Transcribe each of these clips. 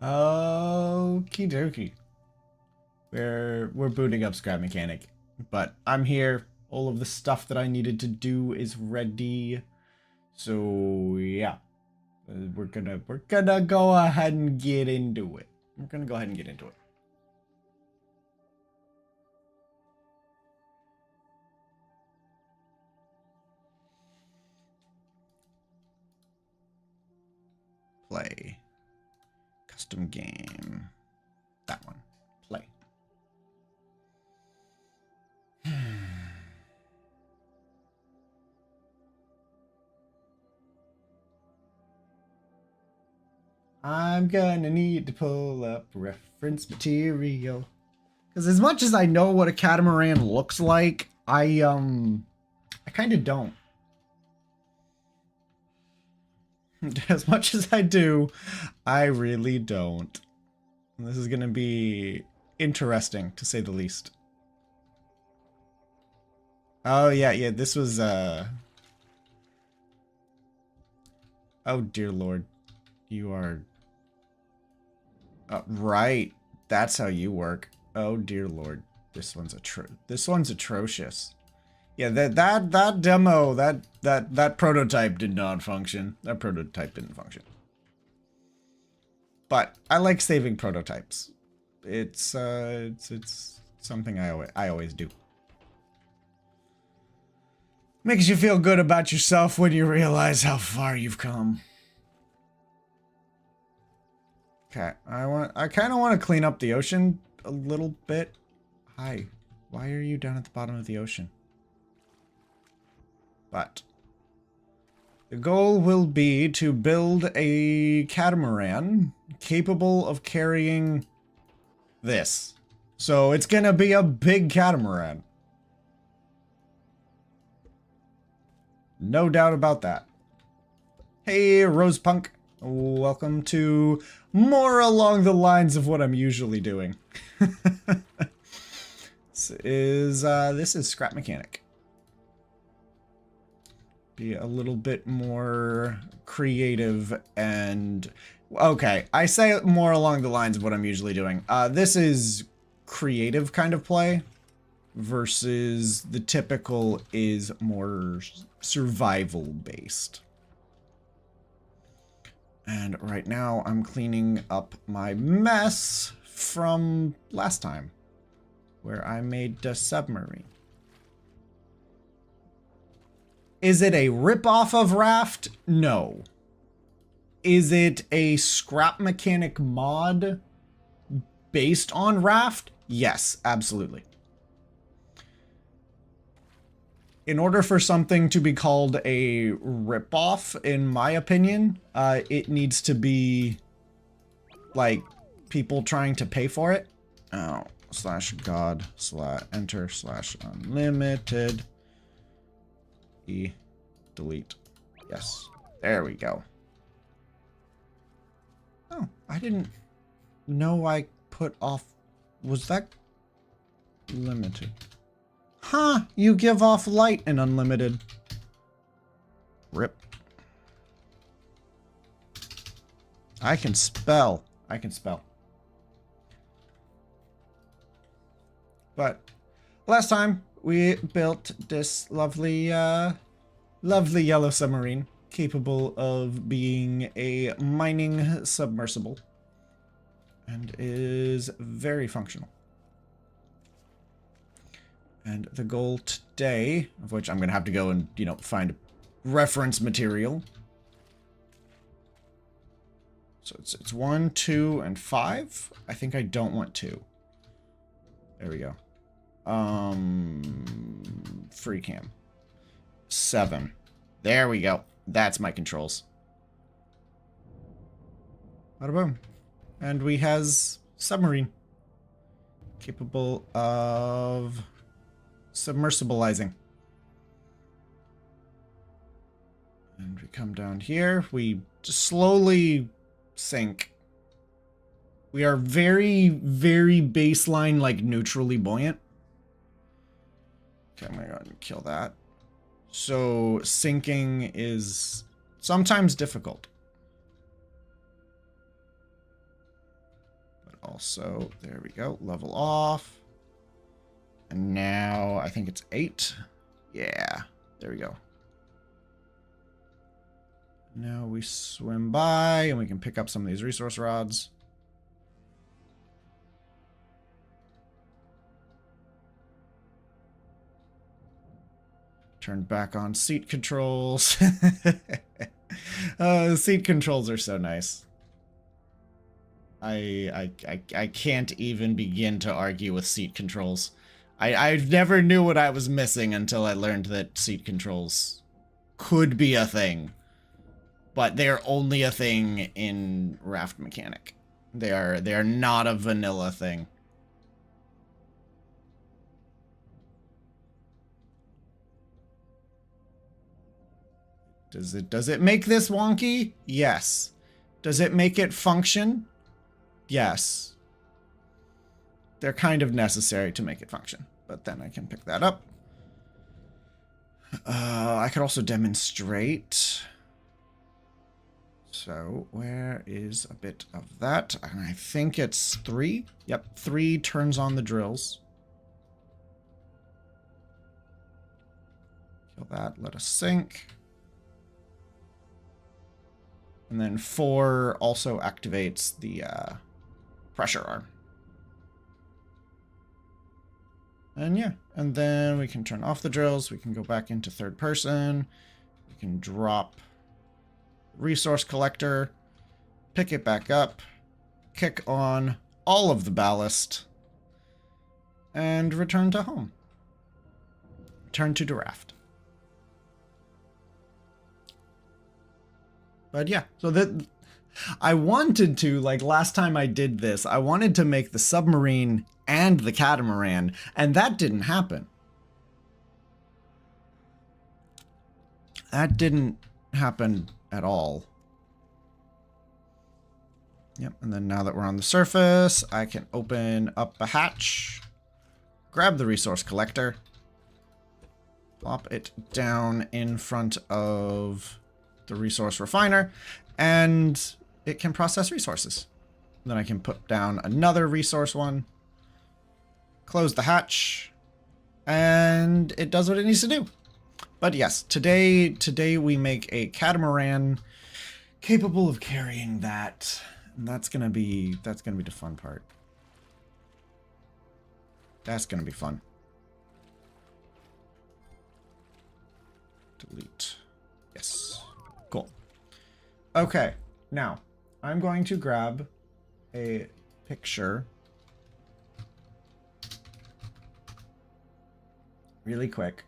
Okie dokie. We're booting up Scrap Mechanic, but I'm here. All of the stuff that I needed to do is ready. So yeah, we're gonna go ahead and get into it. We're gonna go ahead and get into it. Play. Custom game. That one. Play. I'm gonna need to pull up reference material. Because as much as I know what a catamaran looks like, I kind of don't. As much as I do, I really don't. This is gonna be interesting, to say the least. Oh, yeah, this was, oh, dear lord. You are... right. That's how you work. Oh, dear lord. This one's atrocious. Yeah, that demo, that prototype did not function. That prototype didn't function. But I like saving prototypes. It's something I always do. Makes you feel good about yourself when you realize how far you've come. Okay, I kind of want to clean up the ocean a little bit. Hi, why are you down at the bottom of the ocean? But the goal will be to build a catamaran capable of carrying this. So it's gonna be a big catamaran. No doubt about that. Hey, Rose Punk. Welcome to more along the lines of what I'm usually doing. This is Scrap Mechanic. Be a little bit more creative and... Okay, I say more along the lines of what I'm usually doing. This is creative kind of play versus the typical is more survival based. And right now I'm cleaning up my mess from last time where I made the submarine. Is it a ripoff of Raft? No. Is it a Scrap Mechanic mod based on Raft? Yes, absolutely. In order for something to be called a ripoff, in my opinion, it needs to be like people trying to pay for it. Oh, /god /enter /unlimited. Delete. Yes. There we go. Oh, I didn't know I put off... Was that limited? Huh, you give off light in unlimited. Rip. I can spell. I can spell. But last time we built this lovely, lovely yellow submarine capable of being a mining submersible and is very functional. And the goal today, of which I'm going to have to go and, you know, find reference material. So it's 1, 2, and 5. I think I don't want 2. There we go. Free cam. 7. There we go. That's my controls. Bada boom. And we has submarine. Capable of submersibilizing. And we come down here. We just slowly sink. We are very, very baseline, like neutrally buoyant. Okay, I'm gonna go ahead and kill that. So sinking is sometimes difficult. also, there we go, level off. And now I think it's 8. Yeah, there we go. Now we swim by and we can pick up some of these resource rods. Turn back on seat controls. Seat controls are so nice. I can't even begin to argue with seat controls. I never knew what I was missing until I learned that seat controls could be a thing. But they're only a thing in Raft Mechanic. They are not a vanilla thing. Does it make this wonky? Yes. Does it make it function? Yes. They're kind of necessary to make it function, but then I can pick that up. I could also demonstrate. So where is a bit of that? And I think it's 3. Yep, 3 turns on the drills. Kill that, let us sink. And then 4 also activates the pressure arm. And yeah, and then we can turn off the drills. We can go back into third person. We can drop resource collector, pick it back up, kick on all of the ballast, and return to home. Return to the raft. But yeah, so that I wanted to, like last time I did this, I wanted to make the submarine and the catamaran, and that didn't happen. That didn't happen at all. Yep, and then now that we're on the surface, I can open up a hatch, grab the resource collector, plop it down in front of the resource refiner, and it can process resources. Then I can put down another resource one, close the hatch, and it does what it needs to do. But yes, today we make a catamaran capable of carrying that. And that's gonna be the fun part. That's gonna be fun. Delete. Yes. Cool. Okay, now I'm going to grab a picture really quick.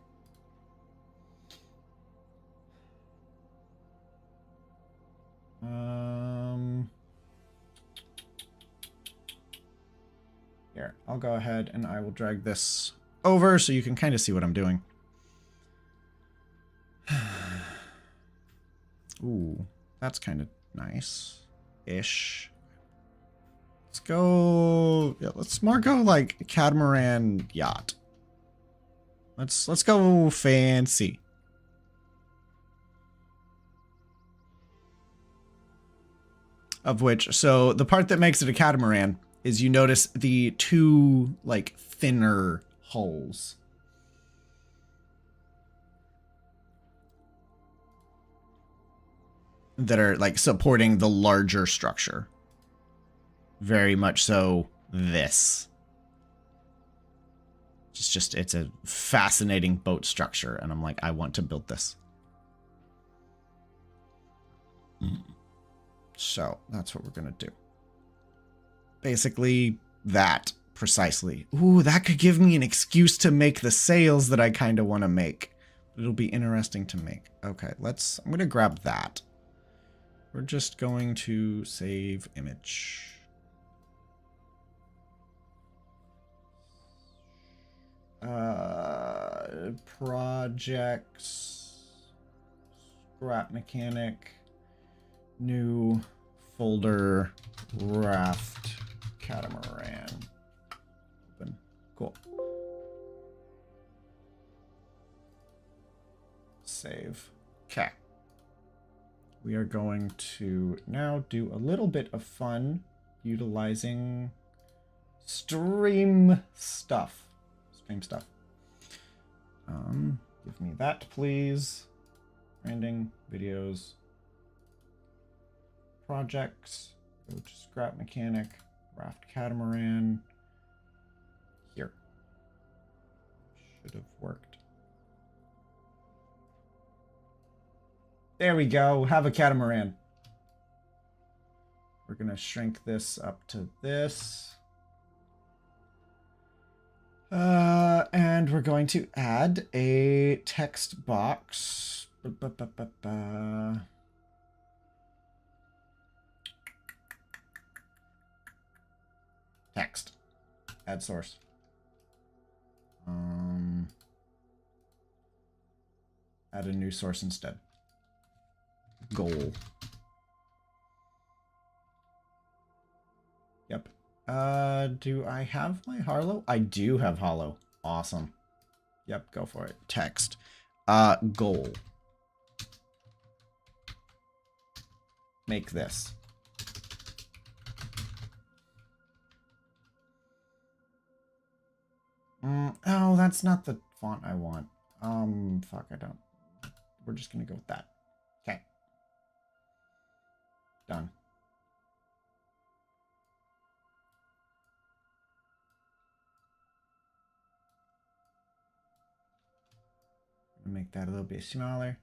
Here, I'll go ahead and I will drag this over so you can kind of see what I'm doing. Ooh, that's kind of nice-ish. Let's go, yeah, let's more go like catamaran yacht. Let's go fancy. Of which, so the part that makes it a catamaran is you notice the 2 like thinner hulls. That are like supporting the larger structure. Very much so this. It's a fascinating boat structure, and I'm like, I want to build this. So that's what we're gonna do. Basically that, precisely. Ooh, that could give me an excuse to make the sails that I kind of want to make. It'll be interesting to make. Okay, I'm gonna grab that. We're just going to save image. Projects, scrap mechanic, new folder, raft, catamaran. Open. Cool. Save. Okay. We are going to now do a little bit of fun utilizing Stream stuff. Stream stuff. Give me that, please. Branding, videos, projects. Go to scrap mechanic, raft catamaran. Here. Should have worked. There we go. Have a catamaran. We're going to shrink this up to this. And we're going to add a text box. Text. Add source. Add a new source instead. Goal. Yep. Do I have my Harlow? I do have Hollow. Awesome. Yep, go for it. Text. Goal. Make this. Oh, that's not the font I want. Fuck, I don't. We're just gonna go with that. Okay. Done. Make that a little bit smaller.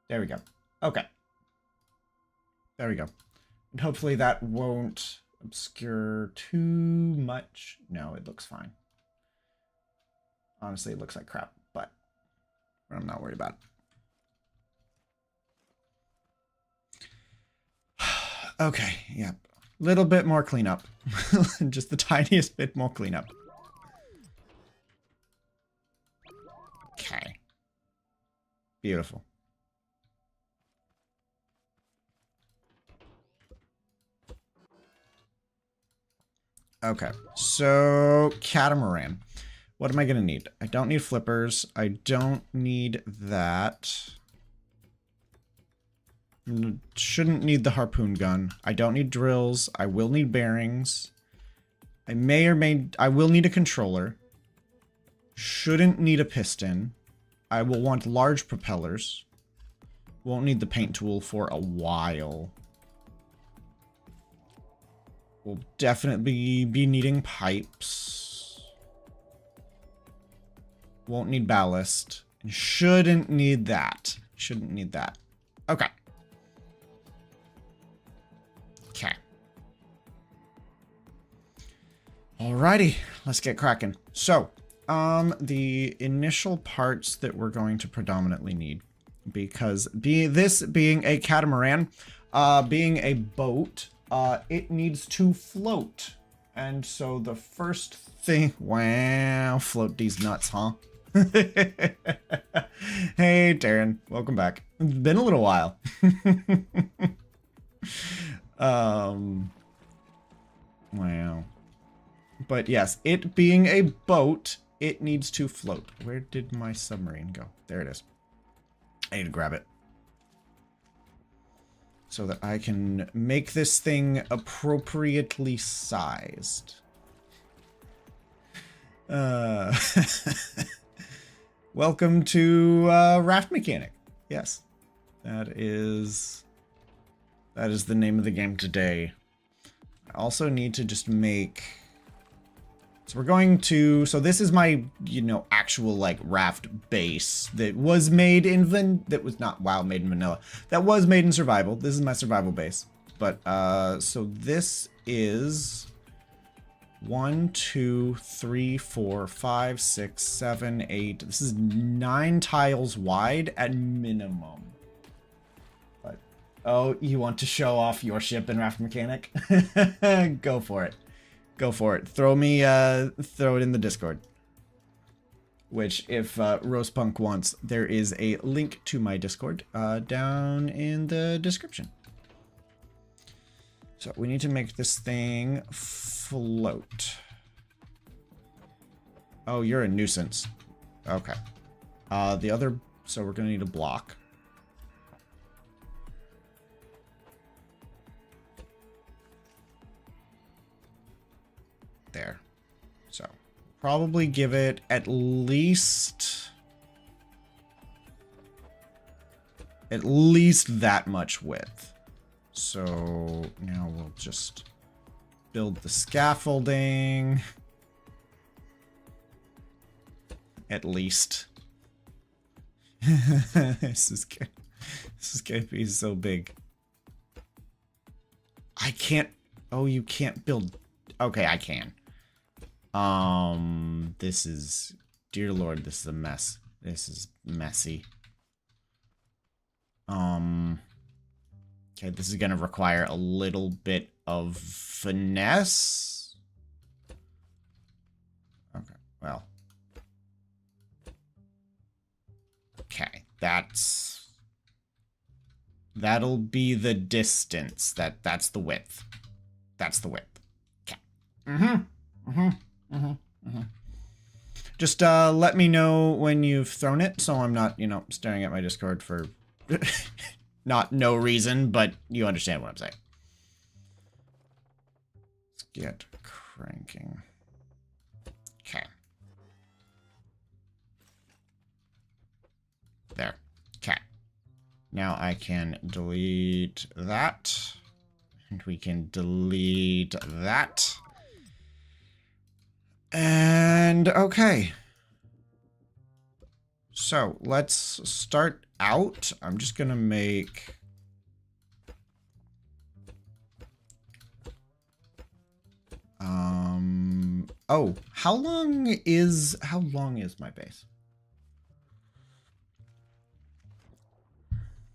There we go. Okay. There we go. And hopefully that won't obscure too much. No, it looks fine. Honestly, it looks like crap, but I'm not worried about it. Okay, yep. Little bit more cleanup. Just the tiniest bit more cleanup. Okay. Beautiful. Okay, so Catamaran. What am I going to need? I don't need flippers. I don't need that. Shouldn't need the harpoon gun. I don't need drills. I will need bearings. I will need a controller. Shouldn't need a piston. I will want large propellers. Won't need the paint tool for a while. We'll definitely be needing pipes. Won't need ballast. And shouldn't need that. Shouldn't need that. Okay. Okay. Alrighty. Let's get cracking. So, the initial parts that we're going to predominantly need, because this being a catamaran, being a boat, it needs to float. And so the first thing, wow, float these nuts, huh? Hey, Darren, welcome back. It's been a little while. Wow. But yes, it being a boat, it needs to float. Where did my submarine go? There it is. I need to grab it so that I can make this thing appropriately sized. Welcome to Raft Mechanic. Yes, that is the name of the game today. I also need to just make... So we're going to... So this is my, actual, raft base that was made in... That was not, made in vanilla. That was made in survival. This is my survival base. But, so this is... 1, 2, 3, 4, 5, 6, 7, 8. This is 9 tiles wide at minimum. But, oh, you want to show off your ship in Raft Mechanic? Go for it. Go for it. Throw it in the Discord. Which, if Roastpunk wants, there is a link to my Discord down in the description. So we need to make this thing float. Oh, you're a nuisance. Okay. The other, so we're gonna need a block. probably give it at least that much width. So now we'll just build the scaffolding. At least. This is gonna be so big. I can't. Oh, you can't build. Okay, I can. This is, dear Lord, this is a mess. This is messy. Okay, this is gonna require a little bit of finesse. Okay, well. Okay, that'll be the distance. That's the width. That's the width. Okay. Just let me know when you've thrown it, so I'm not, you know, staring at my Discord for no reason, but you understand what I'm saying. Let's get cranking. Okay. There. Okay. Now I can delete that. And we can delete that. And okay. So let's start out. I'm just gonna make oh, how long is my base?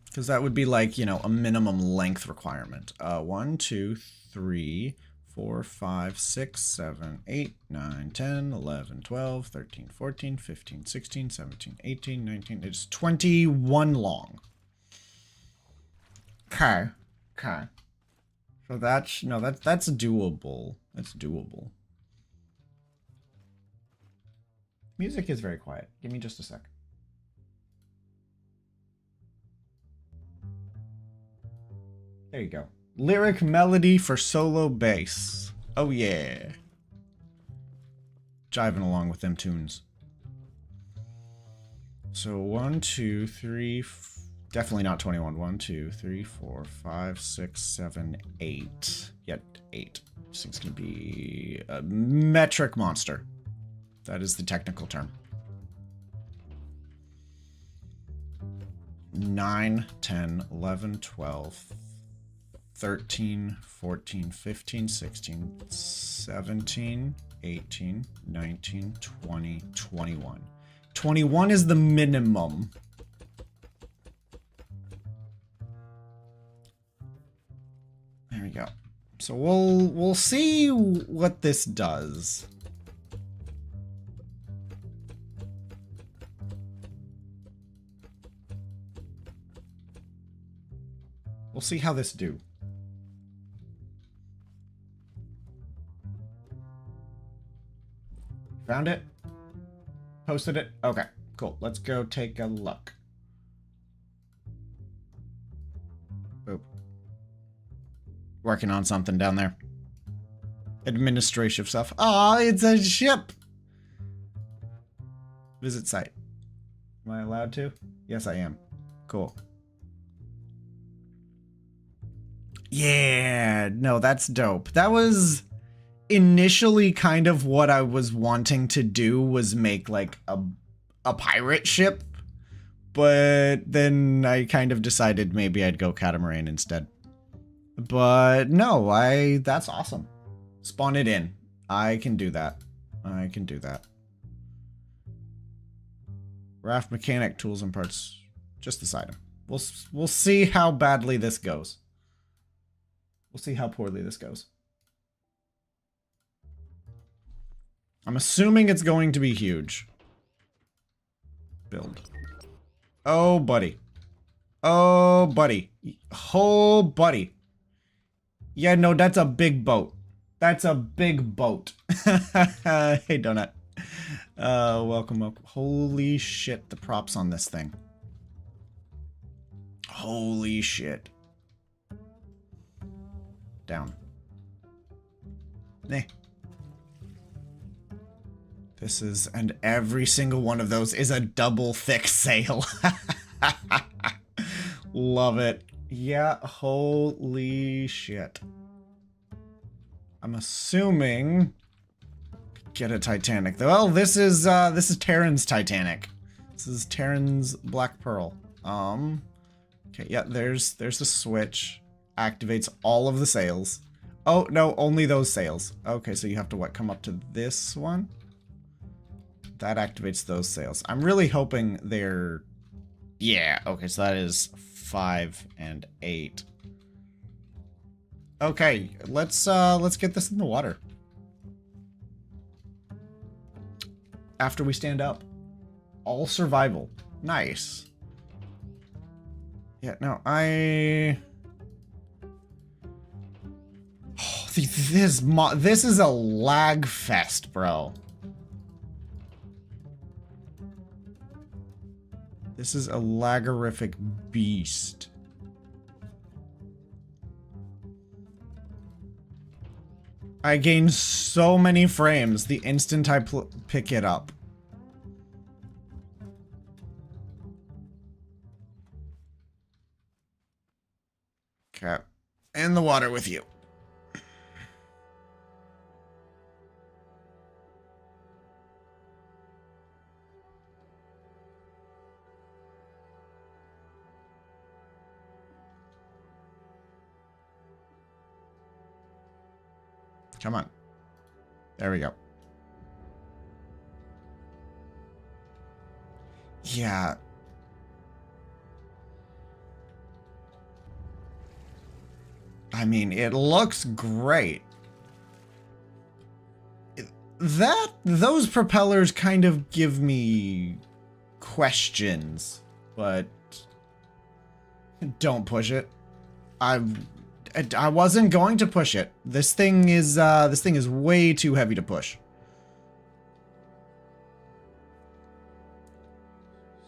Because that would be like, you know, a minimum length requirement. 1, 2, 3, 4, 5, 6, 7, 8, 9, 10, 11, 12, 13, 14, 15, 16, 17, 18, 19. It's 21 long. Okay. Okay. So that's, no, that's doable. That's doable. Music is very quiet. Give me just a sec. There you go. Lyric melody for solo bass. Oh yeah. Jiving along with them tunes. So 1, 2, 3, definitely not 21. 1, 2, 3, 4, 5, 6, 7, 8. Yet 8. This thing's gonna be a metric monster. That is the technical term. 9, 10, 11, 12, 13, 14, 15, 16, 17, 18, 19, 20, 21. 21 is the minimum. There we go. So we'll see what this does. We'll see how this do. Found it? Posted it? Okay, cool. Let's go take a look. Boop. Working on something down there. Administrative stuff. Oh, it's a ship! Visit site. Am I allowed to? Yes, I am. Cool. Yeah, no, that's dope. That was initially kind of what I was wanting to do, was make like a pirate ship, but then I kind of decided maybe I'd go Catamaran instead. But no, that's awesome. Spawn it in. I can do that. I can do that. Raft mechanic, tools and parts. Just this item. We'll see how badly this goes. We'll see how poorly this goes. I'm assuming it's going to be huge. Build. Oh, buddy. Oh, buddy. Oh, buddy. Yeah, no, that's a big boat. That's a big boat. Hey, Donut. Welcome up. Holy shit, the props on this thing. Holy shit. Down. Nah. This is, and every single one of those is a double thick sail. Love it. Yeah, holy shit. I'm assuming get a Titanic though. Well, this is Terran's Titanic. This is Terran's Black Pearl. Okay, yeah, there's the switch. Activates all of the sails. Oh, no, only those sails. Okay, so you have to what, come up to this one? That activates those sails. I'm really hoping they're... Yeah, okay, so that is 5 and 8. Okay, let's get this in the water. After we stand up. All survival. Nice. Yeah, no, oh, this is a lag fest, bro. This is a lagorific beast. I gain so many frames the instant I pick it up. Okay. In the water with you. Come on. There we go. Yeah. I mean, it looks great. Those propellers kind of give me questions, but don't push it. I wasn't going to push it. This thing is way too heavy to push.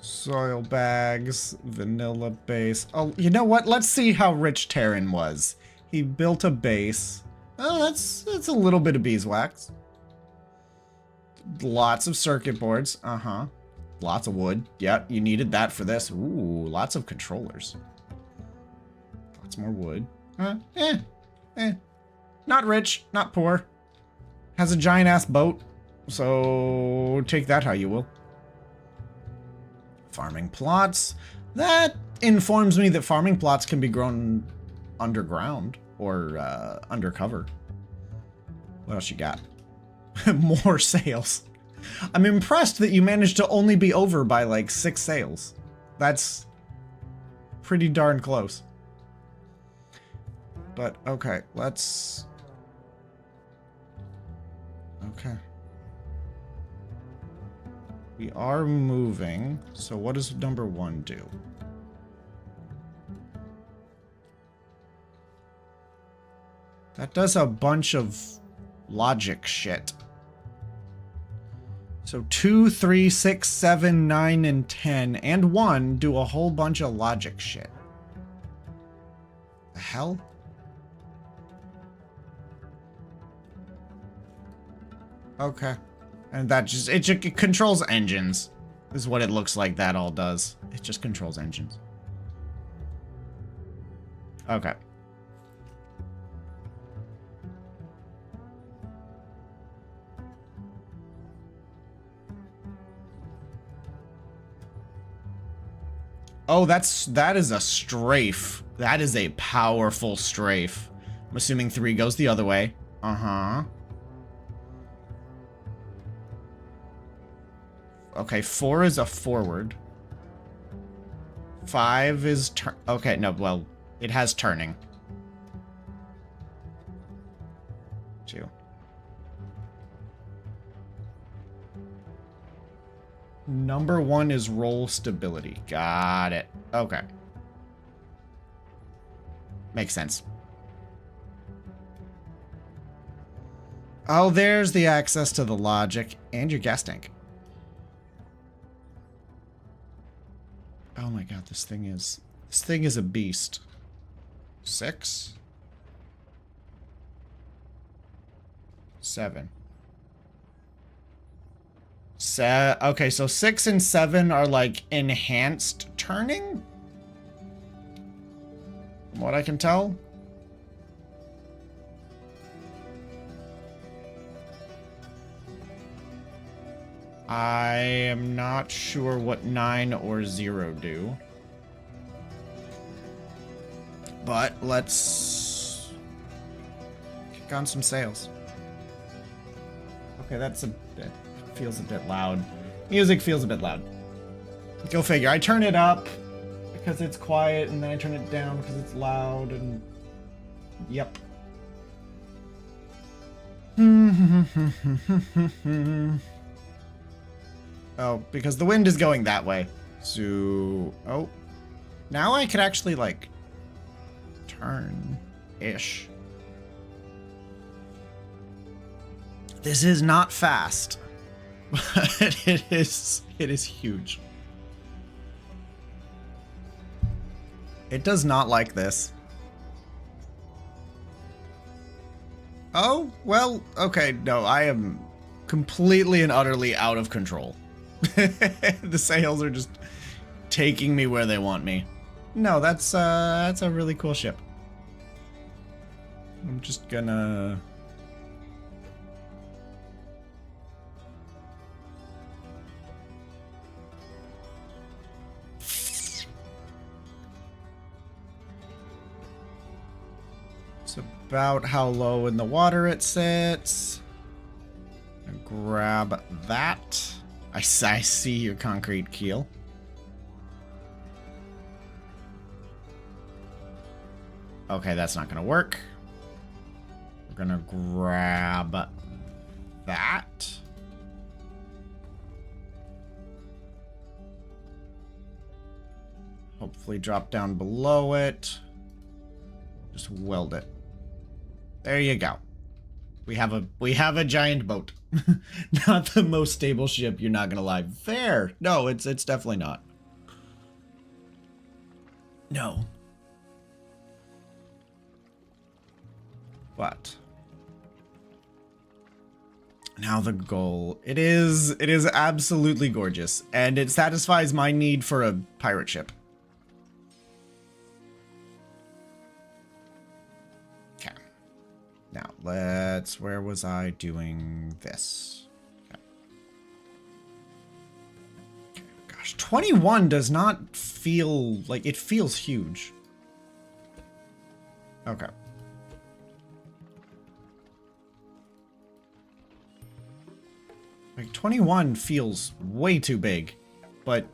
Soil bags, vanilla base. Oh, you know what? Let's see how rich Terran was. He built a base. Oh, that's a little bit of beeswax. Lots of circuit boards. Uh-huh. Lots of wood. Yep, you needed that for this. Ooh, lots of controllers. Lots more wood. Not rich, not poor. Has a giant-ass boat. So, take that how you will. Farming plots. That informs me that farming plots can be grown underground or undercover. What else you got? More sails. I'm impressed that you managed to only be over by like 6 sails. That's pretty darn close. But okay, let's... Okay. We are moving, so what does number 1 do? That does a bunch of logic shit. So 2, 3, 6, 7, 9, and 10, and 1 do a whole bunch of logic shit. The hell? Okay. And that just, it controls engines, is what it looks like that all does. It just controls engines. Okay. Oh, that is a strafe. That is a powerful strafe. I'm assuming 3 goes the other way. Uh-huh. Okay, 4 is a forward. 5 is okay, no, well, it has turning. 2. Number 1 is roll stability. Got it. Okay. Makes sense. Oh, there's the access to the logic and your gas tank. Oh my god, this thing is a beast. 6? 7. Okay, so 6 and 7 are like enhanced turning? From what I can tell. I am not sure what 9 or 0 do. But let's kick on some sails. Okay, that feels a bit loud. Music feels a bit loud. Go figure. I turn it up because it's quiet, and then I turn it down because it's loud, and... Yep. Oh, because the wind is going that way. So... Oh. Now I could actually, like... turn-ish. This is not fast. But it is huge. It does not like this. Oh, well, okay, no, I am completely and utterly out of control. The sails are just taking me where they want me. No, that's a really cool ship. I'm just gonna... It's about how low in the water it sits. Grab that. I see your concrete keel. Okay, that's not gonna work. We're gonna grab that. Hopefully drop down below it. Just weld it. There you go. We have a giant boat. Not the most stable ship, you're not gonna lie. Fair. No, it's definitely not. No. But now the goal. It is absolutely gorgeous, and it satisfies my need for a pirate ship. Okay. Now let's, where was I doing this? Okay. Okay. Gosh, 21 does not feel like, it feels huge. Okay. Like, 21 feels way too big, but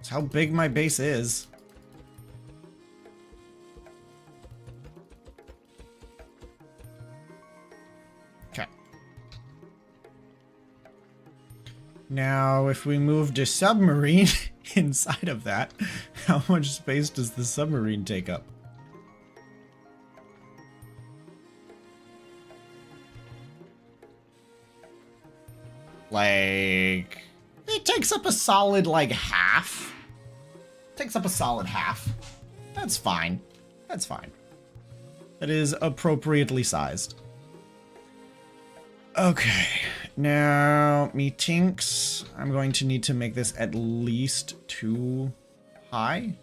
it's how big my base is. Okay. Now, if we moved a submarine inside of that, how much space does the submarine take up? Like, it takes up a solid, like, half. Takes up a solid half. That's fine. That's fine. That is appropriately sized. Okay. Now, methinks I'm going to need to make this at least 2 high.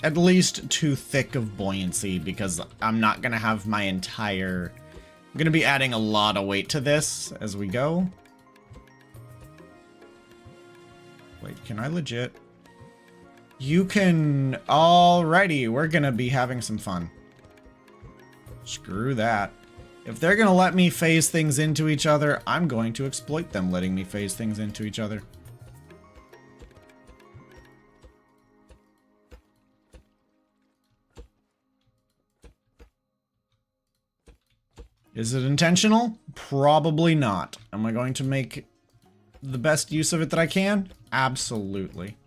At least 2 thick of buoyancy, because I'm not gonna have my entire... I'm gonna be adding a lot of weight to this as we go. Wait, can I legit? You can... Alrighty, we're gonna be having some fun. Screw that. If they're gonna let me phase things into each other, I'm going to exploit them letting me phase things into each other. Is it intentional? Probably not. Am I going to make the best use of it that I can? Absolutely.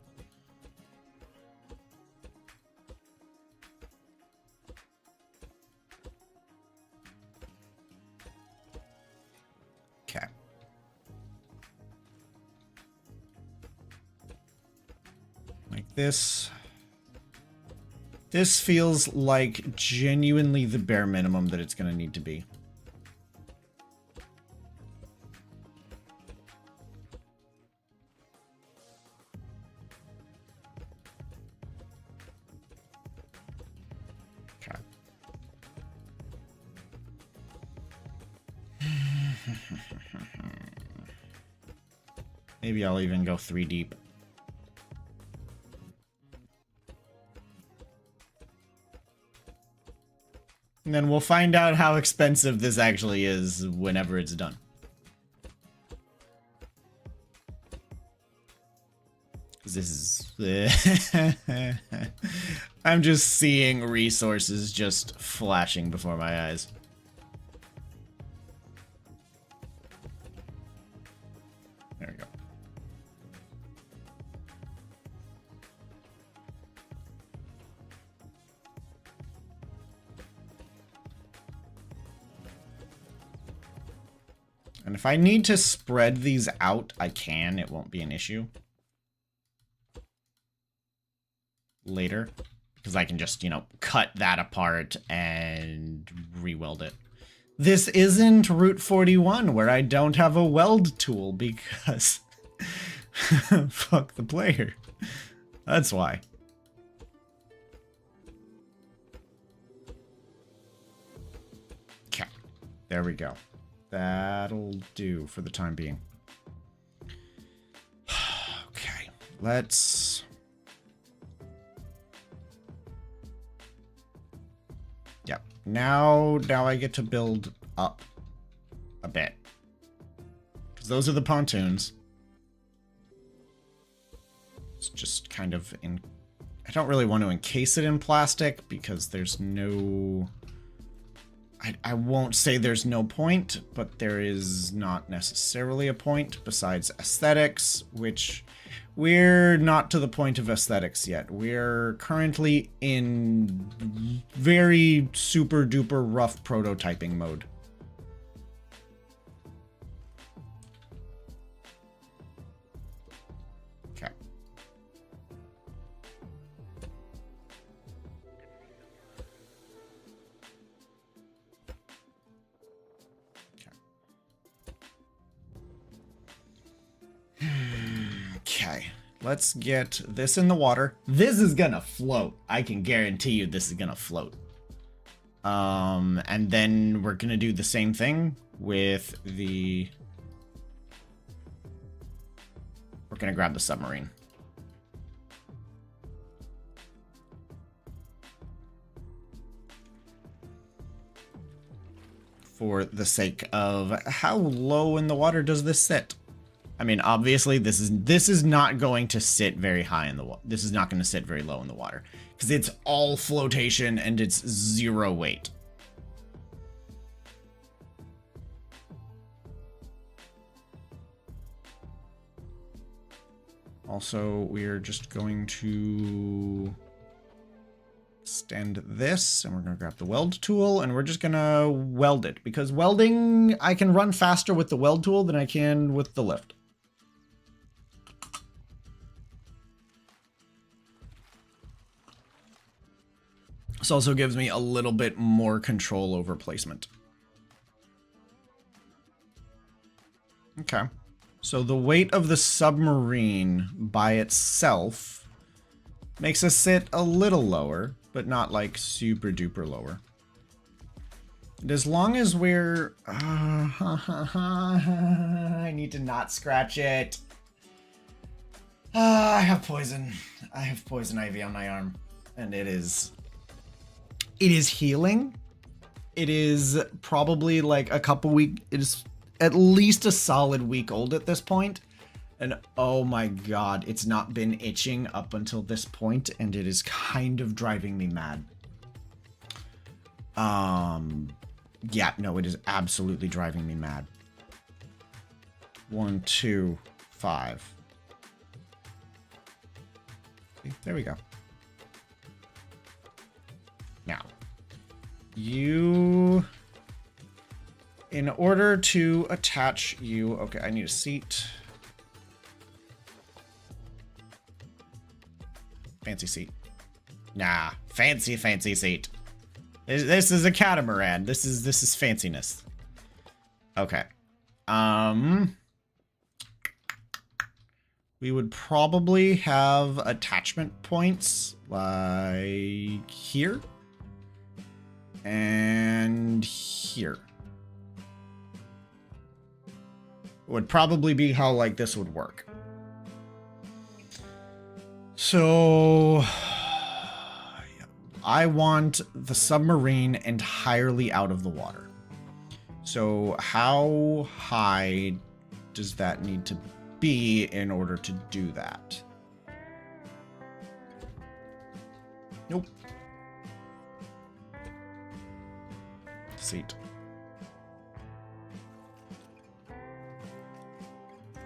Okay. This feels like genuinely the bare minimum that it's going to need to be. Okay. Maybe I'll even go 3 deep. And then we'll find out how expensive this actually is whenever it's done. This is... I'm just seeing resources just flashing before my eyes. There we go. And if I need to spread these out, I can. It won't be an issue. Later. Because I can just, you know, cut that apart and re-weld it. This isn't Route 41, where I don't have a weld tool, because... fuck the player. That's why. Okay. There we go. That'll do for the time being. Okay, let's... Yep, now I get to build up a bit. Because those are the pontoons. It's just kind of in... I don't really want to encase it in plastic because there's no... I won't say there's no point, but there is not necessarily a point besides aesthetics, which we're not to the point of aesthetics yet. We're currently in very super duper rough prototyping mode. Okay. Okay, let's get this in the water. This is gonna float. I can guarantee you this is gonna float. And then we're gonna do the same thing with the... We're gonna grab the submarine. For the sake of how low in the water does this sit? I mean, obviously, this is not going to sit very high in the water. This is not going to sit very low in the water. Because it's all flotation and it's 0 weight. Also, we're just going to extend this, and we're going to grab the weld tool, and we're just going to weld it. Because welding, I can run faster with the weld tool than I can with the lift. This also gives me a little bit more control over placement. Okay. So the weight of the submarine by itself makes us sit a little lower, but not like super duper lower. And as long as we're... I need to not scratch it. I have poison. I have poison ivy on my arm. And it is healing. It is probably like a couple weeks. It is at least a solid week old at this point. And oh my god, it's not been itching up until this point, and it is kind of driving me mad. Yeah, no, it is absolutely driving me mad. 1, 2, 5. Okay, there we go. Now, you... In order to attach you... Okay, I need a seat. Fancy seat. Nah, fancy seat. This is a catamaran. This is fanciness. Okay. We would probably have attachment points like here and here. Would probably be how like this would work. So I want the submarine entirely out of the water. So how high does that need to be in order to do that? Nope. Seat.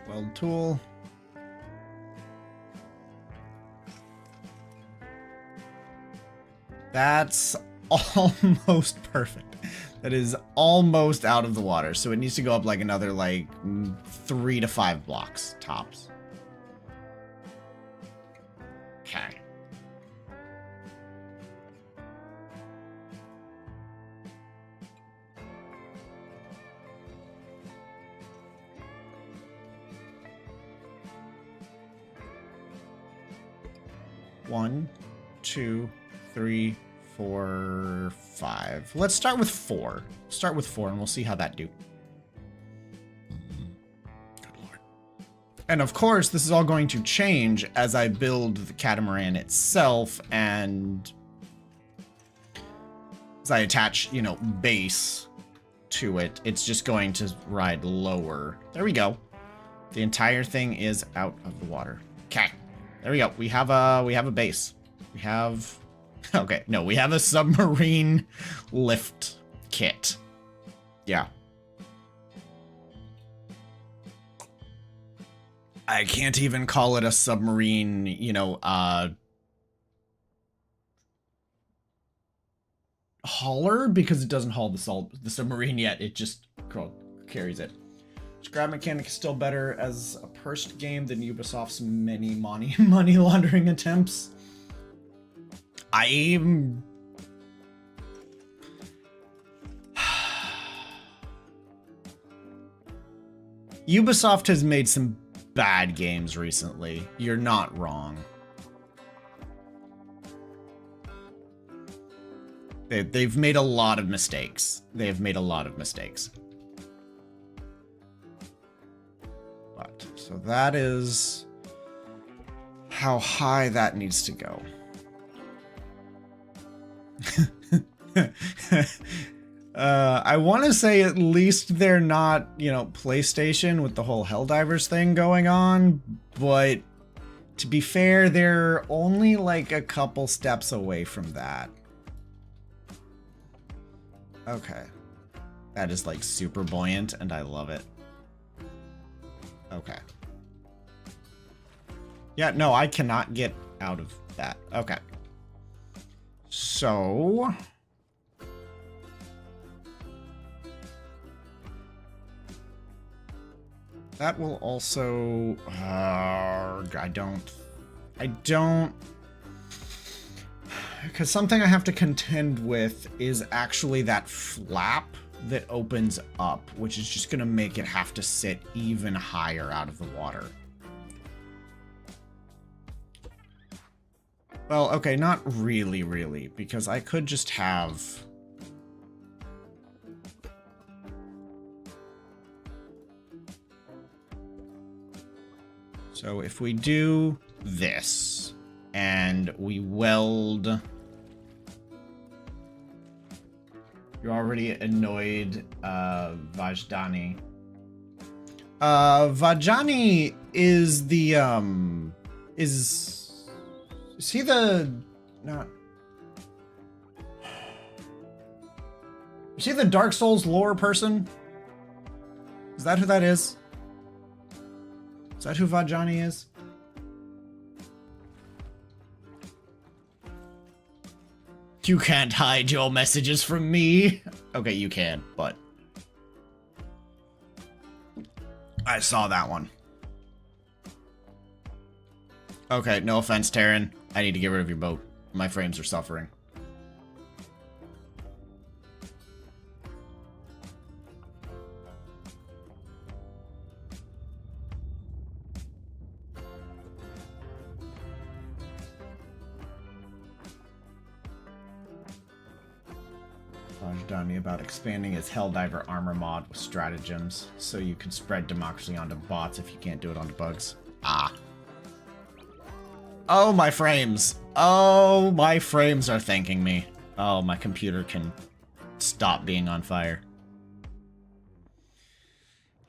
Weld tool. That's almost perfect. That is almost out of the water. So it needs to go up like another like 3 to 5 blocks tops. Okay. One, 2, 3, 4, 5. Let's start with 4. Start with 4 and we'll see how that do. Good lord. And of course, this is all going to change as I build the catamaran itself and as I attach, you know, base to it. It's just going to ride lower. There we go. The entire thing is out of the water. Okay. There we go. We have a base. We have... Okay, no, we have a submarine lift kit. Yeah. I can't even call it a submarine, you know, hauler because it doesn't haul the submarine yet. It just carries it. Grab mechanic is still better as a pursed game than Ubisoft's many money laundering attempts. Ubisoft has made some bad games recently. You're not wrong. They've made a lot of mistakes. They've made a lot of mistakes. But, so that is how high that needs to go. I want to say at least they're not, you know, PlayStation with the whole Helldivers thing going on, but to be fair, they're only like a couple steps away from that. Okay. That is like super buoyant and I love it. Okay. Yeah, no, I cannot get out of that. Okay. So... that will also... I don't... Because something I have to contend with is actually that flap that opens up, which is just going to make it have to sit even higher out of the water. Well, okay, not really, because I could just have... So if we do this, and we weld... You're already annoyed, Vajdani. Vajani is the, is he the, not... Is he the Dark Souls lore person? Is that who that is? Is that who Vajani is? You can't hide your messages from me. Okay, you can, but... I saw that one. Okay, no offense, Taryn. I need to get rid of your boat. My frames are suffering. Done me about expanding his Helldiver armor mod with stratagems, so you can spread democracy onto bots if you can't do it onto bugs. Ah. Oh, my frames. Oh, my frames are thanking me. Oh, my computer can stop being on fire.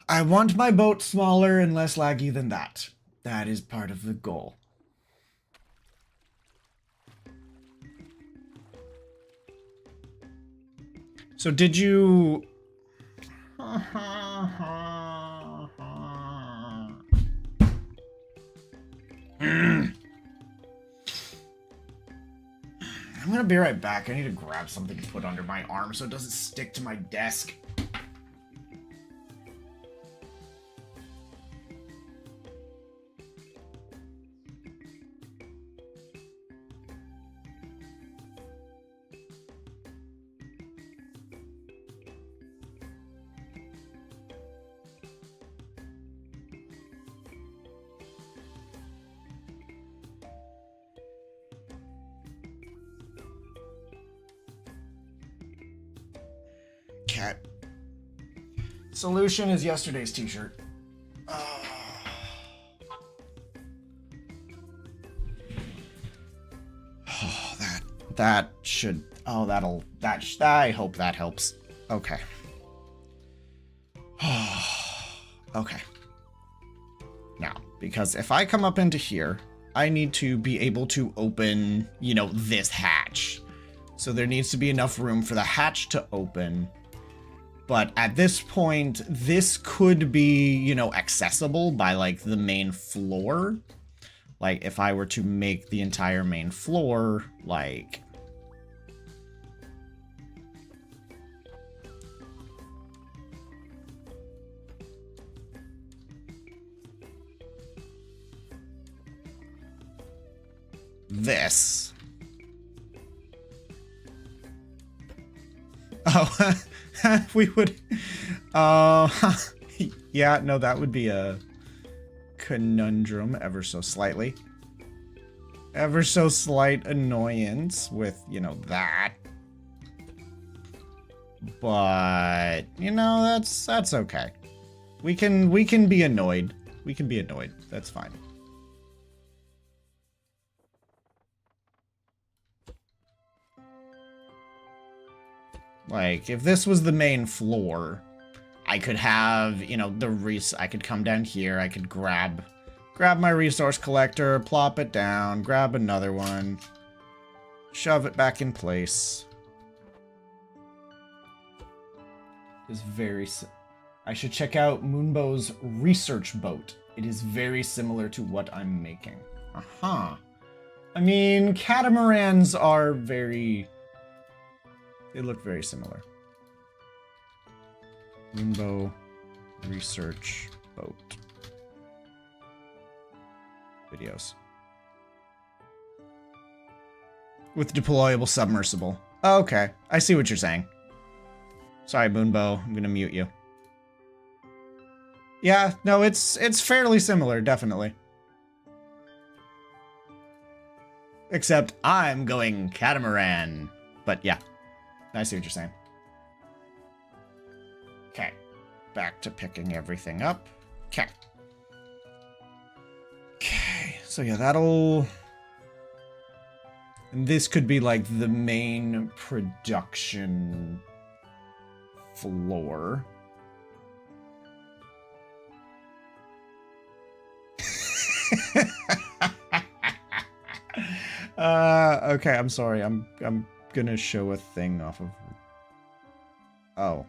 I want my boat smaller and less laggy than that. That is part of the goal. So did you... I'm gonna be right back. I need to grab something to put under my arm so it doesn't stick to my desk. Cat. Solution is yesterday's t-shirt. Oh, that should... Oh, I hope that helps. Okay. Okay. Now, because if I come up into here, I need to be able to open, you know, this hatch. So there needs to be enough room for the hatch to open. But at this point, this could be, you know, accessible by, like, the main floor. Like, if I were to make the entire main floor, like... this. Oh, we would... yeah, no, that would be a conundrum ever so slightly. Ever so slight annoyance with, you know, that. But, you know, that's okay. We can be annoyed. We can be annoyed. That's fine. Like, if this was the main floor, I could have, you know, I could come down here, I could grab my resource collector, plop it down, grab another one, shove it back in place. It's very... I should check out Moonbow's research boat. It is very similar to what I'm making. Aha. I mean, catamarans are very... They look very similar. Moonbow research boat. Videos. With deployable submersible. Oh, okay, I see what you're saying. Sorry, Moonbow, I'm gonna mute you. Yeah, no, it's fairly similar, definitely. Except I'm going catamaran. But yeah. I see what you're saying. Okay. Back to picking everything up. Okay. Okay. So yeah, that'll... And this could be like the main production floor. Okay, I'm sorry. I'm gonna show a thing off of... Oh.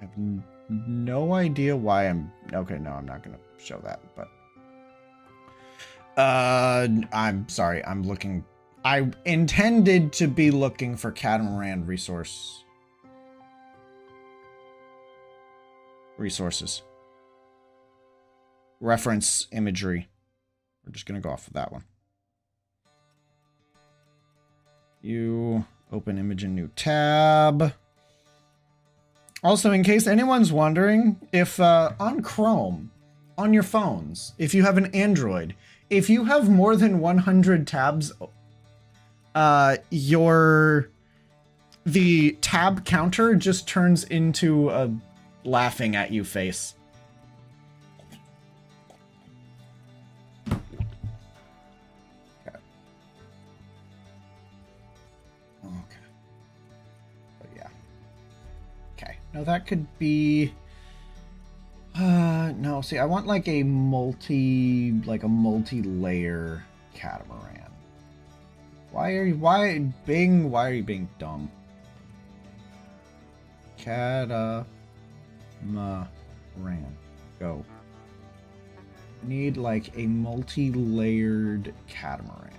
I have no idea why I'm... Okay, no, I'm not gonna show that, but... I'm sorry, I'm looking... I intended to be looking for Catamaran resource. Resources. Reference imagery. We're just going to go off of that one. You open image in new tab. Also, in case anyone's wondering, if on Chrome, on your phones, if you have an Android, if you have more than 100 tabs, the tab counter just turns into a laughing at you face. No, that could be... no, see, I want like a multi-layer catamaran. Why are you being dumb? Catamaran. Go. Need like a multi-layered catamaran.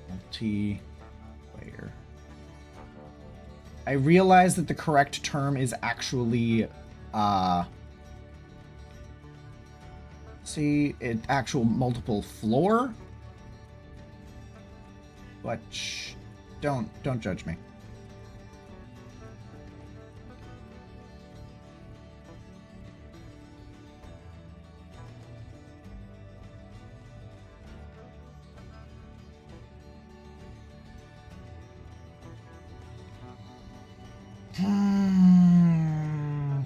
Multi-layer. I realize that the correct term is actually, actual multiple floor. But shh, don't judge me.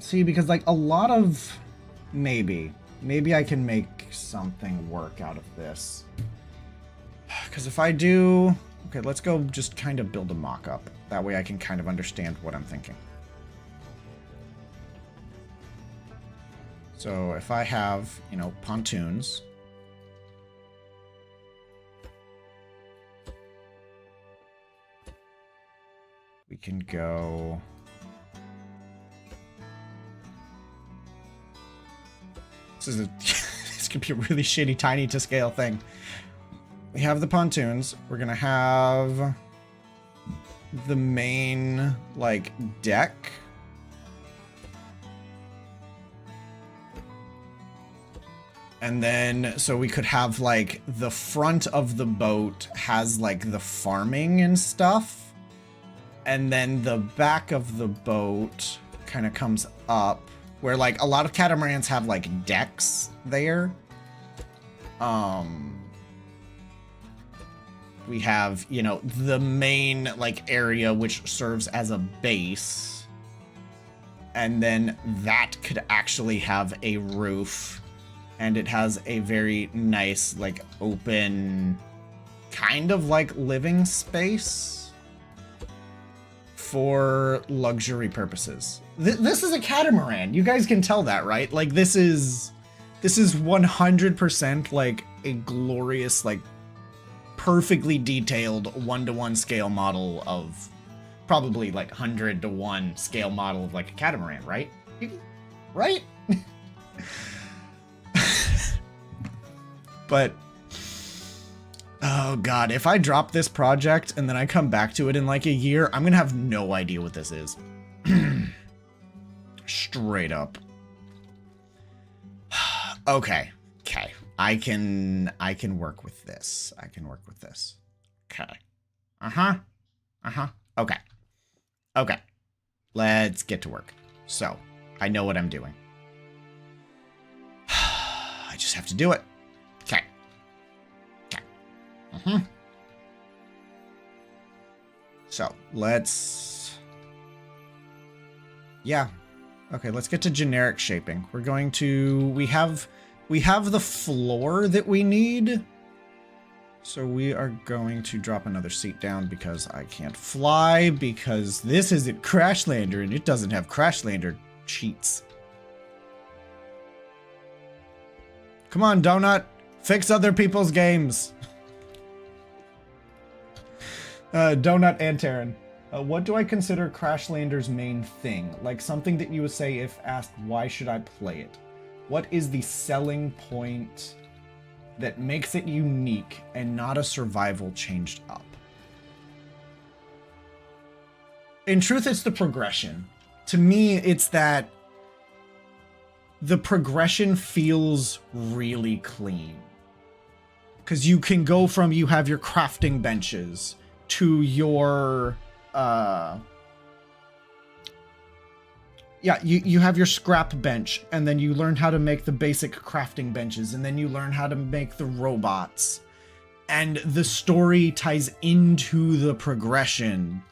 See, because like a lot of maybe I can make something work out of this. Because if I do, okay, let's go just kind of build a mock-up. That way I can kind of understand what I'm thinking. So if I have, you know, pontoons. We can go... This could be a really shitty tiny to scale thing. We have the pontoons. We're gonna have the main like deck. And then so we could have like the front of the boat has like the farming and stuff. And then the back of the boat kind of comes up. Where, like, a lot of catamarans have, like, decks there. We have, you know, the main, like, area which serves as a base. And then that could actually have a roof. And it has a very nice, like, open, kind of, like, living space. For luxury purposes. This is a catamaran. You guys can tell that, right? Like this is 100% like a glorious, like perfectly detailed 1-to-1 scale model of probably like 100-to-1 scale model of like a catamaran, right? Right? But oh god, if I drop this project and then I come back to it in like a year, I'm gonna have no idea what this is. Straight up. Okay. I can work with this. Okay. Okay. Let's get to work. So, I know what I'm doing. I just have to do it. Okay. So, let's... Yeah. Okay, let's get to generic shaping. We're going to... We have the floor that we need. So we are going to drop another seat down because I can't fly, because this isn't Crashlander and it doesn't have Crashlander cheats. Come on, Donut. Fix other people's games. Donut and Terran. What do I consider Crashlander's main thing? Like something that you would say if asked, why should I play it? What is the selling point that makes it unique and not a survival changed up. In truth, it's the progression. To me, it's that the progression feels really clean. Because you can go from, you have your crafting benches to your, you have your scrap bench, and then you learn how to make the basic crafting benches, and then you learn how to make the robots. And the story ties into the progression.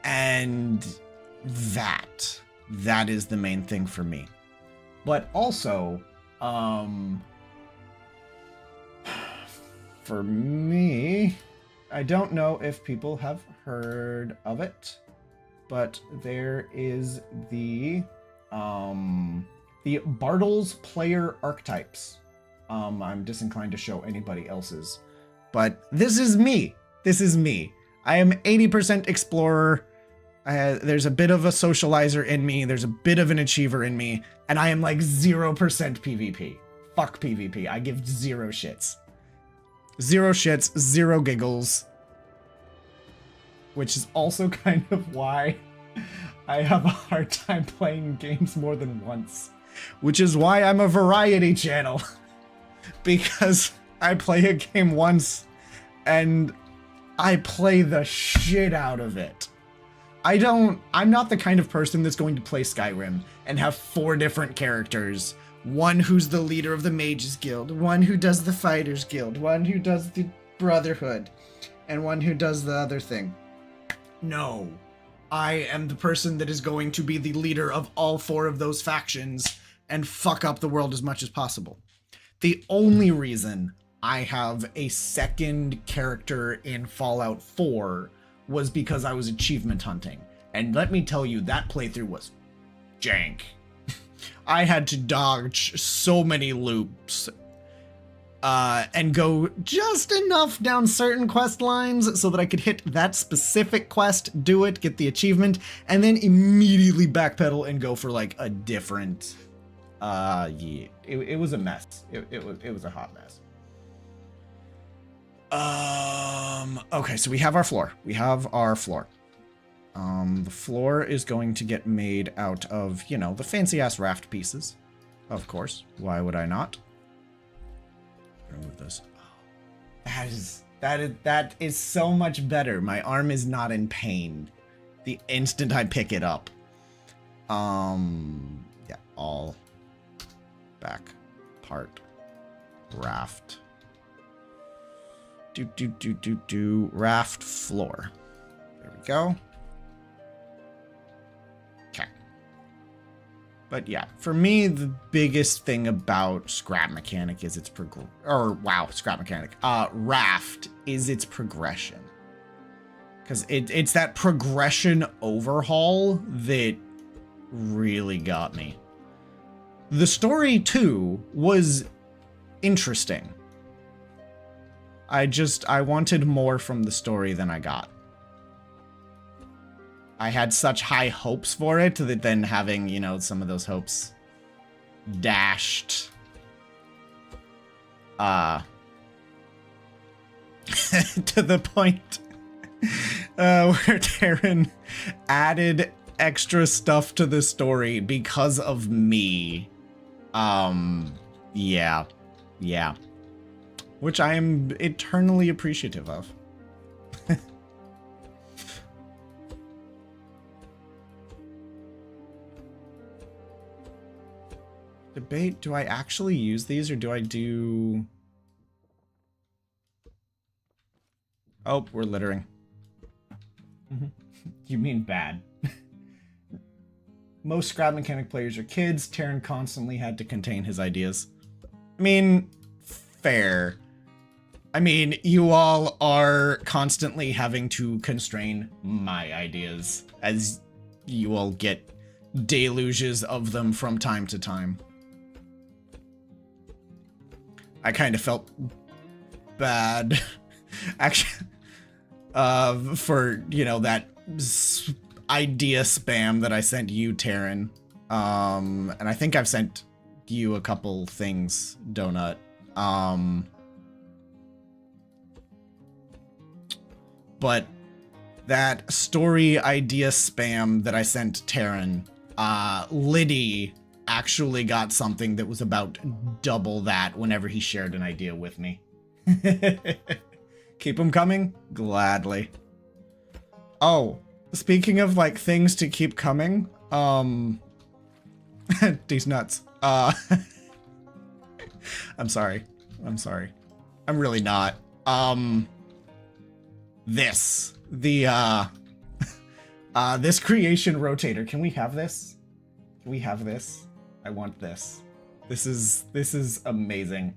And that is the main thing for me. But also, for me, I don't know if people have heard of it, but there is the Bartles player archetypes. I'm disinclined to show anybody else's, but this is me. This is me. I am 80% explorer. There's a bit of a socializer in me. There's a bit of an achiever in me, and I am like 0% PvP. Fuck PvP. I give zero shits. Zero shits, zero giggles. Which is also kind of why I have a hard time playing games more than once. Which is why I'm a variety channel. Because I play a game once and I play the shit out of it. I'm not the kind of person that's going to play Skyrim and have 4 different characters. One who's the leader of the Mages Guild, one who does the Fighters Guild, one who does the Brotherhood, and one who does the other thing. No. I am the person that is going to be the leader of all 4 of those factions and fuck up the world as much as possible. The only reason I have a second character in Fallout 4 was because I was achievement hunting. And let me tell you, that playthrough was jank. I had to dodge so many loops and go just enough down certain quest lines so that I could hit that specific quest, do it, get the achievement, and then immediately backpedal and go for like a different, it was a mess. It was a hot mess. Okay, so we have our floor. The floor is going to get made out of, you know, the fancy-ass raft pieces. Of course. Why would I not? Remove this. That is so much better. My arm is not in pain the instant I pick it up. Yeah, all back part raft. Raft floor. There we go. But yeah, for me, the biggest thing about Scrap Mechanic is its Raft is its progression. Because it's that progression overhaul that really got me. The story, too, was interesting. I wanted more from the story than I got. I had such high hopes for it that then having, you know, some of those hopes dashed. To the point where Taryn added extra stuff to the story because of me. Yeah. Which I am eternally appreciative of. Debate, do I actually use these or do I do... Oh, we're littering. You mean bad. Most Scrap Mechanic players are kids. Taryn constantly had to contain his ideas. I mean, fair. I mean, you all are constantly having to constrain my ideas as you all get deluges of them from time to time. I kind of felt bad, actually, for, you know, that idea spam that I sent you, Taryn. And I think I've sent you a couple things, Donut. But that story idea spam that I sent Taryn, Liddy actually got something that was about double that whenever he shared an idea with me. Keep them coming? Gladly. Oh, speaking of like things to keep coming, these nuts. I'm sorry. I'm sorry. I'm really not. This creation rotator. Can we have this? Can we have this? I want this. This is amazing.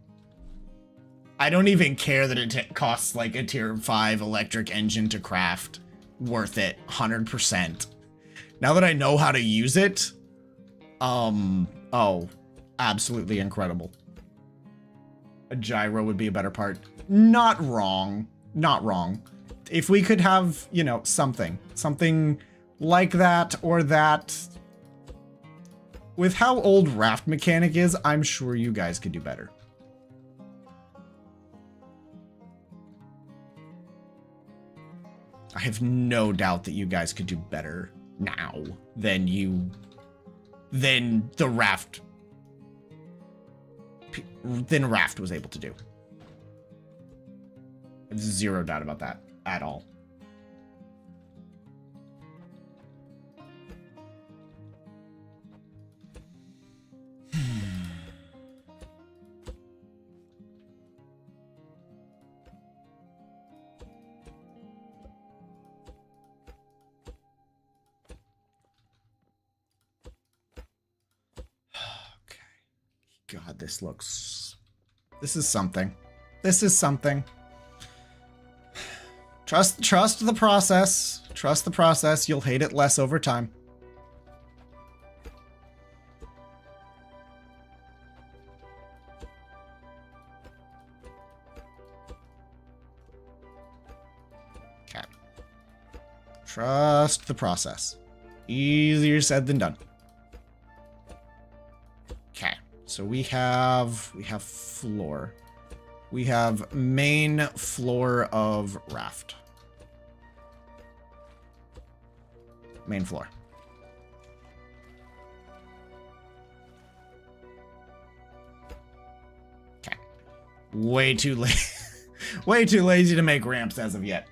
I don't even care that it costs like a tier 5 electric engine to craft. Worth it, 100%. Now that I know how to use it, oh, absolutely incredible. A gyro would be a better part. Not wrong. Not wrong. If we could have, you know, something like that or that. With how old Raft mechanic is, I'm sure you guys could do better. I have no doubt that you guys could do better now than Raft was able to do. I have zero doubt about that at all. God, this is something. This is something. Trust the process. Trust the process. You'll hate it less over time. Okay. Trust the process. Easier said than done. Okay. So we have floor. We have main floor of Raft. Main floor. Okay. Way too lazy to make ramps as of yet.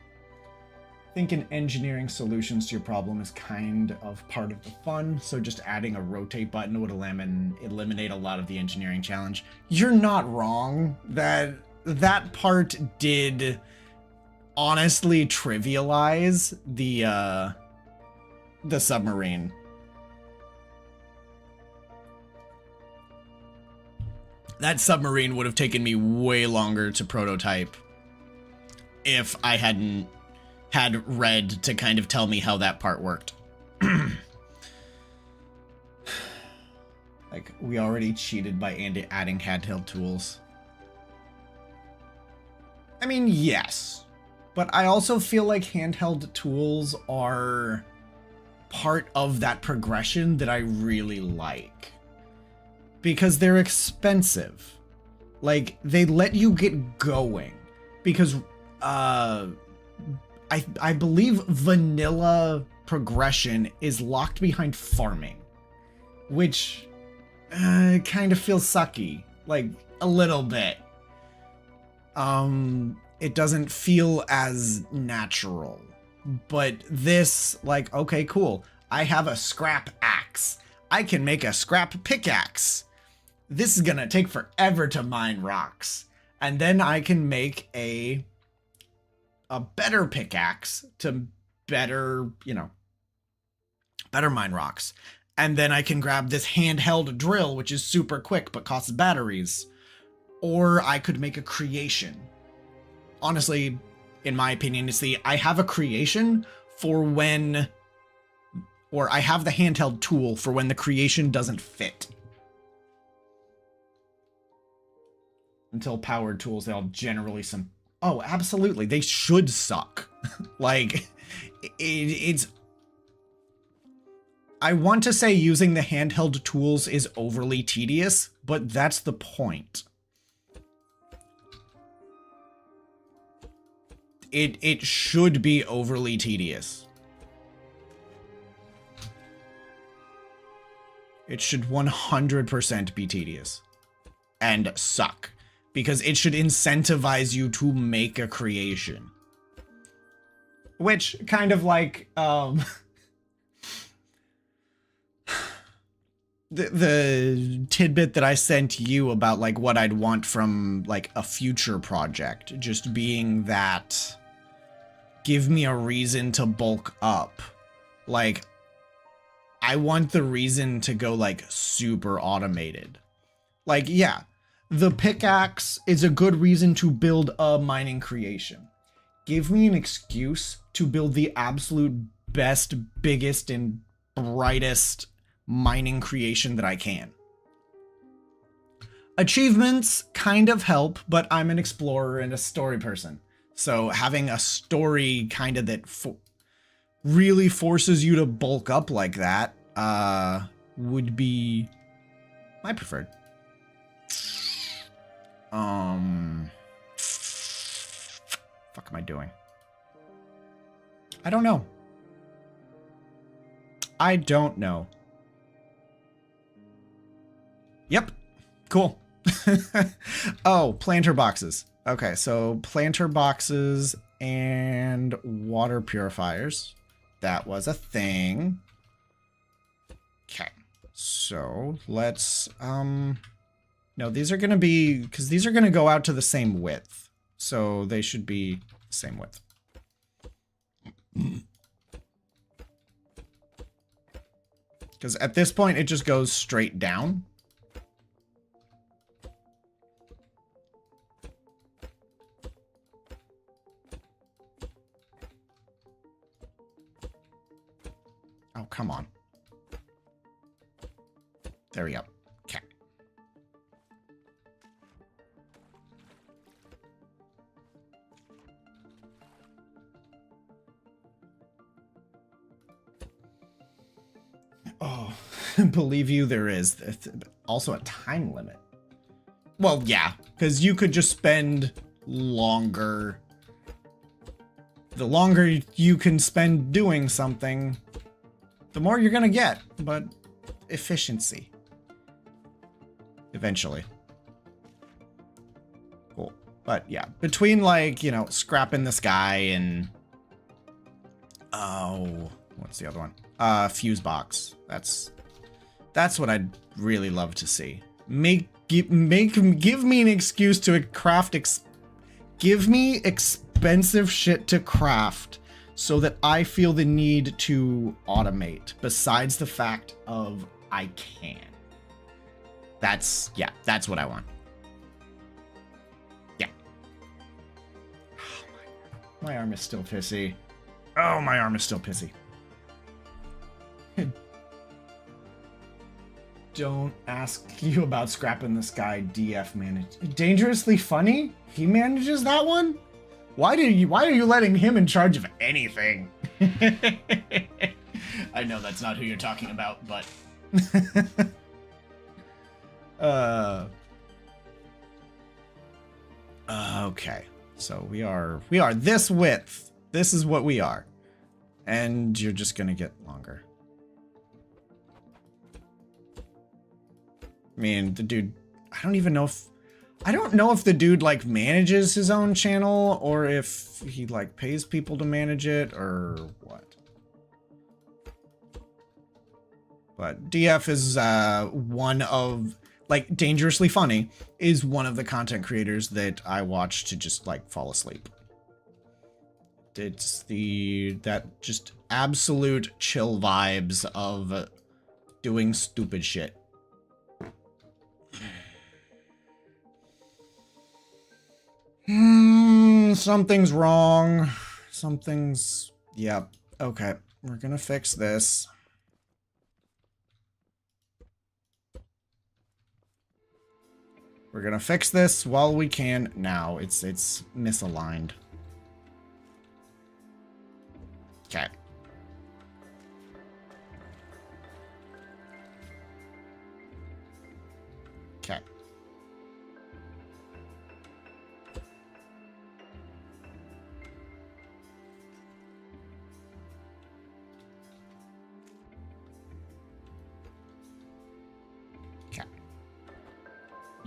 Thinking engineering solutions to your problem is kind of part of the fun, so just adding a rotate button would eliminate a lot of the engineering challenge. You're not wrong. That part did honestly trivialize the submarine. That submarine would have taken me way longer to prototype if I hadn't had Red to kind of tell me how that part worked. Like, we already cheated by adding handheld tools. I mean, yes. But I also feel like handheld tools are part of that progression that I really like. Because they're expensive. Like, they let you get going. Because, I believe vanilla progression is locked behind farming, which kind of feels sucky, like a little bit. It doesn't feel as natural, but this, like, okay, cool. I have a scrap axe. I can make a scrap pickaxe. This is gonna take forever to mine rocks. And then I can make a better pickaxe to better, better mine rocks. And then I can grab this handheld drill, which is super quick but costs batteries. Or I could make a creation. Honestly, in my opinion, I have a creation for when, or I have the handheld tool for when the creation doesn't fit. Until powered tools, they'll generally oh, absolutely. They should suck. Like, it's... I want to say using the handheld tools is overly tedious, but that's the point. it should be overly tedious. It should 100% be tedious and suck, because it should incentivize you to make a creation. Which kind of like the tidbit that I sent you about like what I'd want from like a future project, just being that give me a reason to bulk up. Like, I want the reason to go like super automated. Like, yeah, the pickaxe is a good reason to build a mining creation. Give me an excuse to build the absolute best, biggest, and brightest mining creation that I can. Achievements kind of help, but I'm an explorer and a story person. So having a story kind of that really forces you to bulk up like that would be my preferred. Fuck am I doing? I don't know. I don't know. Yep. Cool. Oh, planter boxes. Okay, so planter boxes and water purifiers. That was a thing. Okay. So let's no, these are gonna be, because these are gonna go out to the same width. So they should be the same width. Because at this point, it just goes straight down. Oh, come on. There we go. Okay. Oh, believe you, there is also a time limit. Well, yeah, because you could just spend longer. The longer you can spend doing something, the more you're gonna get, but efficiency. Eventually. Cool. But yeah, between like, you know, scrapping this guy and... Oh, what's the other one? Fuse box. That's what I'd really love to see. Give me an excuse to craft give me expensive shit to craft so that I feel the need to automate, besides the fact of I can. That's what I want. Yeah. Oh, my arm is still pissy. Oh, my arm is still pissy. Don't ask you about scrapping this guy. DF managed. Dangerously funny? He manages that one? Why are you letting him in charge of anything? I know that's not who you're talking about, but okay. So we are this width. This is what we are. And you're just gonna get longer. I mean, the dude, I don't know if the dude like manages his own channel or if he like pays people to manage it or what. But DF is one of, like, Dangerously Funny is one of the content creators that I watch to just like fall asleep. It's that just absolute chill vibes of doing stupid shit. Something's wrong. Yeah, okay. We're gonna fix this. We're gonna fix this while we can now. It's misaligned. Okay. Okay.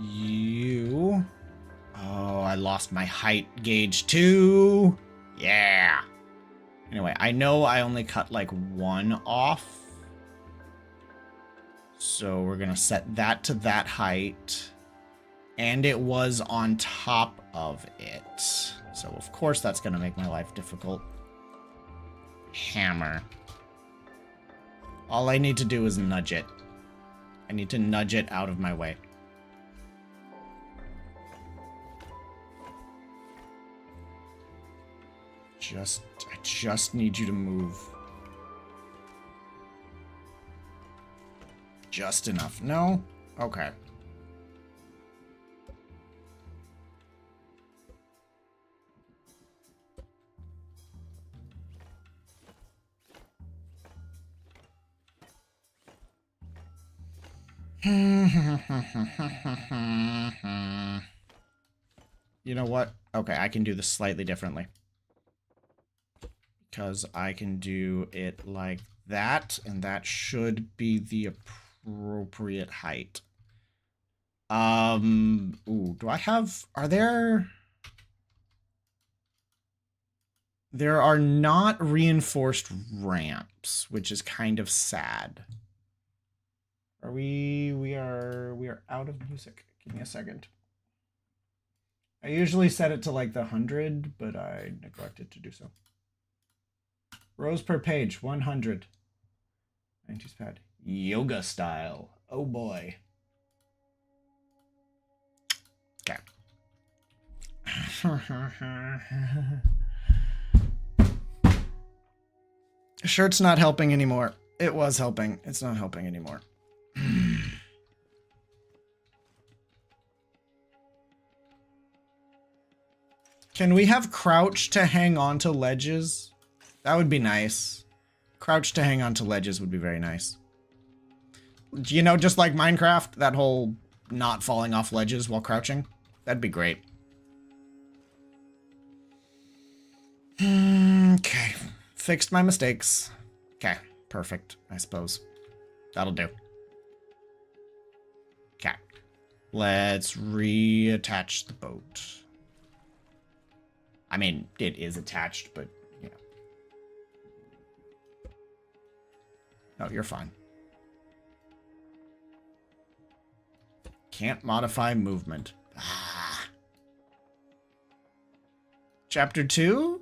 You. Oh, I lost my height gauge too. Yeah. Anyway, I know I only cut like one off. So we're going to set that to that height. And it was on top of it. So of course that's going to make my life difficult. Hammer. All I need to do is nudge it. I need to nudge it out of my way. I just need you to move. Just enough. No? Okay. You know what? Okay, I can do this slightly differently. Because I can do it like that, and that should be the appropriate height. Ooh, do I have... There are not reinforced ramps, which is kind of sad. Are we are out of music. Give me a second. I usually set it to like the 100, but I neglected to do so. Rows per page, 100. 90s pad. Yoga style. Oh boy. Okay. Shirt's not helping anymore. It was helping. It's not helping anymore. Can we have crouch to hang on to ledges? That would be nice. Crouch to hang on to ledges would be very nice. You know, just like Minecraft, that whole not falling off ledges while crouching. That'd be great. Okay. Fixed my mistakes. Okay. Perfect, I suppose. That'll do. Okay. Let's reattach the boat. I mean, it is attached, but... No, you're fine. Can't modify movement. Ah. Chapter 2?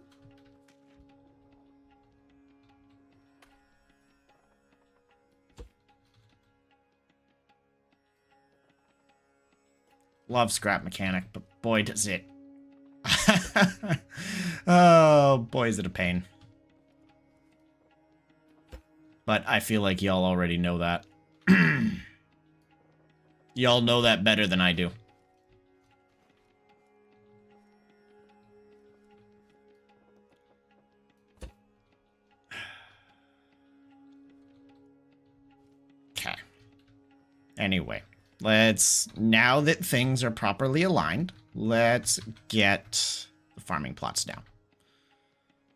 Love scrap mechanic, but boy does it. Oh, boy is it a pain. But I feel like y'all already know that. Y'all know that better than I do. Okay. Anyway, now that things are properly aligned, let's get the farming plots down.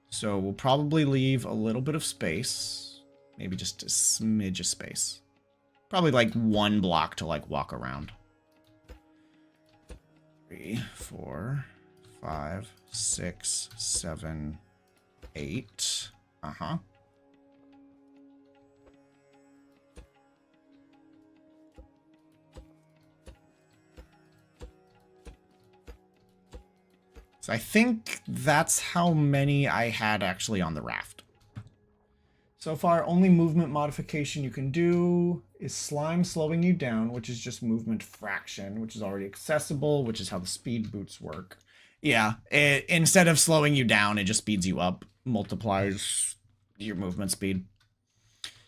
So we'll probably leave a little bit of space. Maybe just a smidge of space. Probably like 1 block to like walk around. 3, 4, 5, 6, 7, 8. Uh-huh. So I think that's how many I had actually on the raft. So far, only movement modification you can do is slime slowing you down, which is just movement fraction, which is already accessible, which is how the speed boots work. Yeah, instead of slowing you down, it just speeds you up, multiplies your movement speed.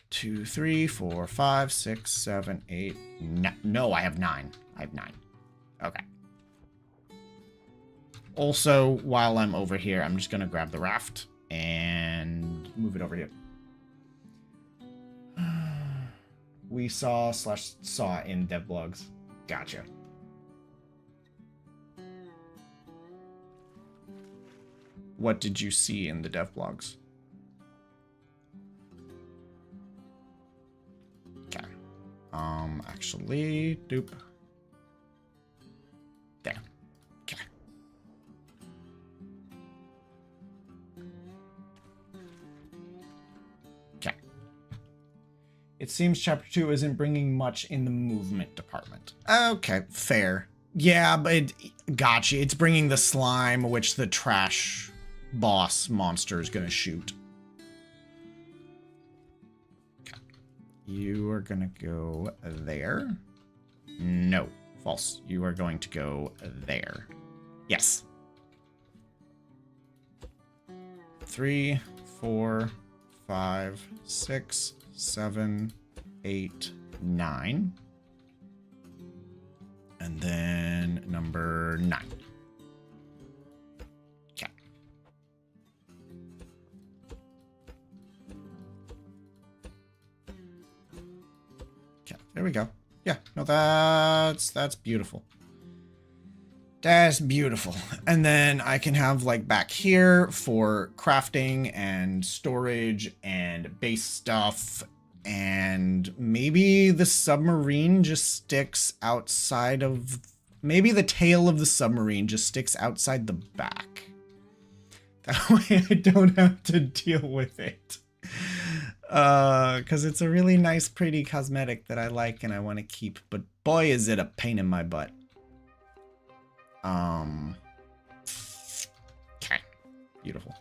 2, 3, 4, 5, 6, 7, 8. No, I have 9. I have 9. Okay. Also, while I'm over here, I'm just going to grab the raft and move it over here. We saw in devlogs. Gotcha. What did you see in the devlogs? Okay. Actually, doop. It seems chapter 2 isn't bringing much in the movement department. Okay, fair. Yeah, but gotcha. It's bringing the slime, which the trash boss monster is gonna shoot. Okay. You are gonna go there. No, false. You are going to go there. Yes. 3, 4, 5, 6, 7, 8, 9. And then number 9. Okay. Okay, there we go. Yeah, no, that's beautiful. That's beautiful. And then I can have like back here for crafting and storage and base stuff. And maybe the submarine just sticks outside of... Maybe the tail of the submarine just sticks outside the back. That way I don't have to deal with it. Because it's a really nice, pretty cosmetic that I like and I want to keep. But boy, is it a pain in my butt. Okay. Beautiful.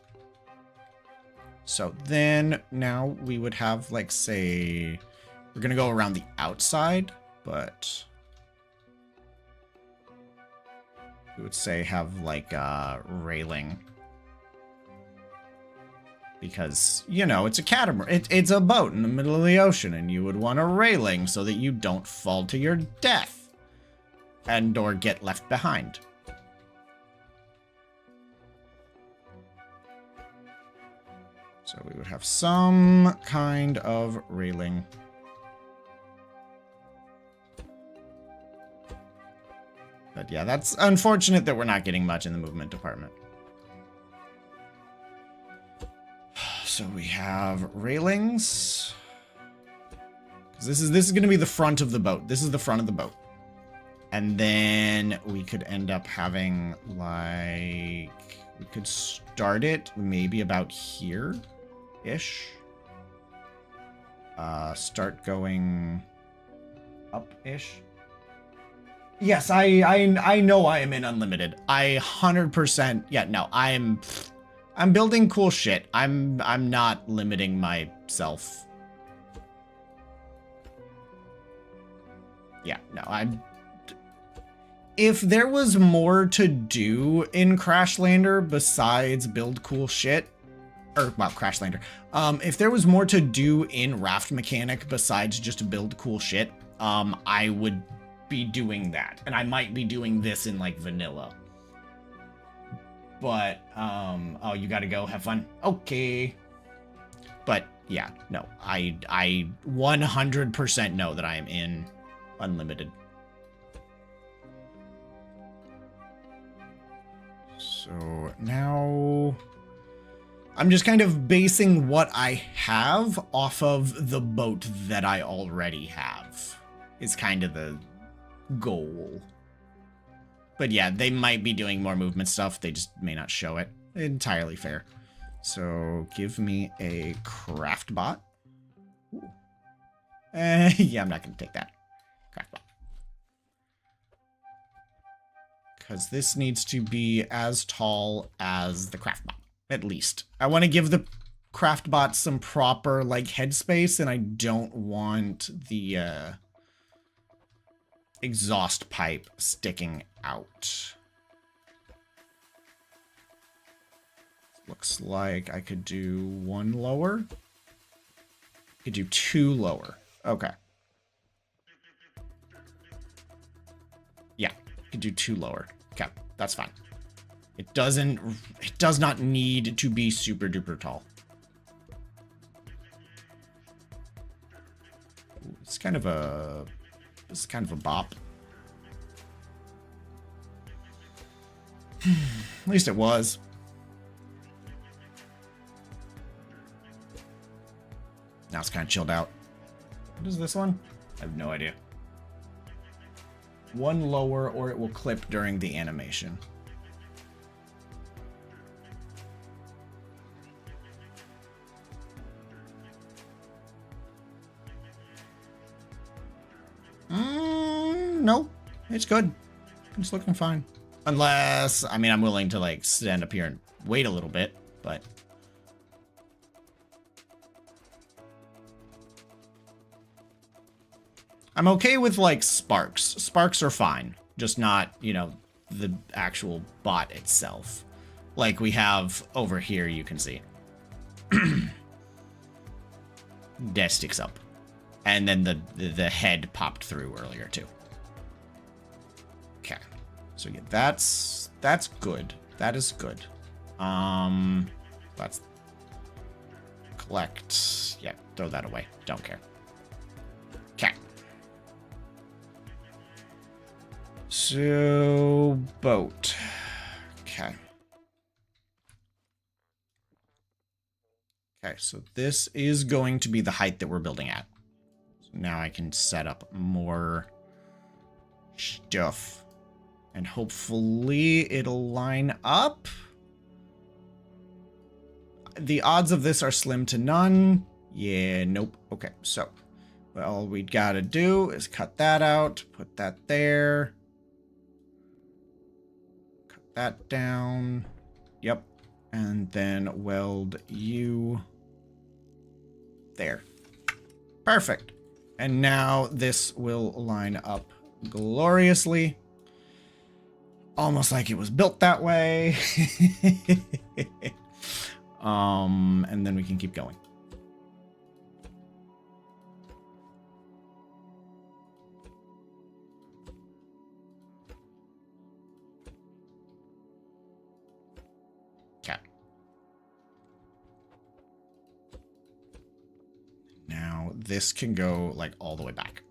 So then now we would have, like, say, we're going to go around the outside, but we would say have like a railing. Because, you know, it's a catamaran. It's a boat in the middle of the ocean, and you would want a railing so that you don't fall to your death and or get left behind. So we would have some kind of railing. But yeah, that's unfortunate that we're not getting much in the movement department. So we have railings. 'Cause this is going to be the front of the boat. This is the front of the boat. And then we could end up having, like, we could start it maybe about here-ish. Start going up-ish. Yes, I know I am in unlimited. I 100%, yeah, no, I'm building cool shit. I'm not limiting myself. Yeah, no, if there was more to do in Crashlander besides build cool shit, or, well, Crashlander, if there was more to do in Raft mechanic besides just build cool shit, I would be doing that. And I might be doing this in, like, vanilla. But, oh, you gotta go, have fun. Okay. But, yeah, no, I 100% know that I am in unlimited. So now I'm just kind of basing what I have off of the boat that I already have is kind of the goal. But yeah, they might be doing more movement stuff. They just may not show it. Entirely fair. So give me a craft bot. Yeah, I'm not going to take that. Craft bot. Because this needs to be as tall as the craft bot, at least. I want to give the craft bot some proper, like, headspace, and I don't want the exhaust pipe sticking out. Looks like I could do one lower. Could do two lower. Okay. Yeah, could do two lower. Okay, that's fine. It does not need to be super duper tall. Ooh, it's kind of a bop. At least it was. Now it's kind of chilled out. What is this one? I have no idea. One lower or it will clip during the animation. no, it's good. It's looking fine. Unless, I mean, I'm willing to, like, stand up here and wait a little bit, but... I'm okay with, like, sparks. Sparks are fine. Just not, you know, the actual bot itself. Like we have over here, you can see. That sticks up. And then the head popped through earlier, too. Okay. So, yeah, that's good. That is good. Let's collect. Yeah, throw that away. Don't care. Okay. So, boat. Okay. Okay, so this is going to be the height that we're building at. So now I can set up more stuff. And hopefully it'll line up. The odds of this are slim to none. Yeah, nope. Okay, so all we gotta do is cut that out, put that there. Cut that down. Yep. And then weld you there. Perfect. And now this will line up gloriously. Almost like it was built that way. And then we can keep going. Okay. Now this can go like all the way back.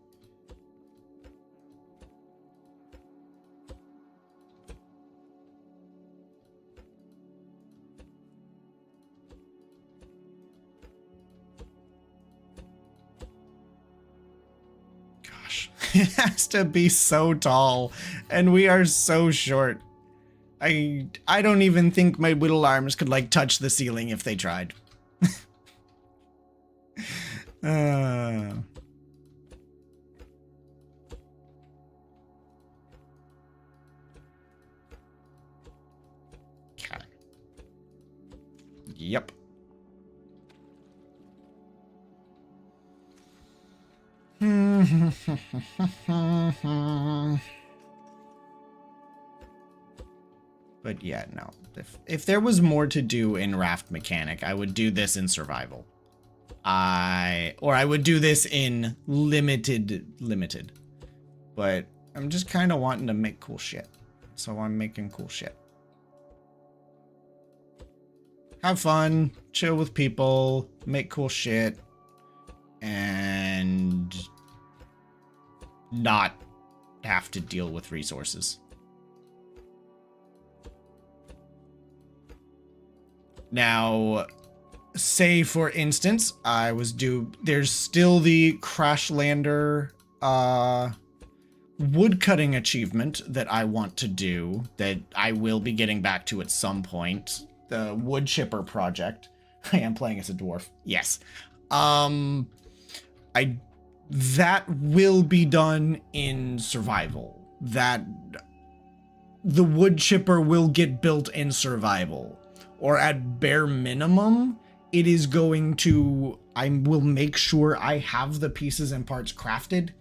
It has to be so tall, and we are so short. I don't even think my whittle arms could, like, touch the ceiling if they tried. Okay. Yep. But yeah, no. If there was more to do in Raft Mechanic, I would do this in Survival. Or I would do this in Limited. But I'm just kind of wanting to make cool shit. So I'm making cool shit. Have fun, chill with people, make cool shit, and not have to deal with resources. Now, say for instance, there's still the Crash Lander woodcutting achievement that I want to do that I will be getting back to at some point. The wood chipper project. I am playing as a dwarf. Yes. That will be done in Survival. That the wood chipper will get built in Survival. Or at bare minimum, it is going to... I will make sure I have the pieces and parts crafted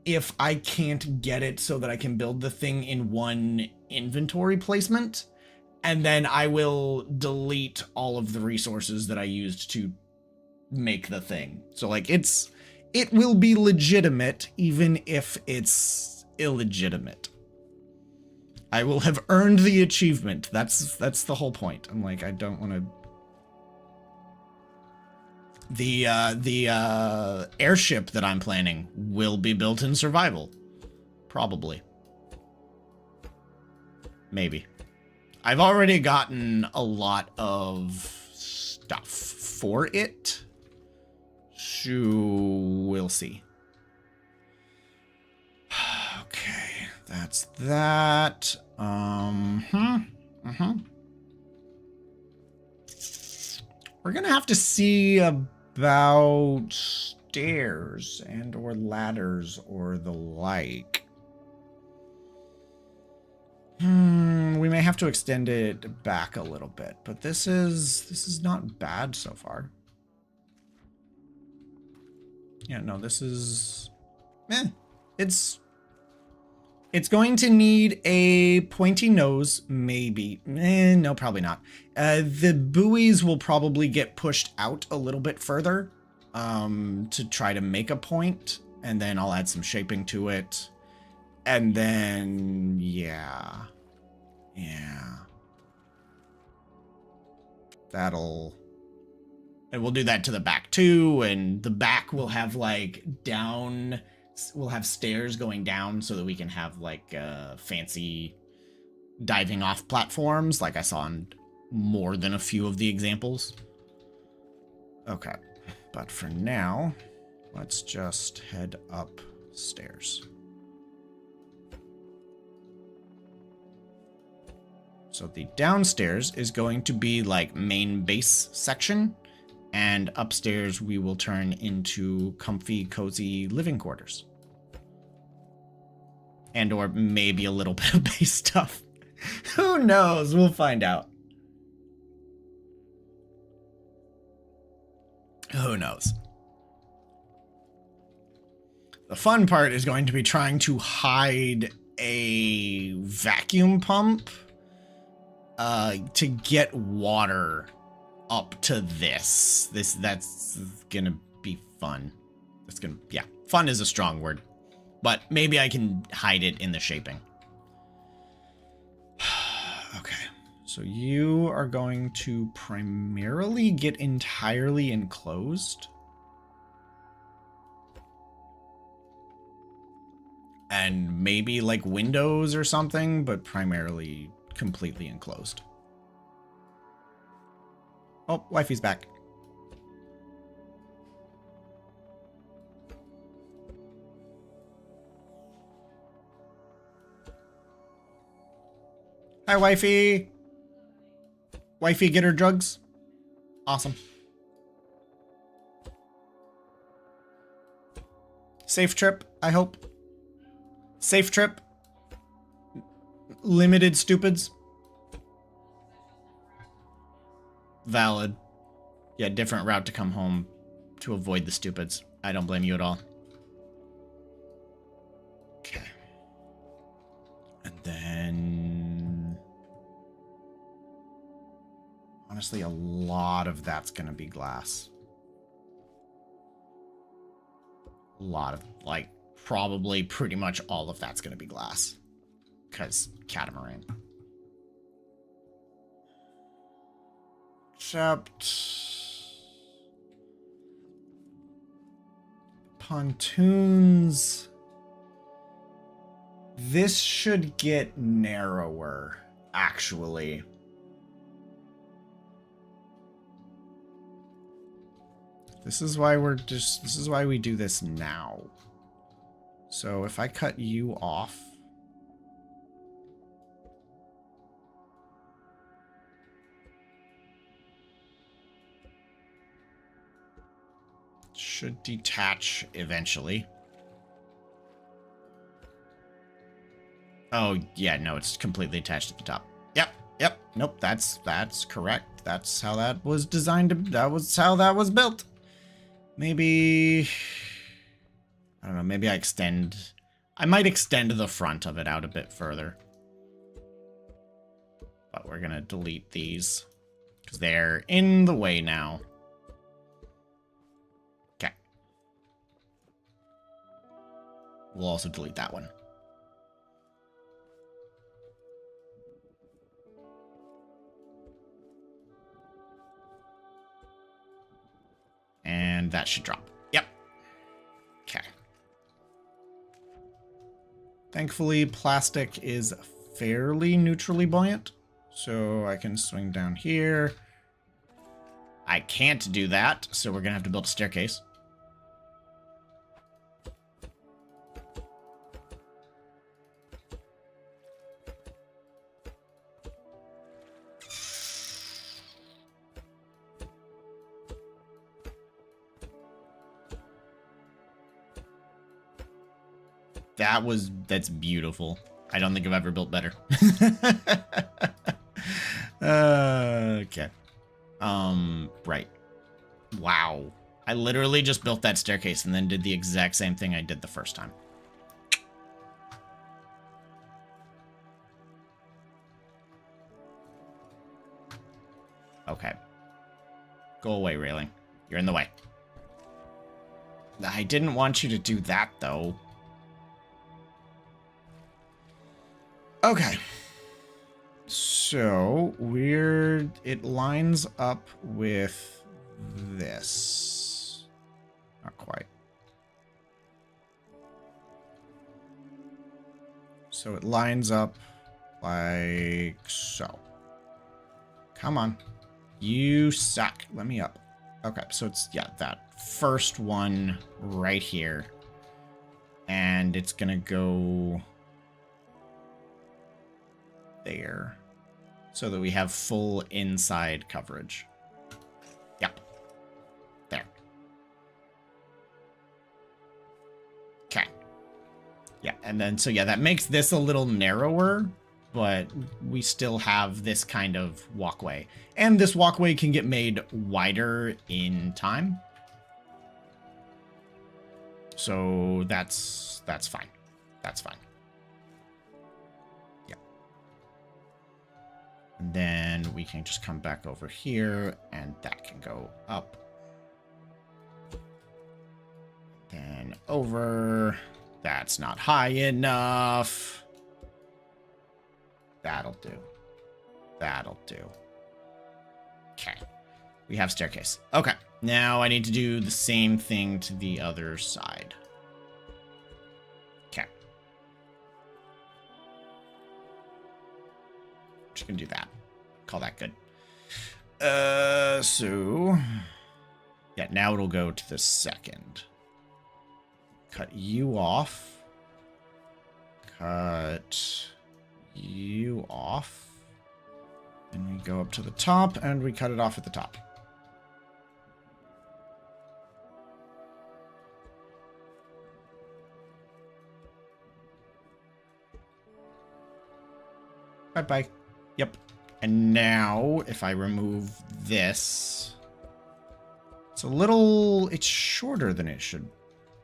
if I can't get it so that I can build the thing in one inventory placement. And then I will delete all of the resources that I used to make the thing. So, like, it will be legitimate, even if it's illegitimate. I will have earned the achievement. That's the whole point. I'm like, I don't want to... The airship that I'm planning will be built in Survival. Probably. Maybe. I've already gotten a lot of stuff for it. So we'll see. Okay, that's that. We're gonna have to see about stairs and or ladders or the like. We may have to extend it back a little bit, but this is not bad so far. Yeah, no, this is it's going to need a pointy nose, maybe. No, probably not. The buoys will probably get pushed out a little bit further to try to make a point, and then I'll add some shaping to it. And then, yeah. And we'll do that to the back too, and the back will have like we'll have stairs going down so that we can have like fancy diving off platforms like I saw in more than a few of the examples. Okay, but for now, let's just head upstairs. So the downstairs is going to be like main base section, and upstairs we will turn into comfy, cozy living quarters. And or maybe a little bit of base stuff. Who knows? We'll find out. Who knows? The fun part is going to be trying to hide a vacuum pump to get water up to this. That's gonna be fun. Fun is a strong word, but maybe I can hide it in the shaping. Okay, so you are going to primarily get entirely enclosed. And maybe like windows or something, but primarily completely enclosed. Oh, wifey's back. Hi, wifey. Wifey, get her drugs. Awesome. Safe trip, I hope. Safe trip. Limited stupids. Valid. Yeah, different route to come home to avoid the stupids. I don't blame you at all. Okay. And then... honestly, a lot of that's gonna be glass. A lot of, like, probably pretty much all of that's gonna be glass. Because Catamaran. Except... pontoons... this should get narrower, actually. This is why this is why we do this now. So if I cut you off... should detach eventually. Oh, yeah, no, it's completely attached at the top. Yep, nope, that's correct. That's how that was designed to, that was how that was built. Maybe, I don't know, maybe I might extend the front of it out a bit further. But we're gonna delete these, because they're in the way now. Okay. We'll also delete that one. And that should drop. Yep. Okay. Thankfully, plastic is fairly neutrally buoyant. So I can swing down here. I can't do that, so we're going to have to build a staircase. That's beautiful. I don't think I've ever built better. Okay. Right. Wow. I literally just built that staircase and then did the exact same thing I did the first time. Okay. Go away, railing. You're in the way. I didn't want you to do that, though. Okay. So, it lines up with this. Not quite. So it lines up like so. Come on. You suck. Let me up. Okay, so it's, yeah, that first one right here. And it's gonna go there so that we have full inside coverage. Yep. There. Okay. Yeah, and then, so yeah, that makes this a little narrower, but we still have this kind of walkway. And this walkway can get made wider in time. So that's fine. That's fine. Yeah. And then we can just come back over here and that can go up. Then over. That's not high enough. That'll do. That'll do. Okay. We have staircase. Okay. Now I need to do the same thing to the other side. Okay. Just gonna do that. Call that good. So... yeah, now it'll go to the second. Cut you off. Cut you off. And we go up to the top, and we cut it off at the top. Bye-bye. Yep. And now, if I remove this... it's shorter than it should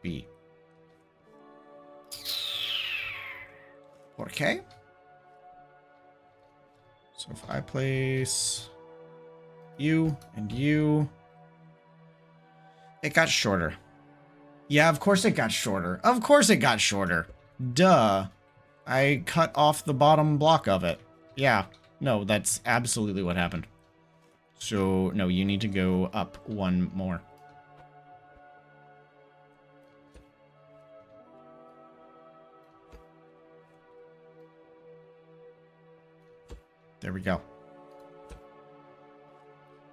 be. Okay. So if I place you and you, it got shorter. Yeah, of course it got shorter. Of course it got shorter. Duh. I cut off the bottom block of it. Yeah. No, that's absolutely what happened. So, no, you need to go up one more. There we go.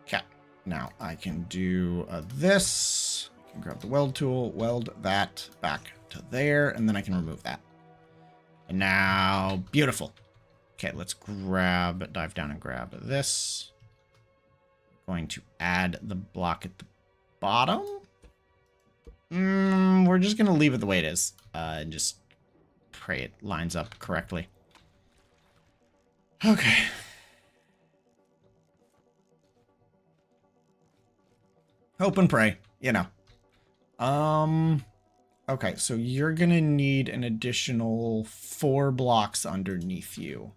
Okay. Now I can do this. I can grab the weld tool, weld that back to there, and then I can remove that. And now, beautiful. Okay, let's dive down and grab this. Going to add the block at the bottom. We're just going to leave it the way it is. And just pray it lines up correctly. Okay. Hope and pray, you know. Okay, so you're gonna need an additional 4 blocks underneath you.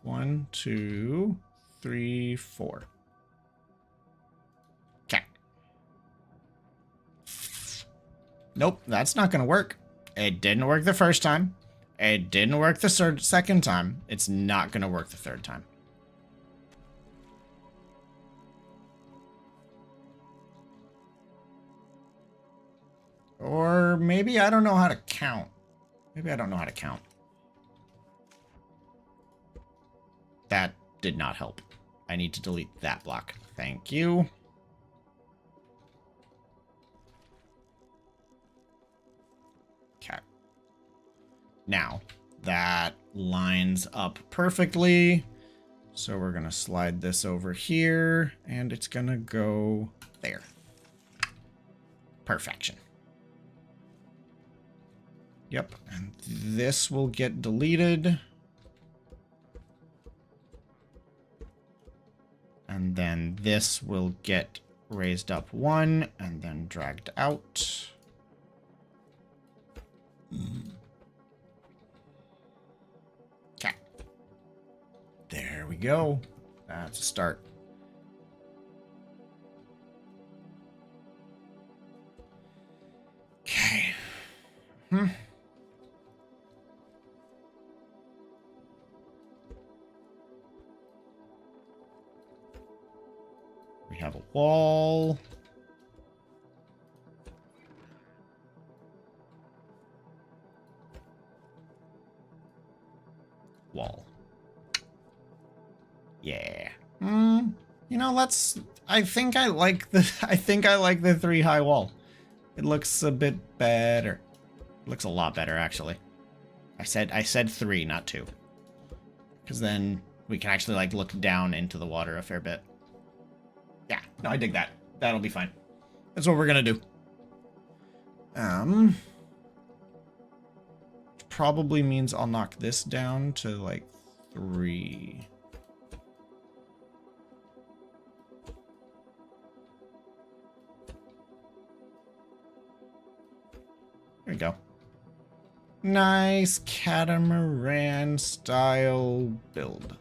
One, 2, 3, 4. Okay. Nope, that's not gonna work. It didn't work the first time. It didn't work the second time. It's not gonna work the third time. Or maybe I don't know how to count. Maybe I don't know how to count. That did not help. I need to delete that block. Thank you. Okay. Now, that lines up perfectly. So we're going to slide this over here, and it's going to go there. Perfection. Yep, and this will get deleted. And then this will get raised up 1 and then dragged out. Okay. There we go. That's a start. Okay. We have a wall. Wall. Yeah. You know, I think I like the 3 high wall. It looks a bit better. It looks a lot better, actually. I said 3, not 2. Because then we can actually, like, look down into the water a fair bit. Yeah, no, I dig that. That'll be fine. That's what we're gonna do. Probably means I'll knock this down to, like, 3. There we go. Nice catamaran style build.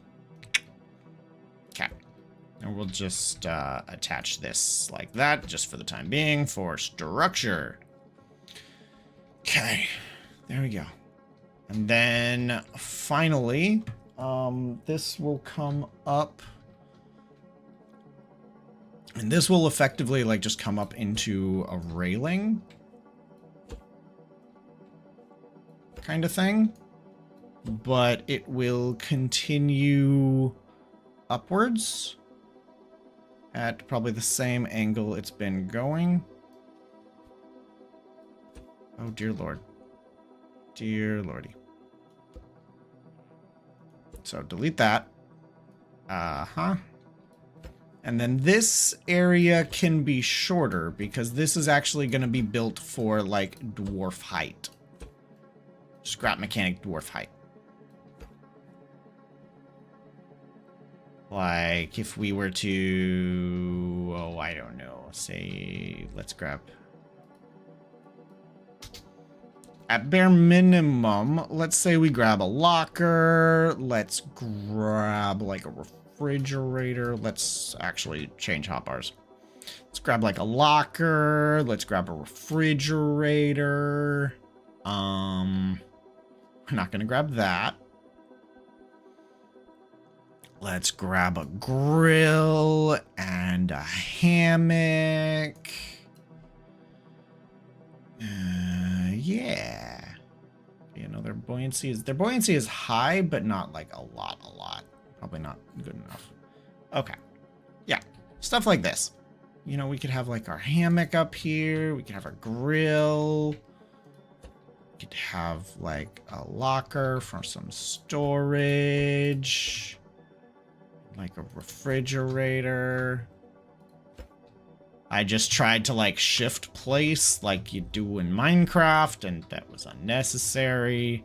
Okay. And we'll just attach this like that, just for the time being, for structure. Okay. There we go. And then, finally, this will come up. And this will effectively, like, just come up into a railing. Kind of thing. But it will continue upwards at probably the same angle it's been going. Oh, dear Lord. Dear Lordy. So delete that. And then this area can be shorter because this is actually going to be built for, like, dwarf height. Scrap mechanic dwarf height. Like, if we were to... Oh, I don't know. Say, let's grab... At bare minimum, let's say we grab a locker. Let's grab, like, a refrigerator. Let's actually change hotbars. Let's grab, like, a locker. Let's grab a refrigerator. We're not going to grab that. Let's grab a grill and a hammock. Yeah. You know, their buoyancy is high, but not like a lot. Probably not good enough. Okay. Yeah. Stuff like this. You know, we could have like our hammock up here. We could have our grill. We could have like a locker for some storage. Like a refrigerator. I just tried to like shift place like you do in Minecraft, and that was unnecessary.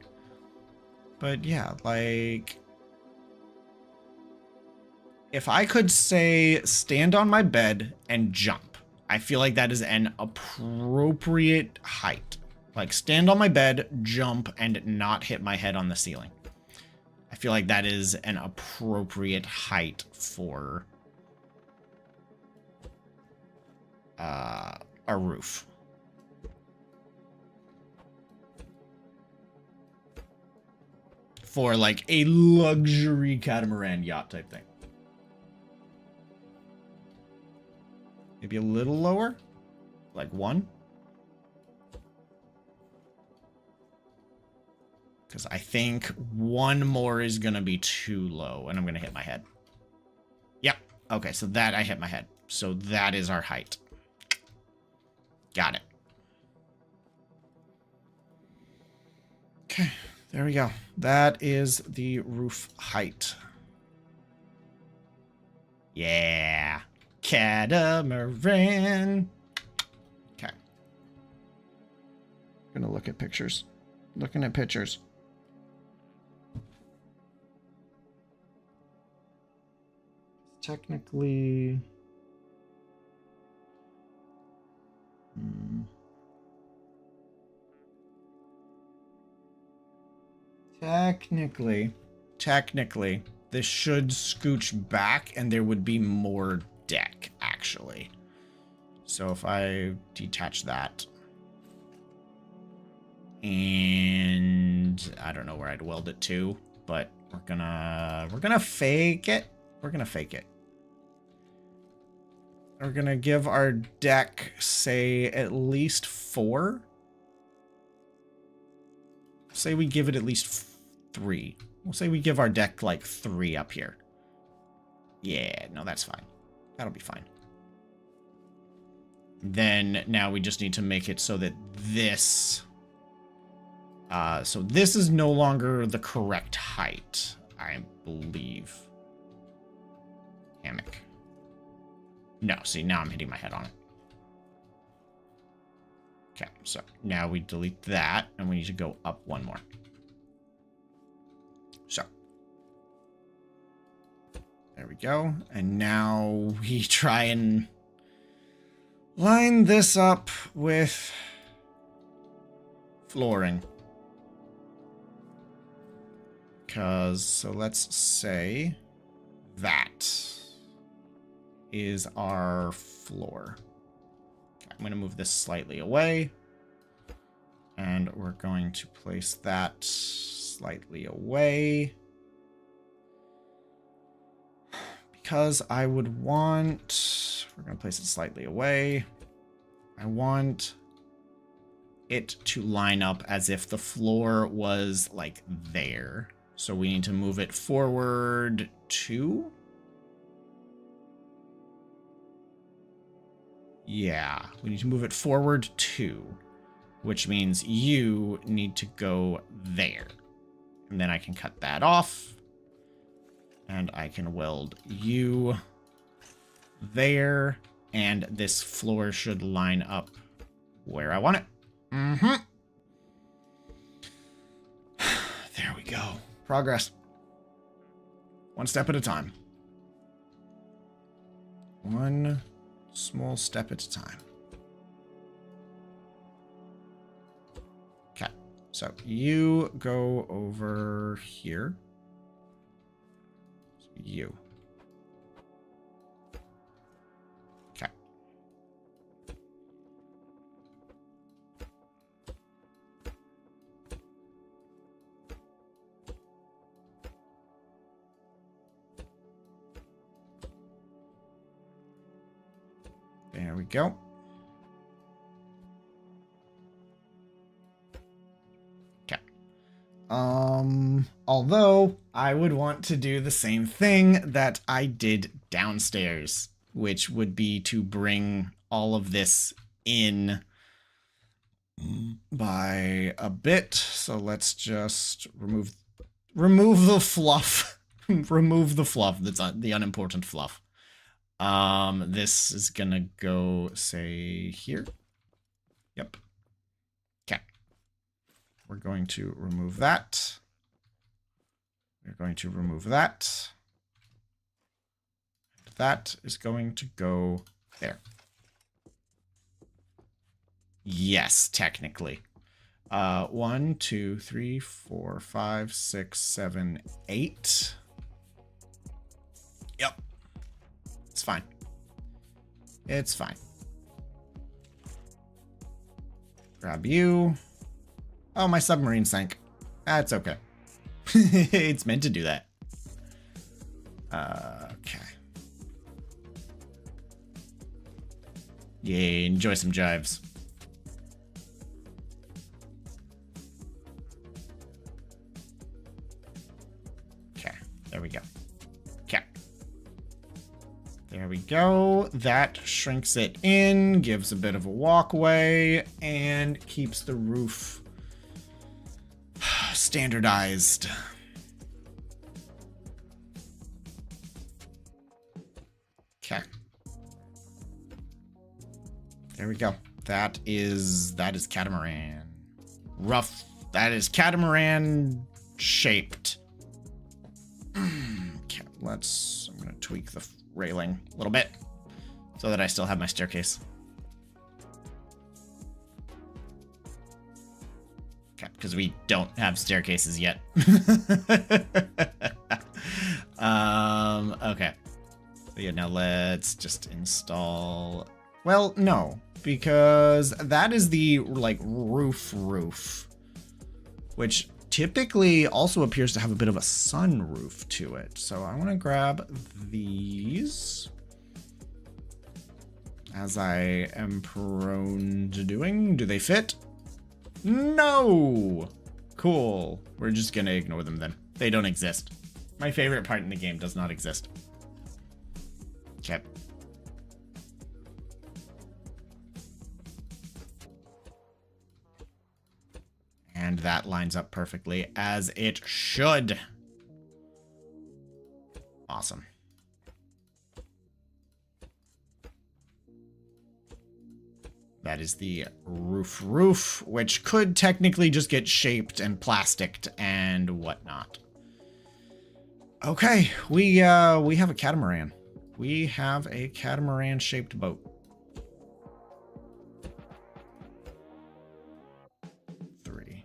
But yeah, like, if I could say stand on my bed and jump, I feel like that is an appropriate height. Like, stand on my bed, jump, and not hit my head on the ceiling. I feel like that is an appropriate height for a roof. For like a luxury catamaran yacht type thing. Maybe a little lower? Like 1? Because I think 1 more is going to be too low, and I'm going to hit my head. Yep. Okay, so that I hit my head. So that is our height. Got it. Okay, there we go. That is the roof height. Yeah. Catamaran. Okay. Gonna look at pictures. Looking at pictures. Technically... Technically, this should scooch back and there would be more deck, actually. So if I detach that... And I don't know where I'd weld it to, but we're gonna fake it. We're gonna fake it. We're gonna give our deck, say, at least 4. Say we give it at least 3. We'll say we give our deck like 3 up here. Yeah, no, that's fine. That'll be fine. Then now we just need to make it so that this... so this is no longer the correct height, I believe. Hammock. No, see, now I'm hitting my head on it. Okay, so now we delete that, and we need to go up 1 more. So. There we go. And now we try and line this up with flooring. Because, so let's say that is our floor. Okay, I'm going to move this slightly away. And we're going to place that slightly away. Because I would want... We're going to place it slightly away. I want it to line up as if the floor was, like, there. So we need to move it forward 2. Yeah, we need to move it forward 2, which means you need to go there. And then I can cut that off. And I can weld you there. And this floor should line up where I want it. Mm-hmm. There we go. Progress. 1 step at a time. 1 small step at a time. Okay. So you go over here. So you. Okay. There we go. Okay. Although I would want to do the same thing that I did downstairs, which would be to bring all of this in by a bit. So let's just remove the fluff. Remove the fluff. That's the unimportant fluff. This is gonna go, say, here. Yep. Okay. We're going to remove that. We're going to remove that. That is going to go there. Yes, technically. 1, 2, 3, 4, 5, 6, 7, 8. Yep. It's fine. It's fine. Grab you. Oh, my submarine sank. That's okay. It's meant to do that. Okay. Yay, enjoy some jives. Okay, there we go. Okay. There we go. That shrinks it in, gives a bit of a walkway, and keeps the roof standardized. Okay. There we go. That is Catamaran. Rough That is catamaran shaped. Okay, I'm gonna tweak the railing a little bit so that I still have my staircase. Okay, because we don't have staircases yet. Okay. So yeah, now let's just install... Well, no, because that is the, like, roof, which typically also appears to have a bit of a sunroof to it. So I want to grab these, as I am prone to doing. Do they fit? No! Cool. We're just gonna ignore them then. They don't exist. My favorite part in the game does not exist. Okay. And that lines up perfectly, as it should. Awesome. That is the roof, which could technically just get shaped and plasticed and whatnot. Okay, we have a catamaran. We have a catamaran-shaped boat. Three.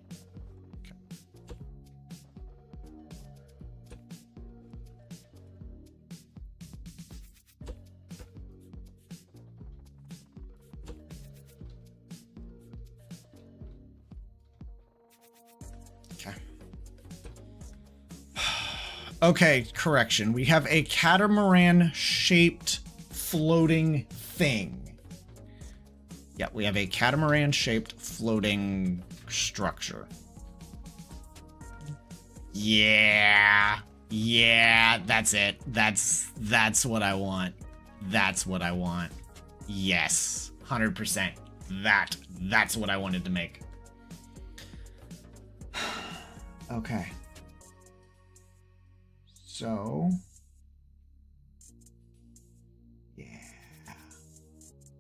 Okay. Okay, correction. We have a catamaran-shaped floating thing. Yeah, we have a catamaran-shaped floating structure. Yeah. Yeah, that's it. That's what I want. That's what I want. Yes. 100%. That's what I wanted to make. Okay. So,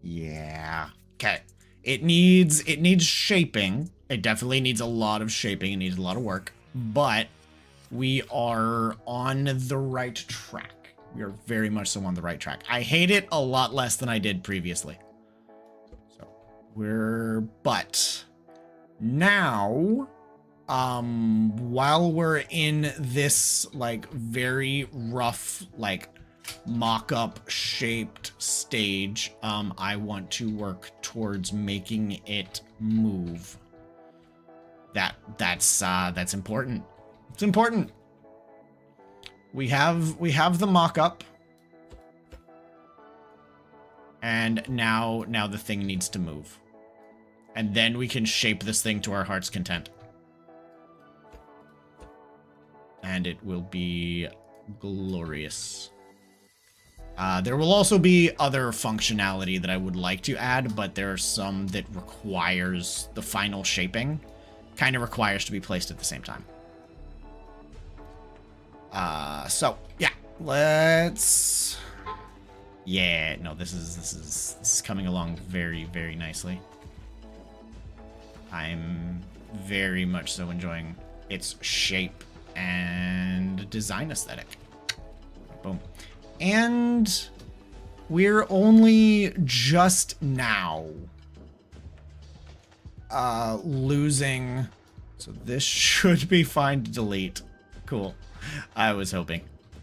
yeah. Okay. It needs shaping. It definitely needs a lot of shaping. It needs a lot of work, but we are on the right track. We are very much so on the right track. I hate it a lot less than I did previously. So but now, while we're in this, like, very rough, like, mock-up shaped stage, I want to work towards making it move. That's important. It's important. We have the mock-up, and now the thing needs to move, and then we can shape this thing to our heart's content. And it will be glorious. There will also be other functionality that I would like to add, but there are some that requires the final shaping. Kind of requires to be placed at the same time. So yeah, let's. Yeah, no, this is coming along very, very nicely. I'm very much so enjoying its shape and design aesthetic. Boom. And we're only just now losing, so this should be fine to delete. Cool. I was hoping.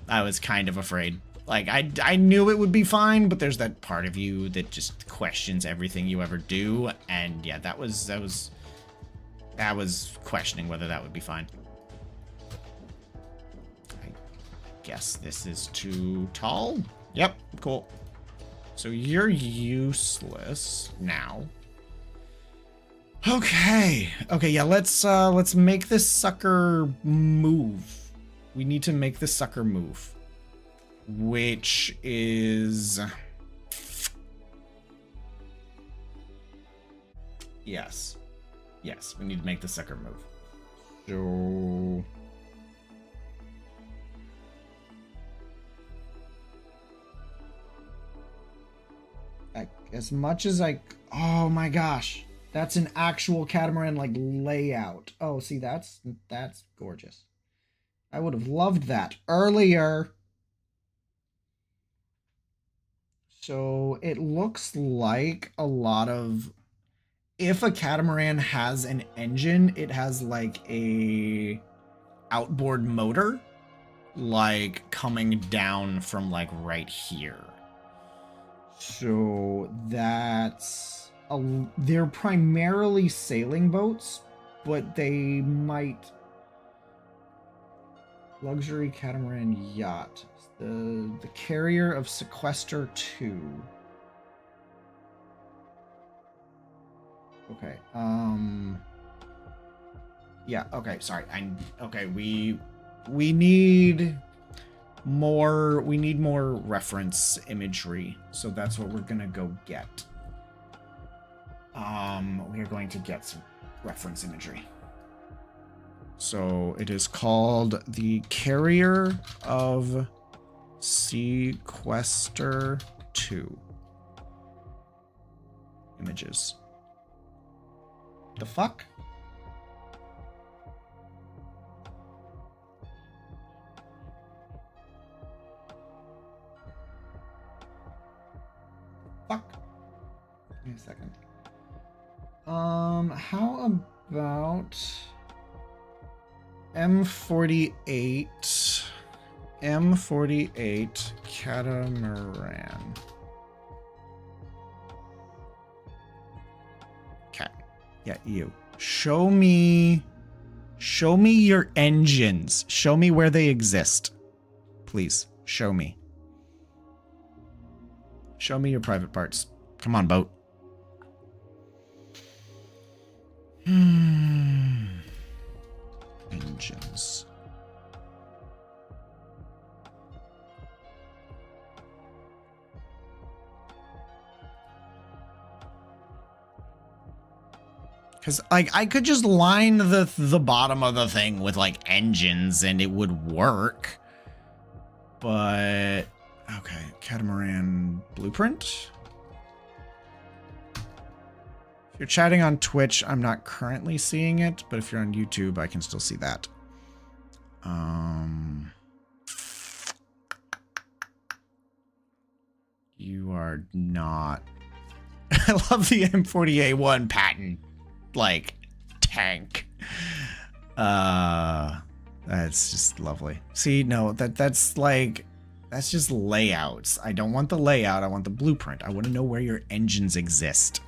I was kind of afraid. Like, I knew it would be fine, but there's that part of you that just questions everything you ever do, and yeah, that was questioning whether that would be fine. Guess this is too tall. Yep, cool. So you're useless now. Okay, yeah, let's make this sucker move. We need to make this sucker move, which is yes, we need to make the sucker move. So as much as oh my gosh. That's an actual catamaran like layout. Oh, see, that's gorgeous. I would have loved that earlier. So it looks like a lot of, if a catamaran has an engine, it has like a outboard motor, like coming down from like right here. So that's they're primarily sailing boats, but they might luxury catamaran yacht. The carrier of Sequester 2. Okay. Yeah, okay, sorry. Okay, we need more reference imagery. So that's what we're going to go get. We are going to get some reference imagery. So it is called the Carrier of Sequester 2. Images. The fuck? Fuck. Give me a second. How about M48 Catamaran. Okay. Yeah, you. Show me your engines. Show me where they exist. Please, show me. Show me your private parts. Come on, boat. Engines. Because, like, I could just line the bottom of the thing with, like, engines and it would work. But, okay, Catamaran blueprint. If you're chatting on Twitch, I'm not currently seeing it, but if you're on YouTube, I can still see that. You are not. I love the M40A1 patent, like, tank. That's just lovely. See, no, that's like, that's just layouts. I don't want the layout. I want the blueprint. I want to know where your engines exist,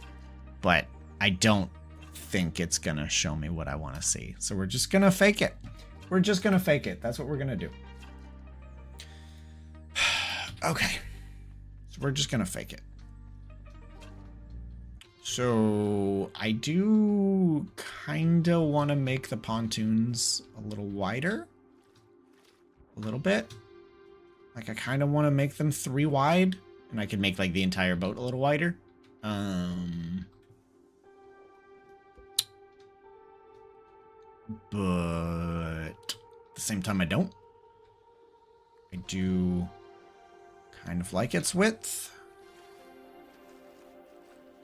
but I don't think it's gonna show me what I want to see. So we're just gonna fake it. We're just gonna fake it. That's what we're gonna do. Okay. So we're just gonna fake it. So I do kind of want to make the pontoons a little wider. A little bit. Like I kind of want to make them 3 wide. And I could make like the entire boat a little wider. But at the same time I don't. I do kind of like its width.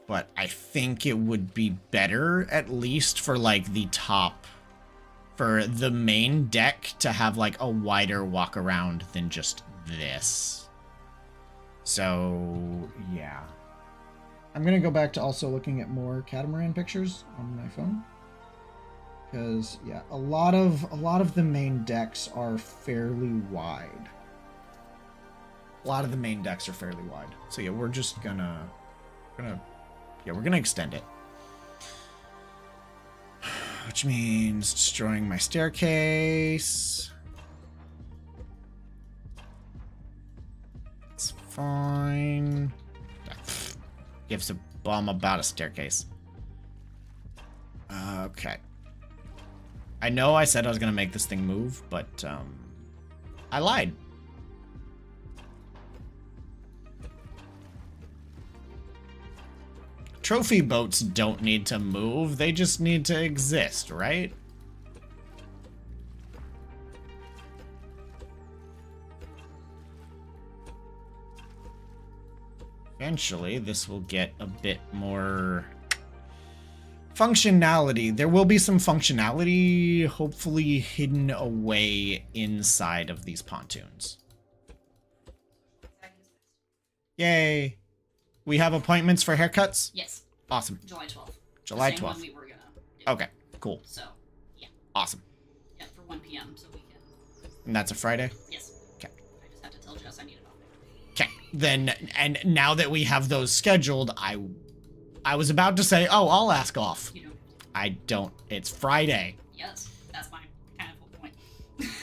But I think it would be better, at least for like the top, for the main deck to have like a wider walk around than just this. So yeah, I'm gonna go back to also looking at more catamaran pictures on my phone, because yeah, a lot of the main decks are fairly wide. A lot of the main decks are fairly wide. So yeah, we're just gonna yeah, we're gonna extend it. Which means destroying my staircase. It's fine. Gives a bum about a staircase. Okay. I know I said I was gonna make this thing move, but I lied. Trophy boats don't need to move, they just need to exist, right? Eventually, this will get a bit more Functionality. There will be some functionality hopefully hidden away inside of these pontoons. Yay. We have appointments for haircuts? Yes. Awesome. July 12th. July the same 12th. One we were gonna do. Okay, cool. So, yeah. Awesome. Yeah, for 1 p.m. so we can... And that's a Friday? Yes. Okay. I just have to tell Jess I need it off there. Okay. Then, and now that we have those scheduled, I was about to say, oh, I'll ask off. You know. I don't. It's Friday. Yes. That's my kind of whole point.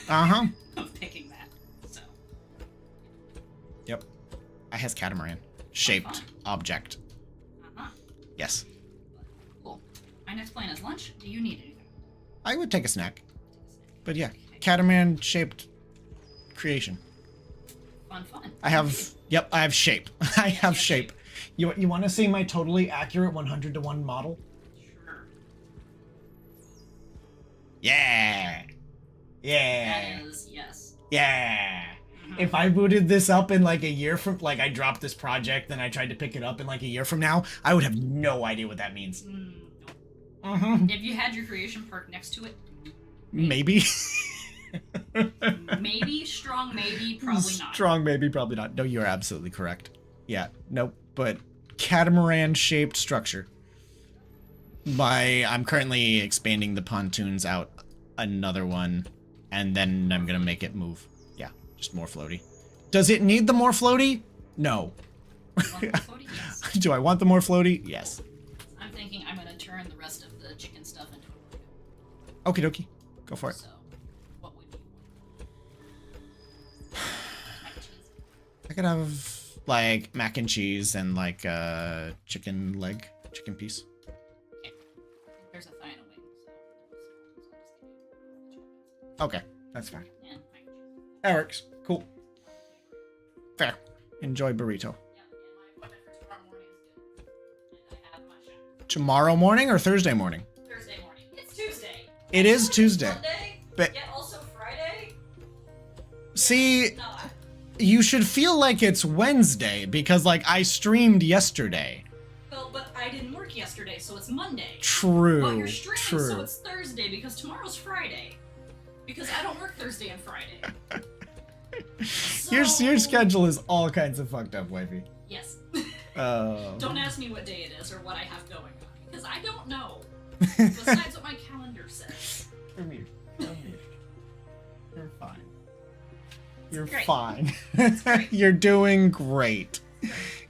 Uh-huh. of picking that. So. Yep. I has catamaran. Shaped fun. object. Uh-huh. Yes. Cool. My next plan is lunch. Do you need anything? I would take a snack. But yeah, catamaran shaped creation. Fun. I have, yep, I have shape. I have shape. You want to see my totally accurate 100-to-1 model? Sure. Yeah. Yeah. That is, yes. Yeah. If I booted this up in like a year from, like I dropped this project and I tried to pick it up in like a year from now, I would have no idea what that means. If you had your creation park next to it, maybe. maybe, strong maybe, probably not. Strong maybe, probably not. No, you're absolutely correct. Yeah, nope, but catamaran shaped structure. I'm currently expanding the pontoons out another one, and then I'm gonna make it move. Just more floaty. Does it need the more floaty? No. Floaty? Yes. Do I want the more floaty? Yes. I'm thinking I'm gonna turn the rest of the chicken stuff into a Okie dokie. Go for it. So, what would you want? Mac and cheese. I could have like mac and cheese and like chicken leg, chicken piece. Okay. There's a thigh and a wing, so Okay, that's fine. yeah, mac and cheese. That works. Cool. Fair. Enjoy burrito. Yeah, and my appointment for tomorrow morning is good. And I have my shot. Tomorrow morning or Thursday morning? Thursday morning. It's Tuesday. It is Tuesday. Monday, But yet also Friday. see, Not. you should feel like it's Wednesday because like I streamed yesterday. Well, but I didn't work yesterday, so it's Monday. True. Well, you're streaming, so True. it's Thursday because tomorrow's Friday. Because I don't work Thursday and Friday. So... Your schedule is all kinds of fucked up, wifey. Yes. Oh. Don't ask me what day it is or what I have going on, because I don't know. Besides what my calendar says. You're mute. You're mute. You're fine. You're Great. fine. Great. You're doing great.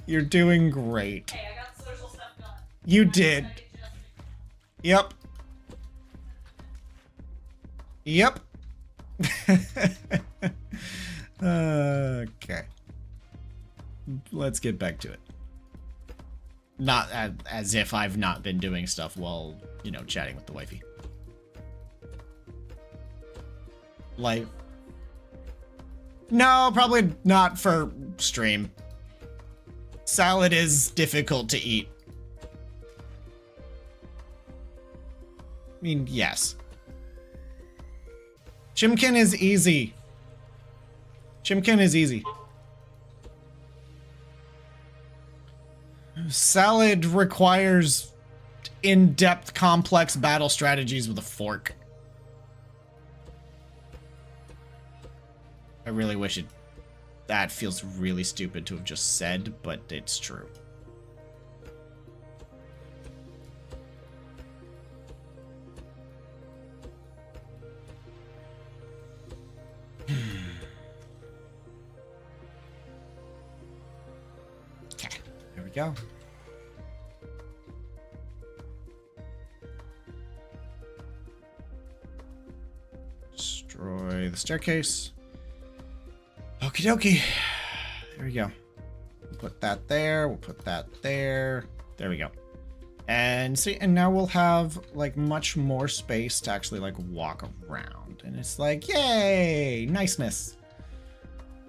You're doing great. Hey, I got social stuff done. You did. Yep. Yep. Okay. Let's get back to it. Not as if I've not been doing stuff while, you know, chatting with the wifey. Like, no, probably not for stream. Salad is difficult to eat. I mean, yes. Chimkin is easy. Chimkin is easy. Salad requires in-depth, complex battle strategies with a fork. I really wish it... That feels really stupid to have just said, but it's true. Okay, there we go. Destroy the staircase. Okie dokie. There we go. We'll put that there. We'll put that there. There we go. And see, and now we'll have like much more space to actually like walk around. And it's like, yay, niceness.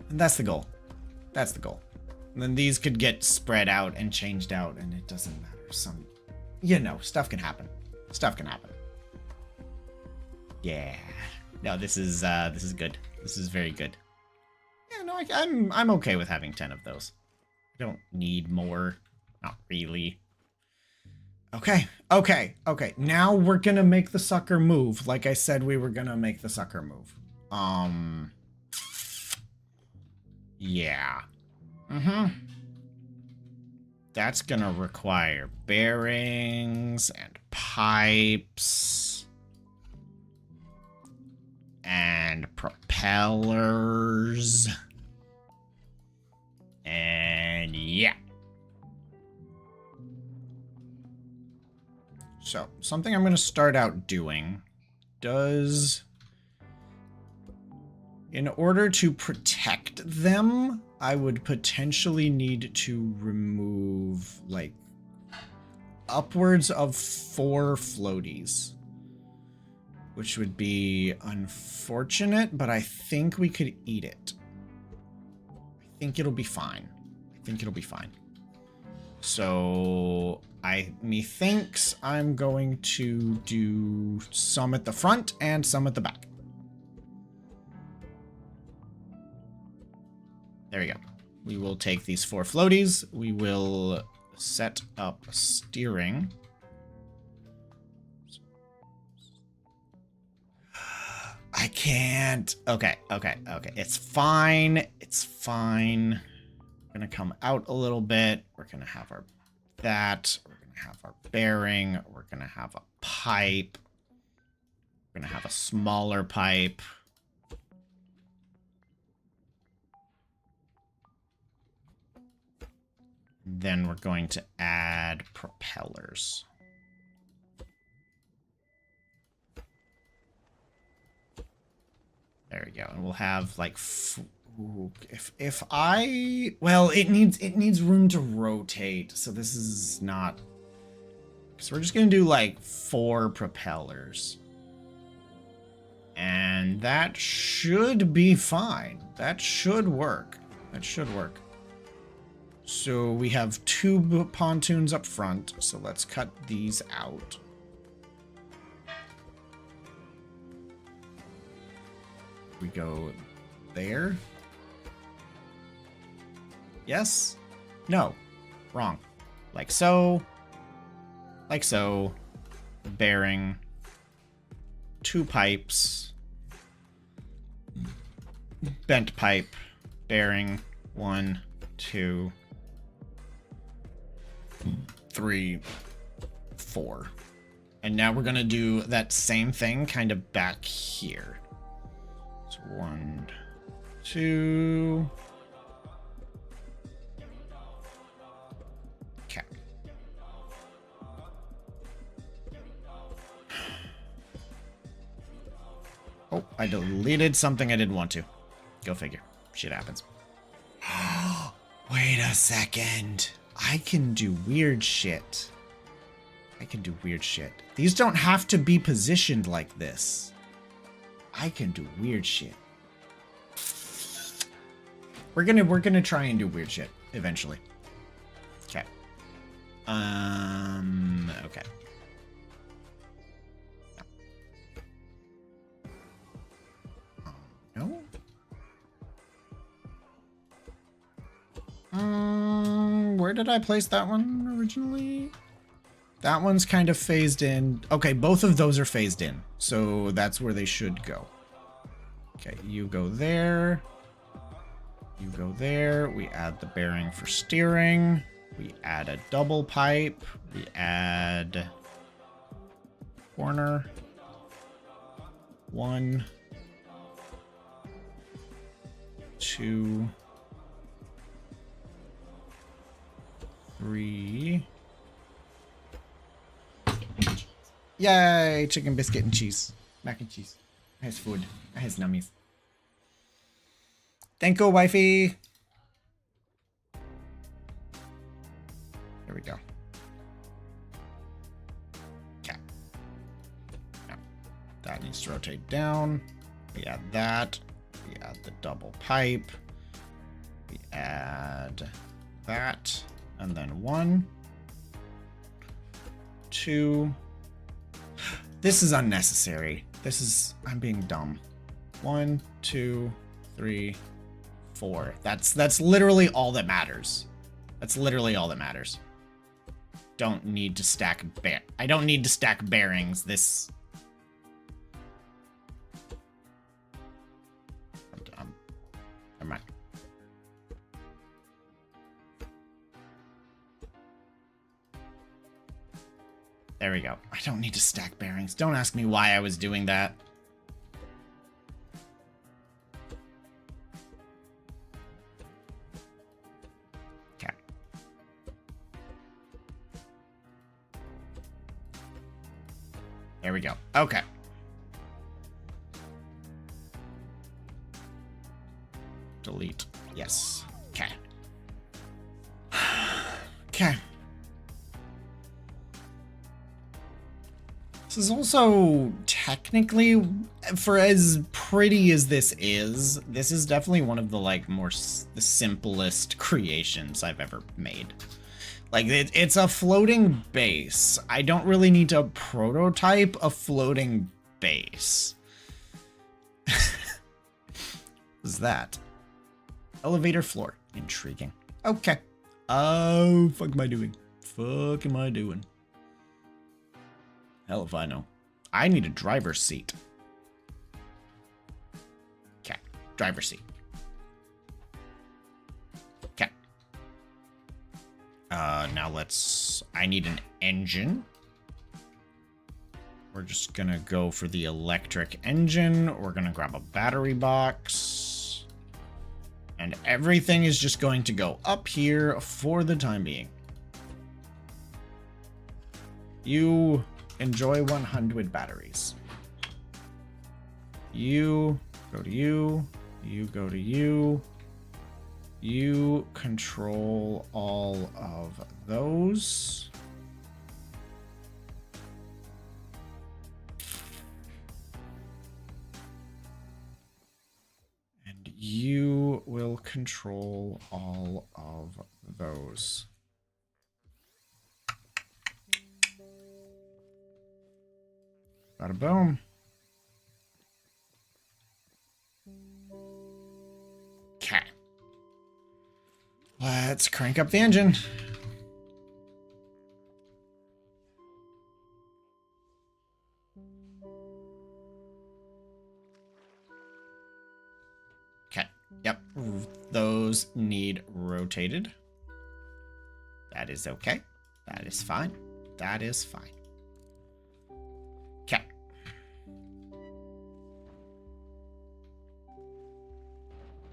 And that's the goal. That's the goal. And then these could get spread out and changed out, and it doesn't matter. Some, you know, stuff can happen. Stuff can happen. Yeah. No, this is good. This is very good. Yeah, no, I'm okay with having 10 of those. I don't need more. Not really. Okay, okay, okay. Now we're gonna make the sucker move. Like I said, we were gonna make the sucker move. Yeah. That's gonna require bearings and pipes and propellers. And yeah. So, something I'm going to start out doing in order to protect them, I would potentially need to remove, like, upwards of 4 floaties. Which would be unfortunate, but I think we could eat it. I think it'll be fine. So, methinks I'm going to do some at the front and some at the back. There we go. We will take these 4 floaties. We will set up steering. I can't. Okay. It's fine. We're gonna come out a little bit. We're gonna have our that. We're gonna have our bearing. We're gonna have a pipe. We're gonna have a smaller pipe. Then we're going to add propellers. There we go. And we'll have like it needs room to rotate. So this is not, so we're just going to do like 4 propellers. And that should be fine. That should work. So we have 2 pontoons up front. So let's cut these out. We go there. Yes? No. Wrong. Like so. Like so. Bearing. 2 pipes. Bent pipe. Bearing. 1, 2, 3, 4. And now we're gonna do that same thing kind of back here. 1, 2. Okay. Oh, I deleted something I didn't want to. Go figure. Shit happens. Wait a second. I can do weird shit. These don't have to be positioned like this. I can do weird shit. We're gonna try and do weird shit eventually. Okay. Okay. No. Where did I place that one originally? That one's kind of phased in. Okay, both of those are phased in. So that's where they should go. Okay, you go there. You go there. We add the bearing for steering. We add a double pipe. We add corner. 1, 2, 3. Yay, chicken biscuit and cheese. Mac and cheese. Has food. Has nummies. Thank you, wifey. Here we go. Okay. Now, that needs to rotate down. We add that. We add the double pipe. We add that. And then 1, 2. This is unnecessary. I'm being dumb. 1, 2, 3, 4. That's literally all that matters. don't need to stack I don't need to stack bearings. This... Never mind. There we go. I don't need to stack bearings. Don't ask me why I was doing that. Okay. There we go. Okay. Delete. Yes. Okay. Okay. This is also technically, for as pretty as this is definitely one of the like the simplest creations I've ever made. Like it's a floating base. I don't really need to prototype a floating base. What's that? Elevator floor. Intriguing. Okay. Oh, fuck am I doing? Fuck am I doing? Hell if I know. I need a driver's seat. Okay. Driver's seat. Okay. Now I need an engine. We're just gonna go for the electric engine. We're gonna grab a battery box. And everything is just going to go up here for the time being. You enjoy 100 batteries. You go to you. You go to you. You control all of those. And you will control all of those. Bada boom. Okay. Let's crank up the engine. Okay. Yep. Those need rotated. That is okay. That is fine. That is fine. Okay.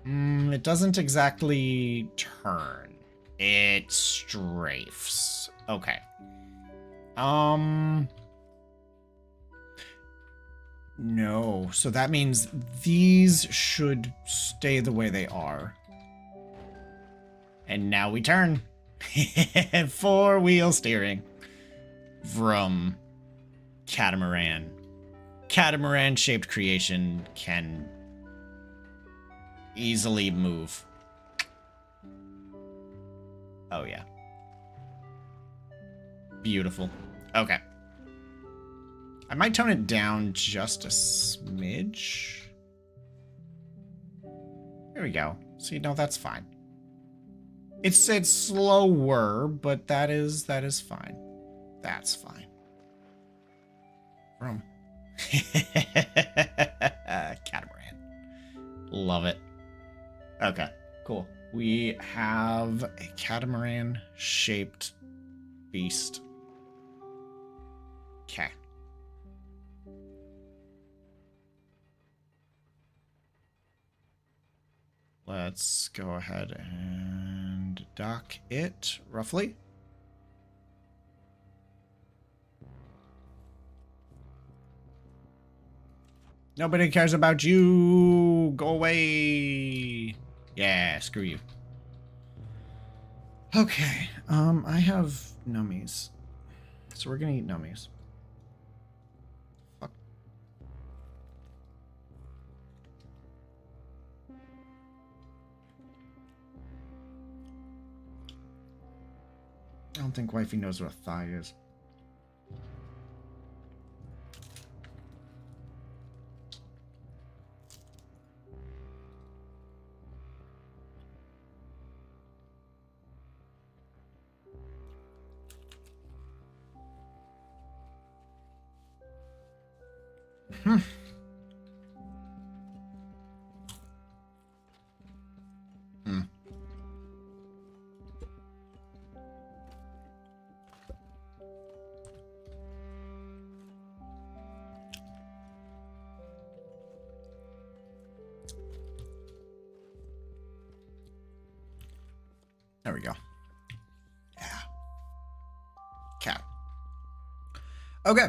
It doesn't exactly turn. It strafes. Okay. No. So that means these should stay the way they are. And now we turn. 4-wheel steering. Vroom. Catamaran. Catamaran-shaped creation can easily move. Oh, yeah. Beautiful. Okay. I might tone it down just a smidge. There we go. See, no, that's fine. It's slower, but that is fine. That's fine. Vroom. Catamaran. Love it. Okay, cool. We have a catamaran-shaped beast. Okay. Let's go ahead and dock it, roughly. Nobody cares about you. Go away. Yeah, screw you. Okay, I have nummies. So we're gonna eat nummies. Fuck. I don't think wifey knows what a thigh is. Hmm. Hmm. There we go. Yeah. Cat. Okay.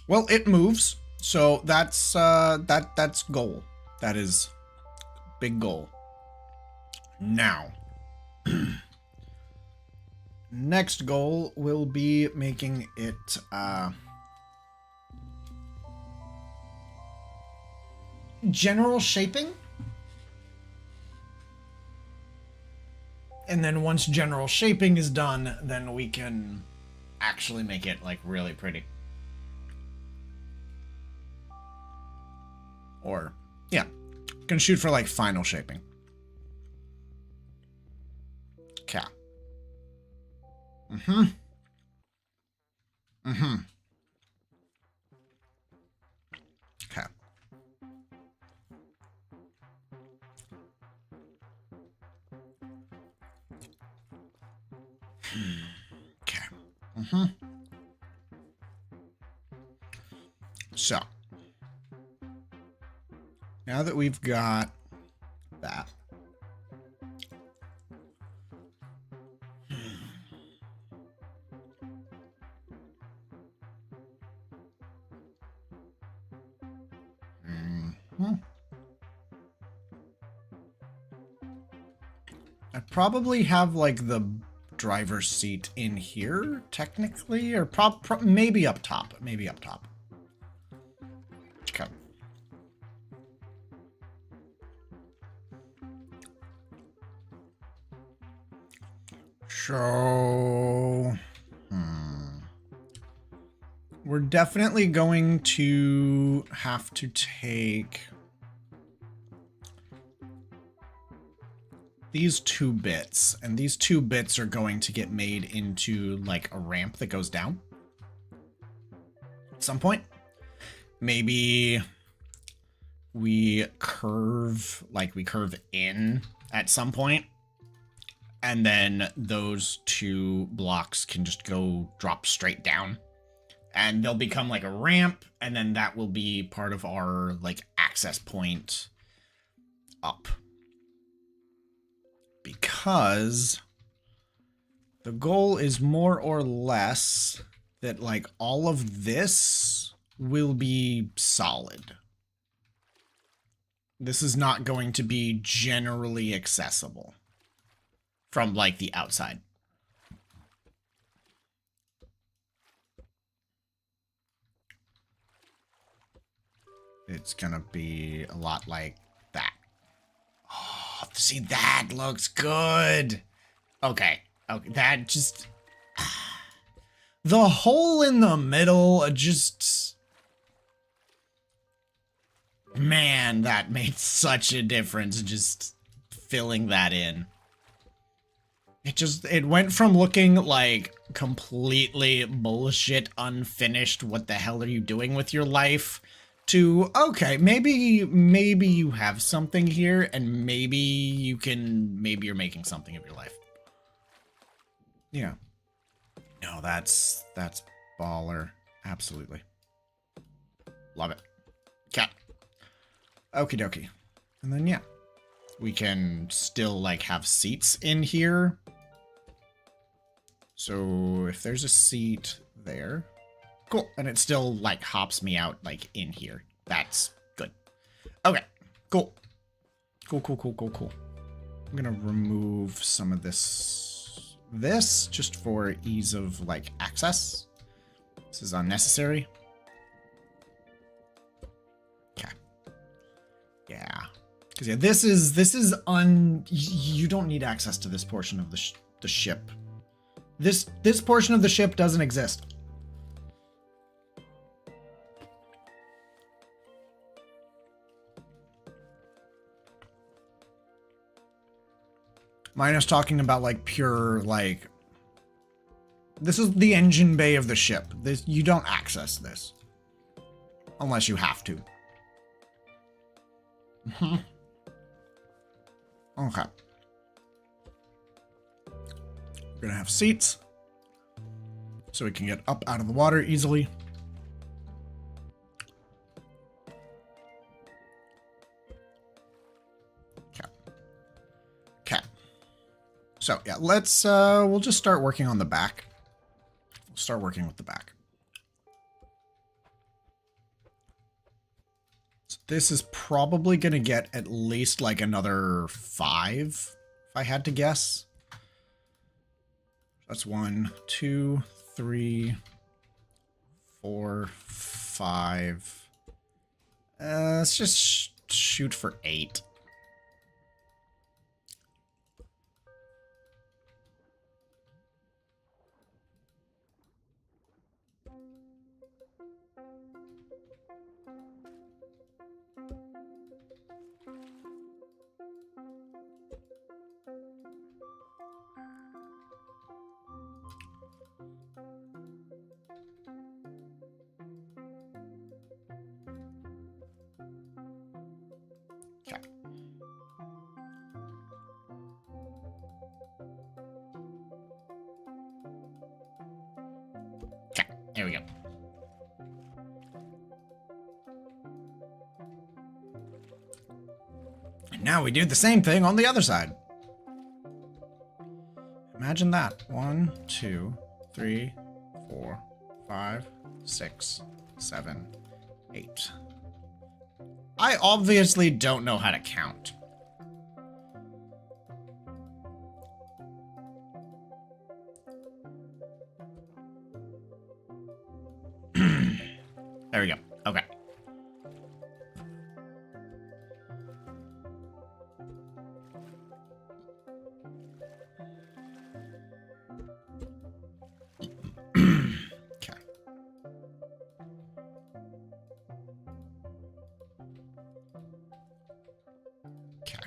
Well, it moves. So that's that's goal. That is big goal. Now, next goal will be making it general shaping. And then once general shaping is done, then we can actually make it like really pretty. Or, yeah, can shoot for like final shaping. Okay. Mm-hmm. Mm-hmm. Okay. Okay. Mm-hmm. So, now that we've got that, I probably have like the driver's seat in here, technically, or maybe up top. Maybe up top. Okay. So, we're definitely going to have to take these 2 bits, and these 2 bits are going to get made into like a ramp that goes down at some point. Maybe we curve, like we curve in at some point, and then those 2 blocks can just go drop straight down, and they'll become like a ramp, and then that will be part of our like access point up. Because the goal is more or less that like all of this will be solid. This is not going to be generally accessible from like the outside. It's gonna be a lot like that. Oh, see, that looks good. Okay. Okay, that just... The hole in the middle just... Man, that made such a difference, just filling that in. It went from looking like completely bullshit, unfinished, what the hell are you doing with your life, to, okay, maybe you have something here, and maybe you're making something of your life. Yeah. No, that's baller. Absolutely. Love it. Cat. Okie dokie. And then, yeah. We can still, like, have seats in here. So, if there's a seat there... Cool. And it still, like, hops me out, like, in here. That's good. Okay. Cool. Cool. I'm gonna remove some of this just for ease of, like, access. This is unnecessary. Okay. Yeah. Because, yeah, this is you don't need access to this portion of the ship. This portion of the ship doesn't exist. Minus talking about, like, pure, like... This is the engine bay of the ship. You don't access this. Unless you have to. Okay. We're gonna have seats. So we can get up out of the water easily. Okay. So yeah, let's we'll just start working on the back. We'll start working with the back. So this is probably gonna get at least like another 5, if I had to guess. That's 1, 2, 3, 4, 5. Let's just shoot for 8. Okay. Okay, there we go. And now we do the same thing on the other side. Imagine that. 1, 2, 3, 4, 5, 6, 7, 8. I obviously don't know how to count. There we go. Okay. Okay. Okay. Okay.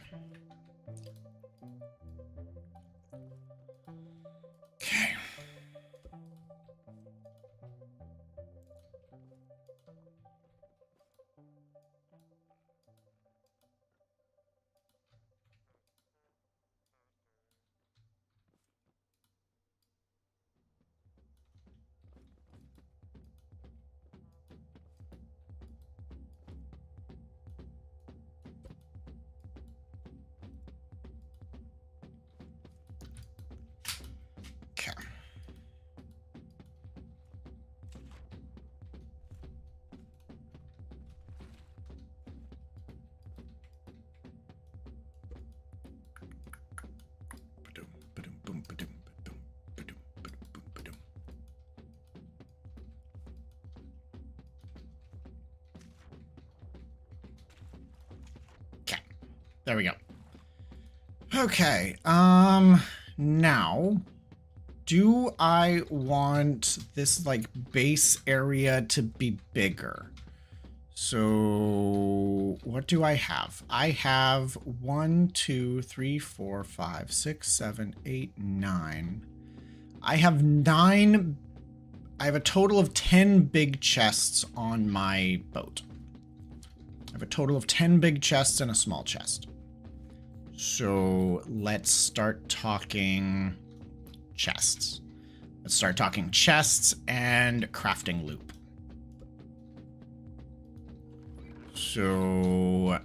Okay. Ba-dum, ba-dum, boom, ba-dum, ba-dum, ba-dum, ba-dum, boom, ba-dum. Okay. There we go. Okay. Now, do I want this like base area to be bigger? So what do I have? I have 1, 2, 3, 4, 5, 6, 7, 8, 9. I have 9. I have a total of 10 big chests on my boat. I have a total of 10 big chests and a small chest. So let's start talking chests. Let's start talking chests and crafting loop. So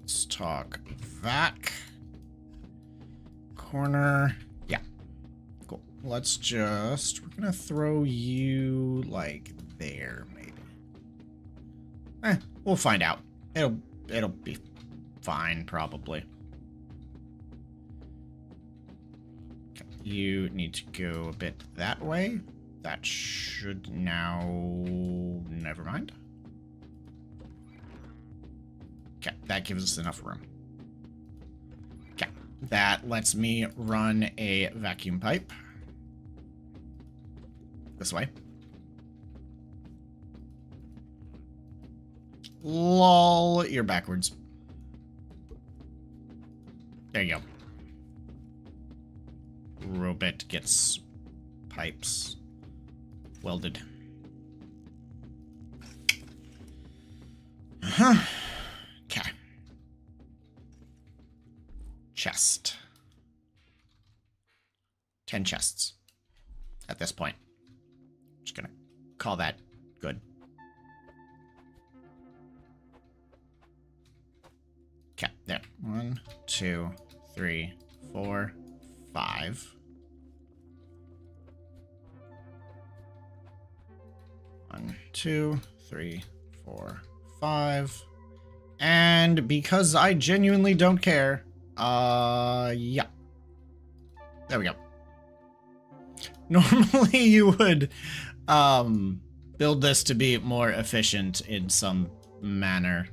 let's talk vac corner. Yeah, cool. Let's just, we're gonna throw you like there, maybe. We'll find out. It'll be fine, probably. Okay, you need to go a bit that way. That should now, never mind. Okay, that gives us enough room. Okay, that lets me run a vacuum pipe. This way. Lol, you're backwards. There you go. Robot gets pipes welded. Okay. Chest. 10 chests. At this point. Just gonna call that good. Okay, there. 1, 2, 3, 4, 5. 1, 2, 3, 4, 5. And because I genuinely don't care, yeah. There we go. Normally you would, build this to be more efficient in some manner.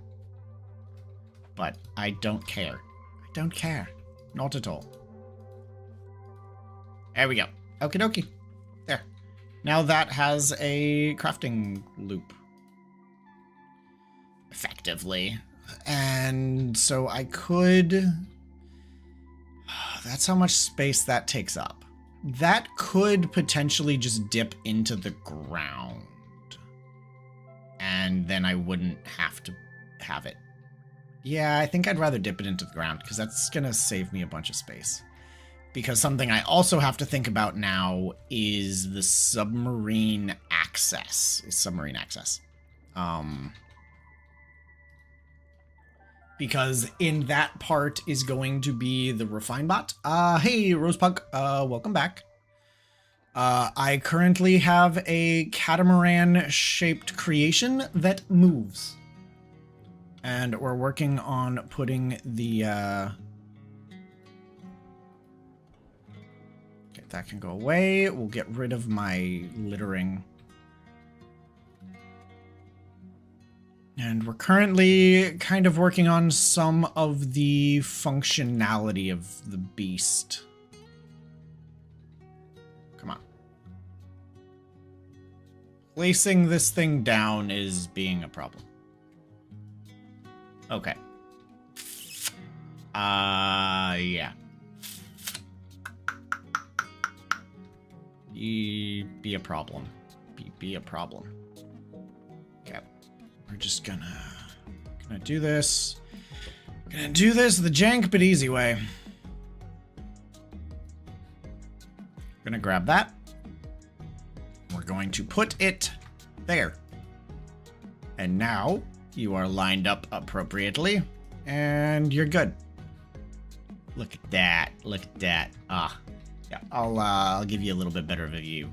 But I don't care. I don't care. Not at all. There we go. Okie dokie. There. Now that has a crafting loop. Effectively. And so I could... That's how much space that takes up. That could potentially just dip into the ground. And then I wouldn't have to have it. Yeah, I think I'd rather dip it into the ground because that's going to save me a bunch of space. Because something I also have to think about now is the submarine access. Because in that part is going to be the refine bot. Hey, Rosepug, welcome back. I currently have a catamaran-shaped creation that moves. And we're working on putting the, Okay, that can go away. We'll get rid of my littering. And we're currently kind of working on some of the functionality of the beast. Come on. Placing this thing down is being a problem. Okay. Yeah. Be a problem. Be a problem. Okay. We're just gonna do this. Gonna do this the jank but easy way. Gonna grab that. We're going to put it there. And now you are lined up appropriately, and you're good. Look at that. Look at that. Yeah. I'll give you a little bit better of a view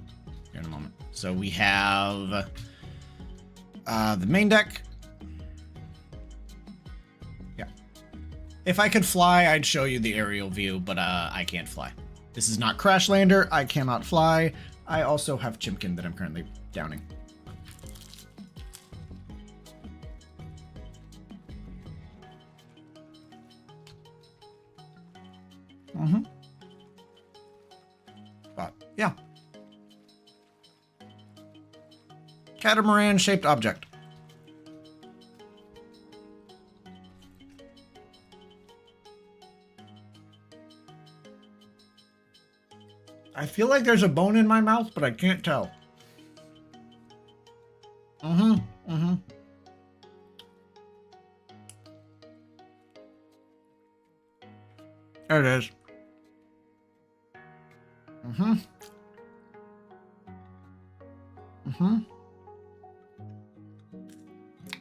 here in a moment. So we have the main deck. Yeah. If I could fly, I'd show you the aerial view, but I can't fly. This is not Crashlander. I cannot fly. I also have Chimkin that I'm currently downing. But, yeah. Catamaran-shaped object. I feel like there's a bone in my mouth, but I can't tell. There it is.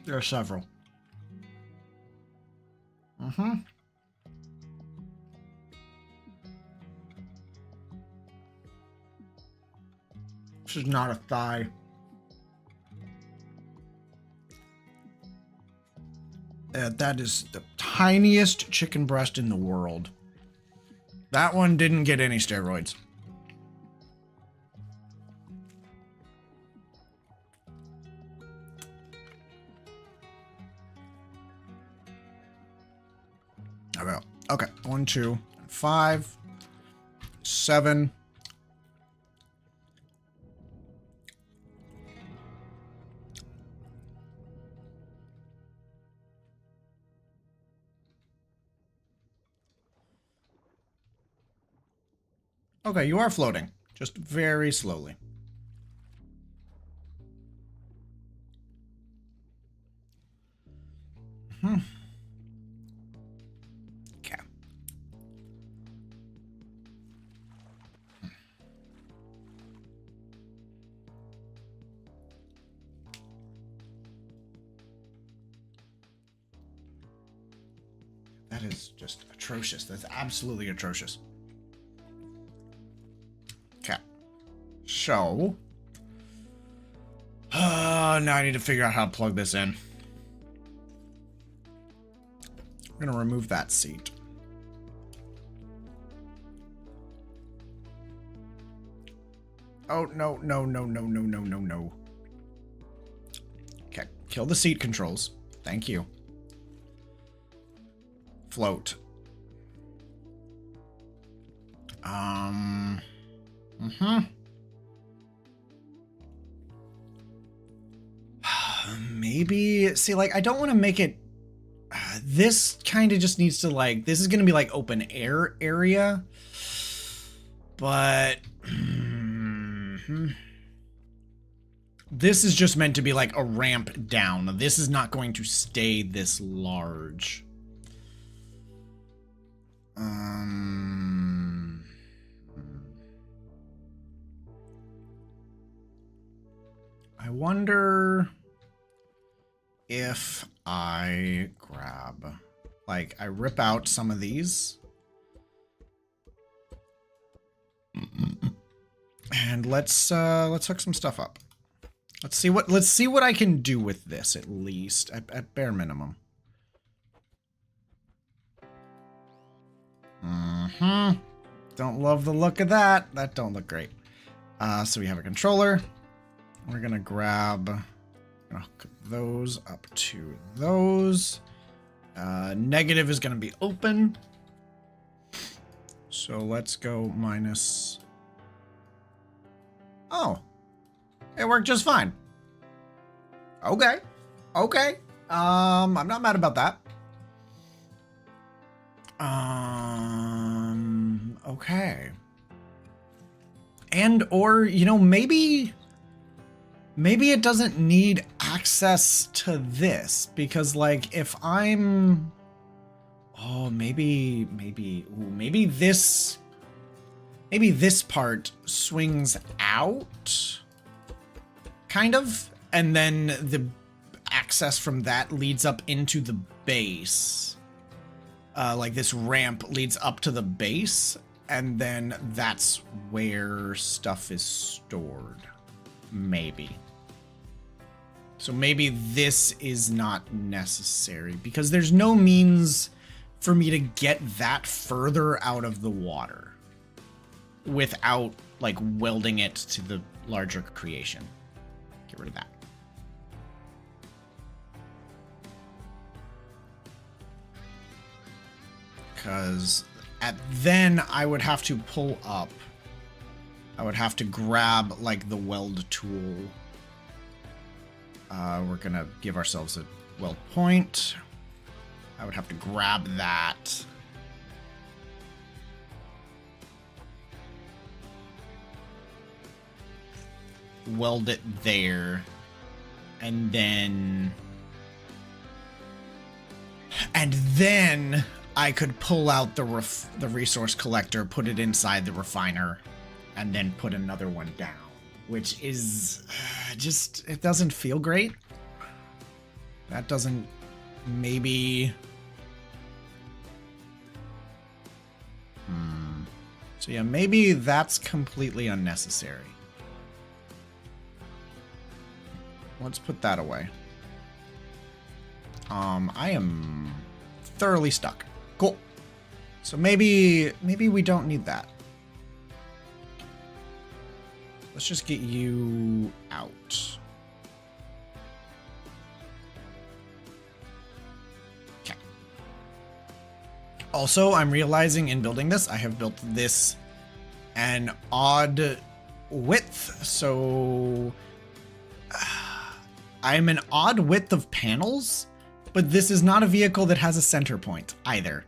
There are several. This is not a thigh. That is the tiniest chicken breast in the world. That one didn't get any steroids. Okay, 1, 2, 5, 7. Okay, you are floating, just very slowly. Okay. That is just atrocious. That's absolutely atrocious. Okay. So. Now I need to figure out how to plug this in. I'm going to remove that seat. Oh, no, no, no, no, no, no, no, no. Okay. Kill the seat controls. Thank you. Float. Maybe, see, like, I don't want to make it, this kind of just needs to, like, this is going to be, like, open air area, but, this is just meant to be, like, a ramp down. This is not going to stay this large. I wonder if I grab, like, I rip out some of these. And let's hook some stuff up. Let's see what I can do with this, at least, at bare minimum. Don't love the look of that. That don't look great. So we have a controller. We're gonna grab, hook those up to those. Negative is gonna be open. So let's go minus. Oh, it worked just fine. Okay, okay. I'm not mad about that. Okay. And or, you know, maybe it doesn't need access to this, because, like, if I'm, oh, maybe this part swings out, kind of, and then the access from that leads up into the base. Like, this ramp leads up to the base, and then that's where stuff is stored. Maybe. So maybe this is not necessary, because there's no means for me to get that further out of the water without, like, welding it to the larger creation. Get rid of that. Because then I would have to pull up. I would have to grab, like, the weld tool. We're gonna give ourselves a weld point. I would have to grab that. Weld it there. And then I could pull out the resource collector, put it inside the refiner, and then put another one down, which is just, it doesn't feel great. That doesn't, maybe. So yeah, maybe that's completely unnecessary. Let's put that away. I am thoroughly stuck. Cool. So maybe we don't need that. Let's just get you out. Okay. Also, I'm realizing in building this, I have built this an odd width, so I'm an odd width of panels, but this is not a vehicle that has a center point either.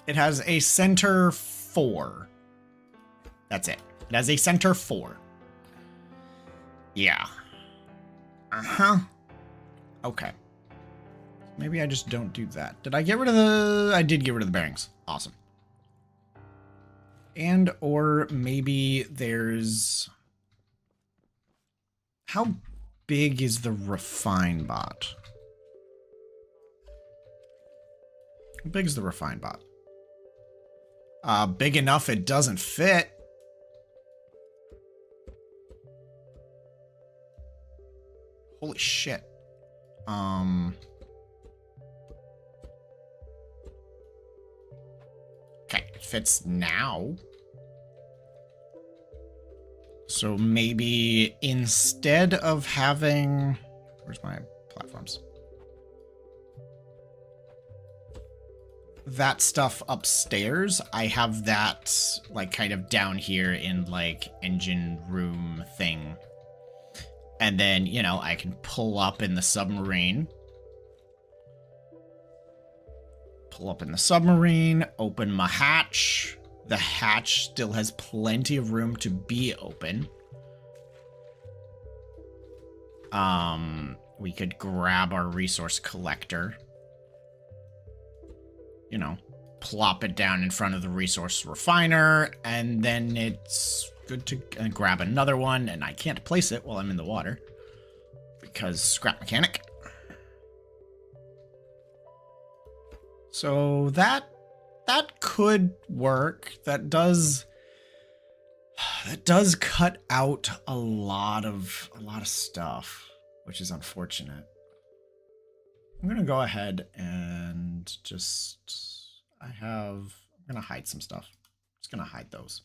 It has a center 4. That's it. It has a center 4. Yeah. Uh-huh. Okay. Maybe I just don't do that. Did I get rid of the... I did get rid of the bearings. Awesome. And or maybe there's... How big is the refine bot? How big is the refine bot? Big enough it doesn't fit. Holy shit. Okay, it fits now. So maybe instead of having... Where's my platforms? That stuff upstairs, I have that, like, kind of down here in, like, engine room thing. And then, you know, I can pull up in the submarine. Pull up in the submarine, open my hatch. The hatch still has plenty of room to be open. We could grab our resource collector. You know, plop it down in front of the resource refiner, and then it's good to grab another one, and I can't place it while I'm in the water because scrap mechanic. So that could work. That does cut out a lot of stuff, which is unfortunate. I'm gonna go ahead and just I'm gonna hide some stuff. Just gonna hide those.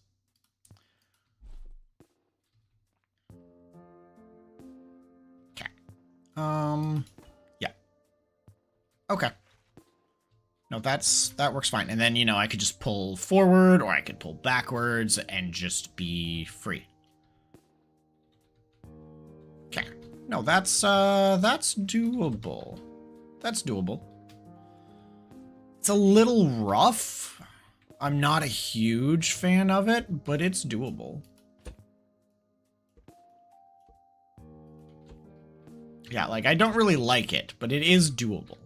Okay. Yeah. Okay. No, that works fine. And then, you know, I could just pull forward or I could pull backwards and just be free. Okay. No, that's doable. That's doable. It's a little rough. I'm not a huge fan of it, but it's doable. Yeah, like, I don't really like it, but it is doable.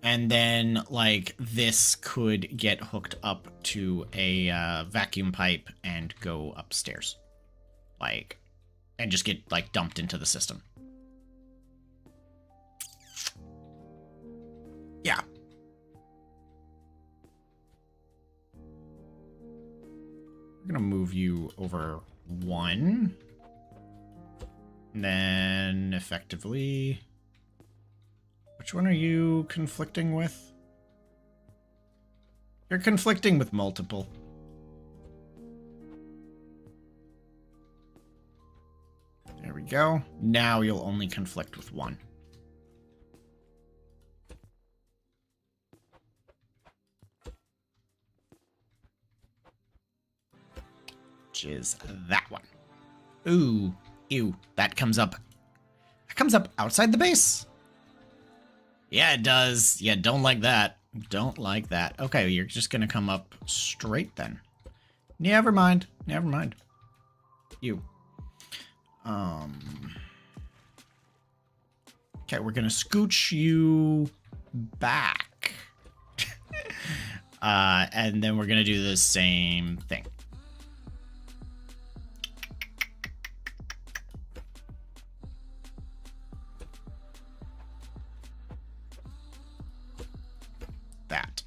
And then, like, this could get hooked up to a vacuum pipe and go upstairs. Like, and just get, like, dumped into the system. Yeah. We're gonna move you over one. And then, effectively... Which one are you conflicting with? You're conflicting with multiple. There we go. Now you'll only conflict with one. Which is that one. Ooh, ew, that comes up. That comes up outside the base. Yeah, it does. Yeah, don't like that. Don't like that. Okay, you're just gonna come up straight then. Never mind. Never mind. You. Okay, we're gonna scooch you back. And then we're gonna do the same thing. That.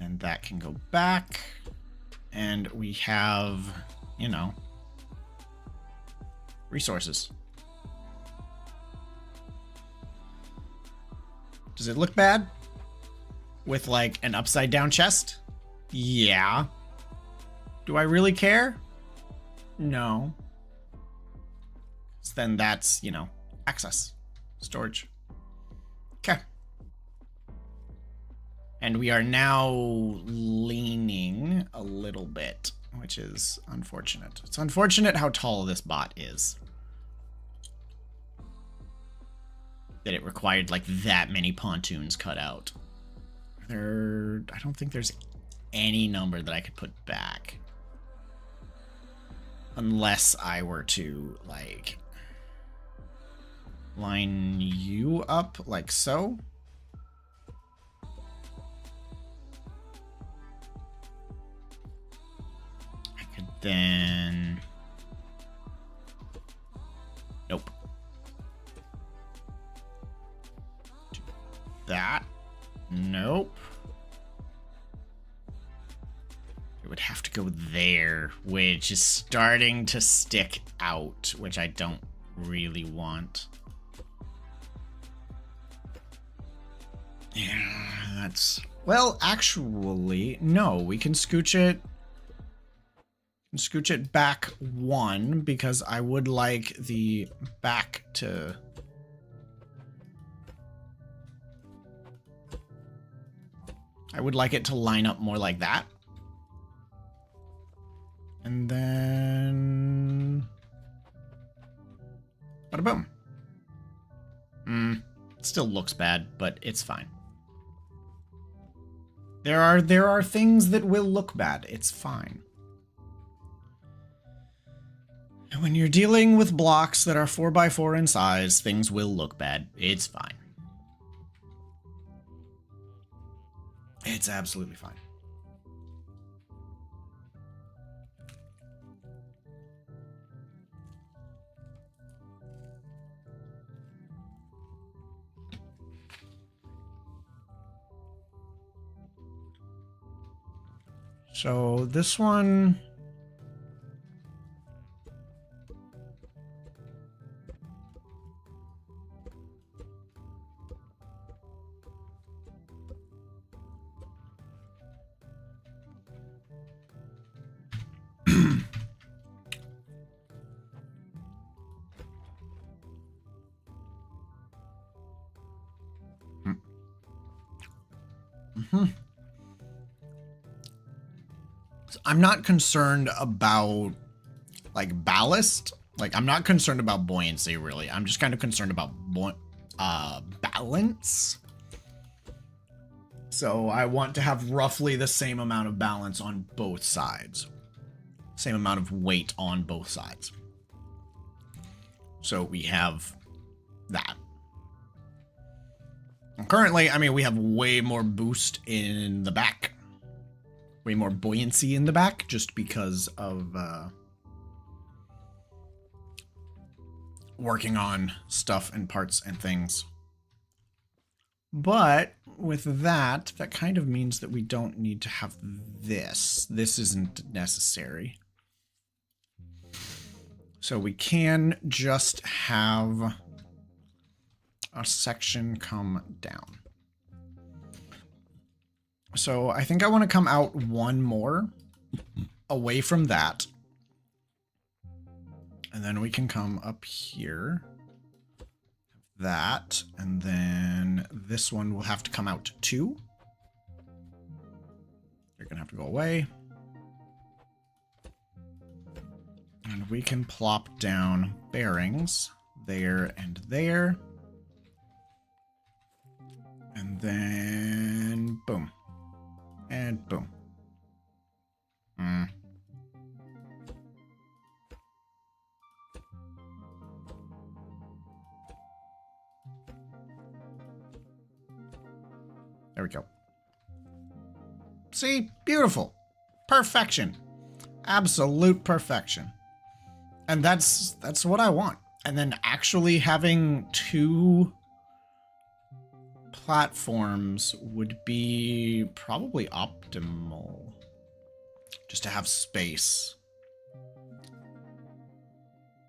And that can go back. And we have, you know, resources. Does it look bad? With like an upside down chest? Yeah. Do I really care? No. 'Cause then that's, you know, access. Storage. Okay. And we are now leaning a little bit, which is unfortunate. It's unfortunate how tall this bot is. That it required like that many pontoons cut out. I don't think there's any number that I could put back. Unless I were to, like... line you up like so. I could then... Nope. Do that. Nope. It would have to go there, which is starting to stick out, which I don't really want. Yeah, that's... Well, actually, no. We can scooch it... Scooch it back one, because I would like the back to... I would like it to line up more like that. And then... Bada boom. It still looks bad, but it's fine. There are things that will look bad. It's fine. And when you're dealing with blocks that are 4x4 in size, things will look bad. It's fine. It's absolutely fine. So this one... So I'm not concerned about, like, ballast. Like, I'm not concerned about buoyancy, really. I'm just kind of concerned about balance. So I want to have roughly the same amount of balance on both sides. Same amount of weight on both sides. So we have that. And currently, I mean, we have way more boost in the back. Way more buoyancy in the back, just because of working on stuff and parts and things. But with that, that kind of means that we don't need to have this. This isn't necessary. So we can just have a section come down. So I think I want to come out one more away from that. And then we can come up here. That. And then this one will have to come out two. You're going to have to go away. And we can plop down bearings there and there. And then boom. And boom. There we go. See? Beautiful. Perfection. Absolute perfection. And that's what I want. And then actually having two platforms would be probably optimal. Just to have space.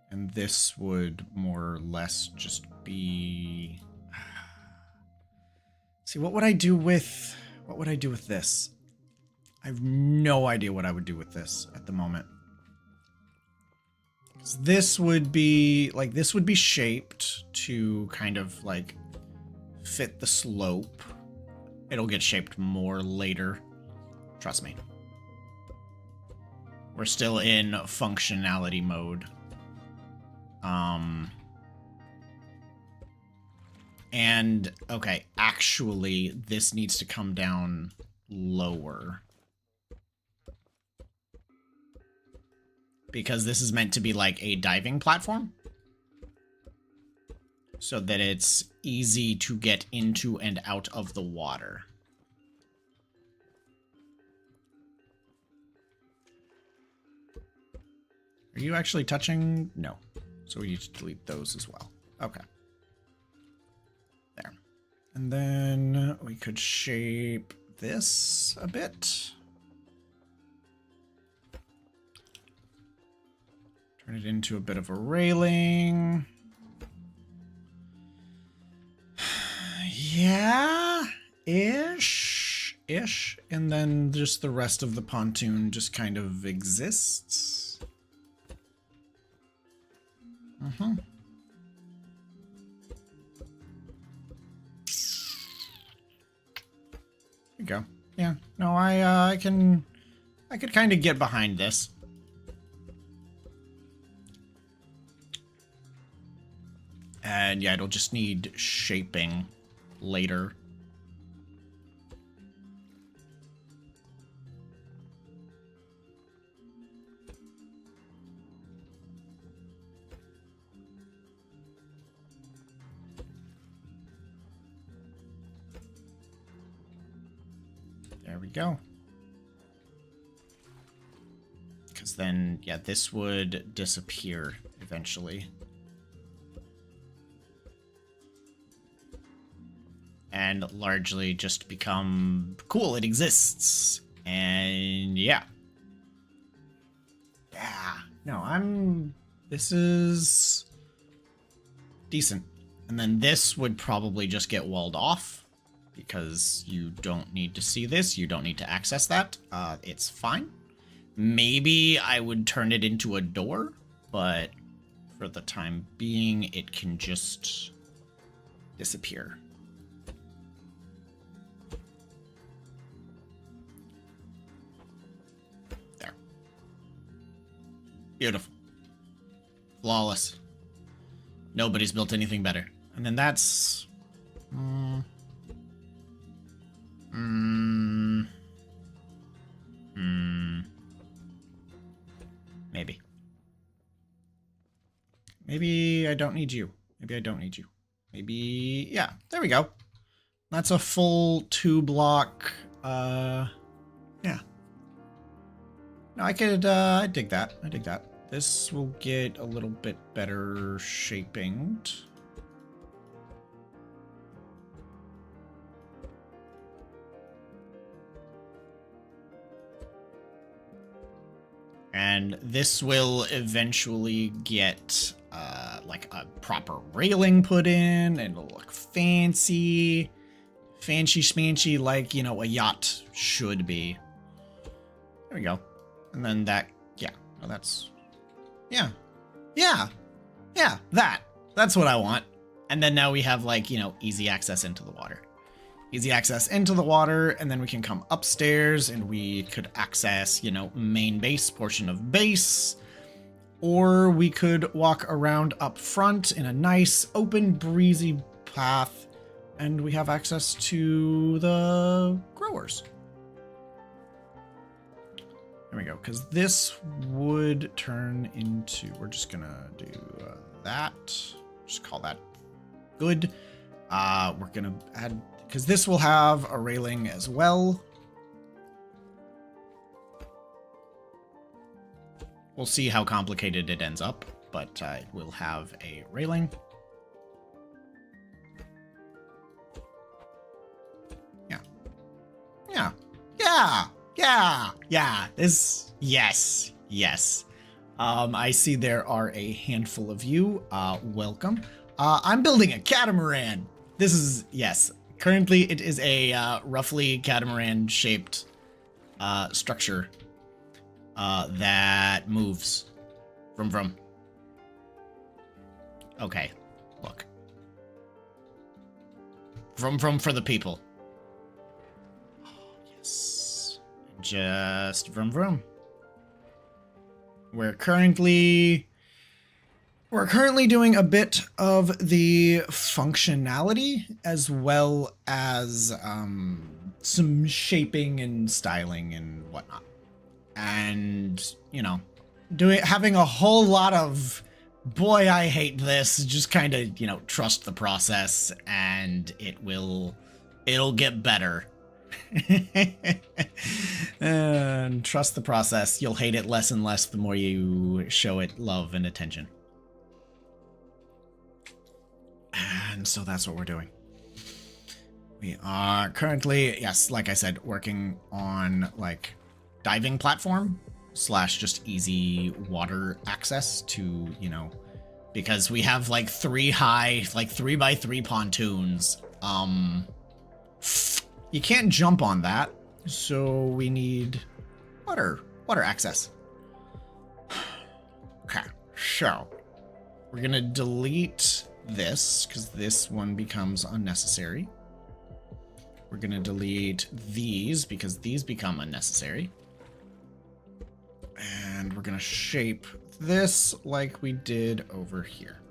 And this would more or less just be... See, what would I do with this? I have no idea what I would do with this at the moment. This would be, like, this would be shaped to kind of, like, fit the slope. It'll get shaped more later. Trust me. We're still in functionality mode. And, okay, actually, this needs to come down lower. Because this is meant to be like a diving platform. so that it's easy to get into and out of the water. Are you actually touching? No. So we need to delete those as well. Okay. There. And then we could shape this a bit. Turn it into a bit of a railing. Yeah, ish. And then just the rest of the pontoon just kind of exists. There you go. Yeah, no, I could kind of get behind this. And yeah, it'll just need shaping later. There we go. Because then, yeah, this would disappear eventually. And largely just become cool, it exists. And yeah. Yeah. No, this is decent. And then this would probably just get walled off because you don't need to see this. You don't need to access that. It's fine. Maybe I would turn it into a door, but for the time being, it can just disappear. There. Beautiful. Flawless. Nobody's built anything better. And then that's... Maybe. Maybe I don't need you. Maybe I don't need you. Maybe... Yeah, there we go. That's a full 2-block... Yeah. No, I could... I dig that. I dig that. This will get a little bit better shaping. And this will eventually get like a proper railing put in, and it'll look fancy. Fancy schmancy, like, you know, a yacht should be. There we go. And then that, yeah, no, that's... Yeah. That's what I want. And then now we have, like, you know, easy access into the water. Easy access into the water, and then we can come upstairs and we could access, you know, main base, portion of base. Or we could walk around up front in a nice, open, breezy path, and we have access to the growers. There we go, because this would turn into... We're just gonna do that. Just call that good. We're gonna add... Because this will have a railing as well. We'll see how complicated it ends up, but it will have a railing. Yeah. This, yes. I see there are a handful of you. Welcome. I'm building a catamaran. This is, yes. Currently, it is a roughly catamaran-shaped structure that moves. Vroom. Okay, look. Vroom for the people. Oh, yes. Just vroom. We're currently doing a bit of the functionality as well as some shaping and styling and whatnot. And, you know, having a whole lot of boy, I hate this. Just kind of, you know, trust the process and it'll get better. And trust the process. You'll hate it less and less the more you show it love and attention. And so that's what we're doing. We are currently, yes, like I said, working on like diving platform / just easy water access to, you know, because we have like 3 high, like 3x3 pontoons. You can't jump on that, so we need water access. Okay, so we're gonna delete this because this one becomes unnecessary. We're gonna delete these because these become unnecessary. And we're gonna shape this like we did over here.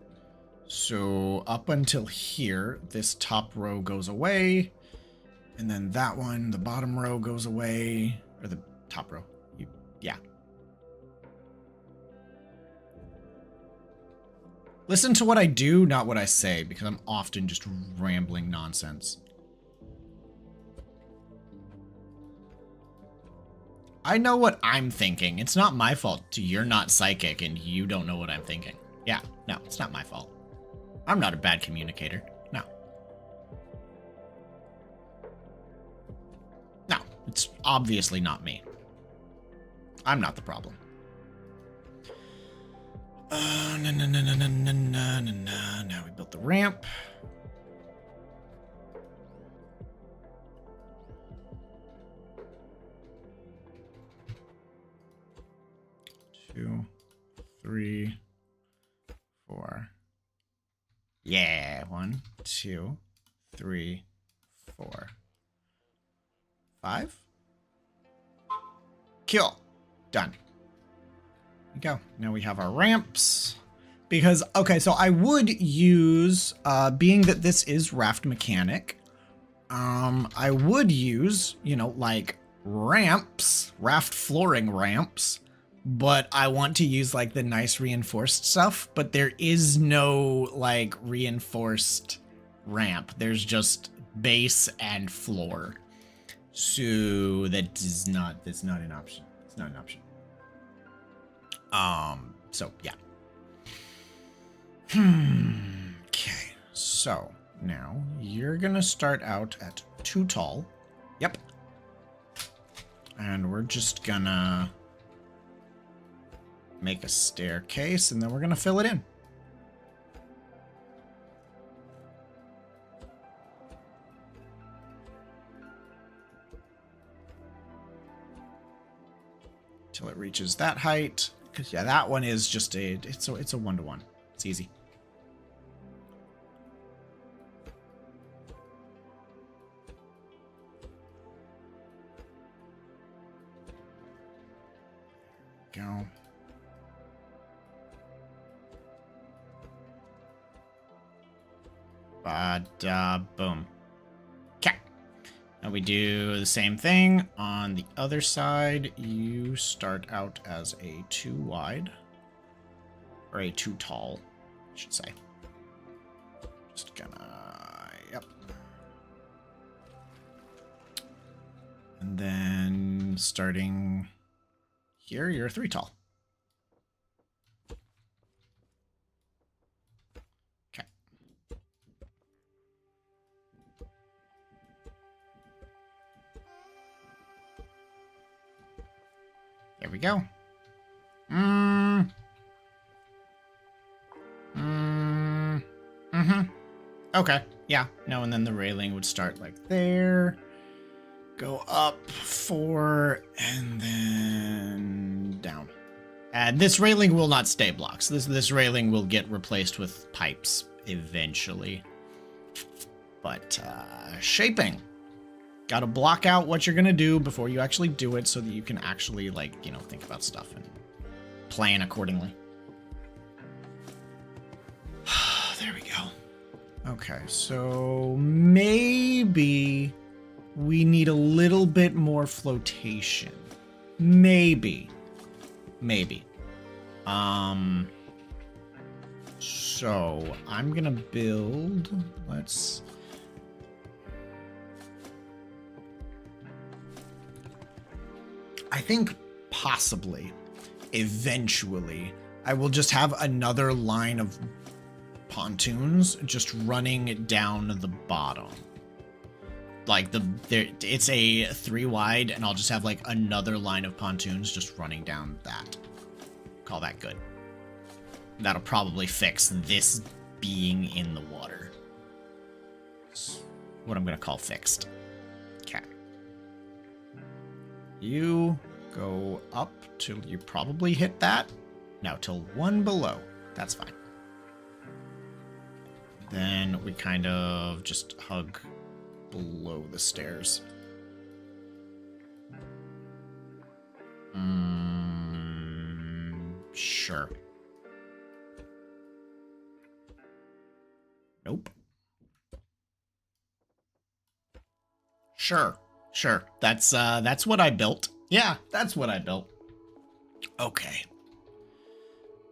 So up until here, this top row goes away. And then that one, the bottom row goes away. Or the top row. Yeah. Listen to what I do, not what I say, because I'm often just rambling nonsense. I know what I'm thinking. It's not my fault you're not psychic and you don't know what I'm thinking. Yeah, no, it's not my fault. I'm not a bad communicator. No. No, it's obviously not me. I'm not the problem. Now we built the ramp. Two, 3, 4. Yeah, 1, 2, 3, 4, 5. Kill. Done. There we go. Now we have our ramps. Because, okay, so I would use, being that this is raft mechanic, I would use, you know, like ramps, raft flooring ramps, but I want to use like the nice reinforced stuff, but there is no like reinforced ramp. There's just base and floor. So that's not an option. It's not an option. So yeah. Okay. So now you're gonna start out at 2 tall. Yep. And we're just gonna make a staircase and then we're gonna fill it in. Till it reaches that height. Cause yeah, that one is just it's a 1-to-1. It's easy. Go. Boom. Okay. Now we do the same thing on the other side. You start out as a 2 wide. Or a 2 tall, I should say. Just gonna... Yep. And then starting here, you're a 3 tall. Okay. There we go. Okay. Yeah. No, and then the railing would start like there. Go up 4 and then down. And this railing will not stay blocks. This railing will get replaced with pipes eventually. But shaping. Got to block out what you're going to do before you actually do it so that you can actually, like, you know, think about stuff and plan accordingly. There we go. Okay, so maybe we need a little bit more flotation. Maybe. So I'm gonna build, I think possibly, eventually, I will just have another line of pontoons just running down the bottom. Like it's a 3 wide, and I'll just have like another line of pontoons just running down that. Call that good. That'll probably fix this being in the water. That's what I'm gonna call fixed. Okay. You go up till you probably hit that. No, till 1 below. That's fine. Then we kind of just hug below the stairs. Sure. Nope. Sure. That's what I built. Yeah, that's what I built. Okay.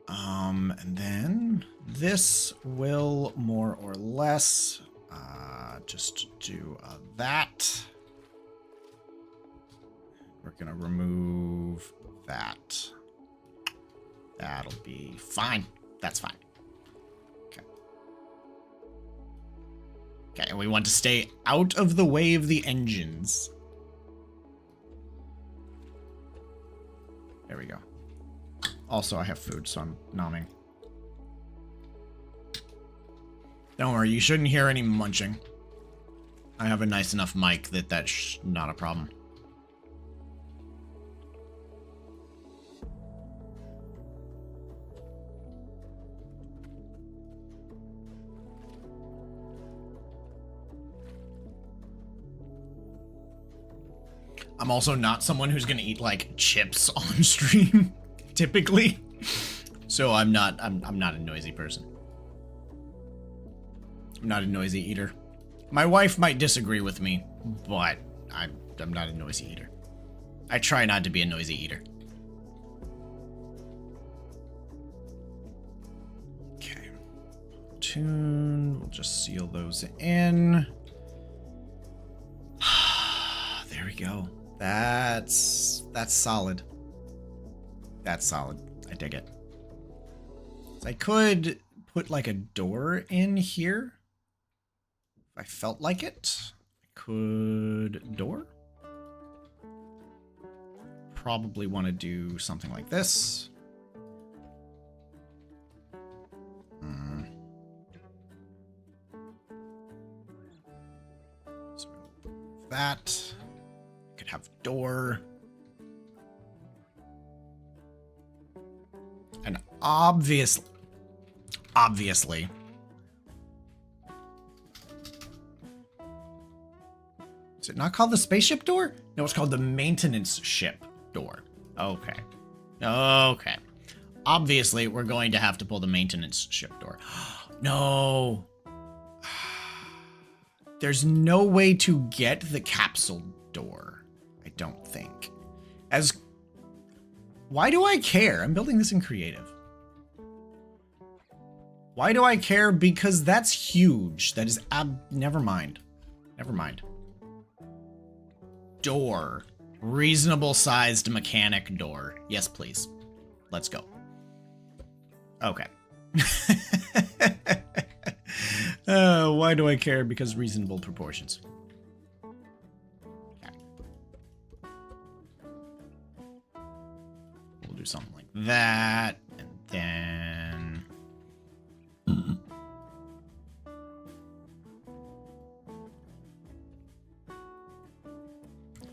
And then this will more or less just do that. We're gonna remove that. That'll be fine. That's fine. Okay. Okay, and we want to stay out of the way of the engines. There we go. Also, I have food, so I'm nomming. Don't worry, you shouldn't hear any munching. I have a nice enough mic that that's not a problem. I'm also not someone who's gonna eat like chips on stream, typically. So I'm not a noisy person. I'm not a noisy eater. My wife might disagree with me, but I'm not a noisy eater. I try not to be a noisy eater. Okay. Tune. We'll just seal those in. There we go. That's solid. That's solid. I dig it. So I could put like a door in here. If I felt like it. I could door. Probably want to do something like this. So that. Could have door. And obviously. Is it not called the spaceship door? No, it's called the maintenance ship door. Okay. Okay. Obviously, we're going to have to pull the maintenance ship door. No. There's no way to get the capsule door, I don't think. Why do I care? I'm building this in creative. Why do I care? Because that's huge. That is never mind. Never mind. Door. Reasonable sized mechanic door. Yes, please. Let's go. Okay. Why do I care? Because reasonable proportions. Okay. We'll do something like that, and then...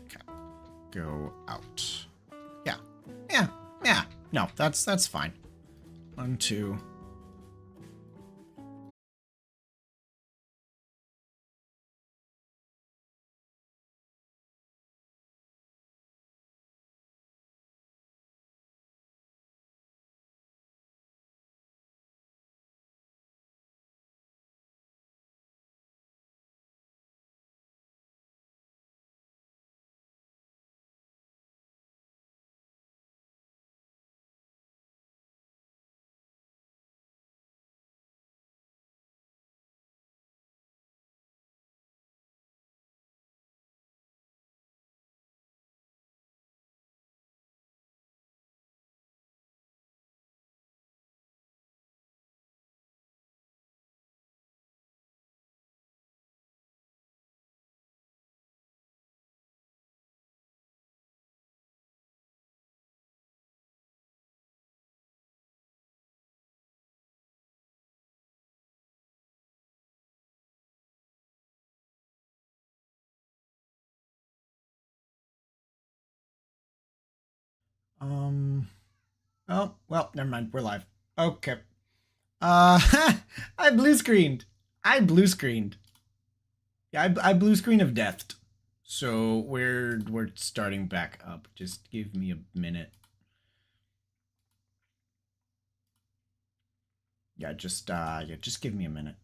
Okay. Go out. Yeah. No, that's fine. 1, 2... Oh, well, never mind. We're live. Okay. I blue screened. Yeah, I blue screen of death. So we're starting back up. Just give me a minute. Yeah, just give me a minute.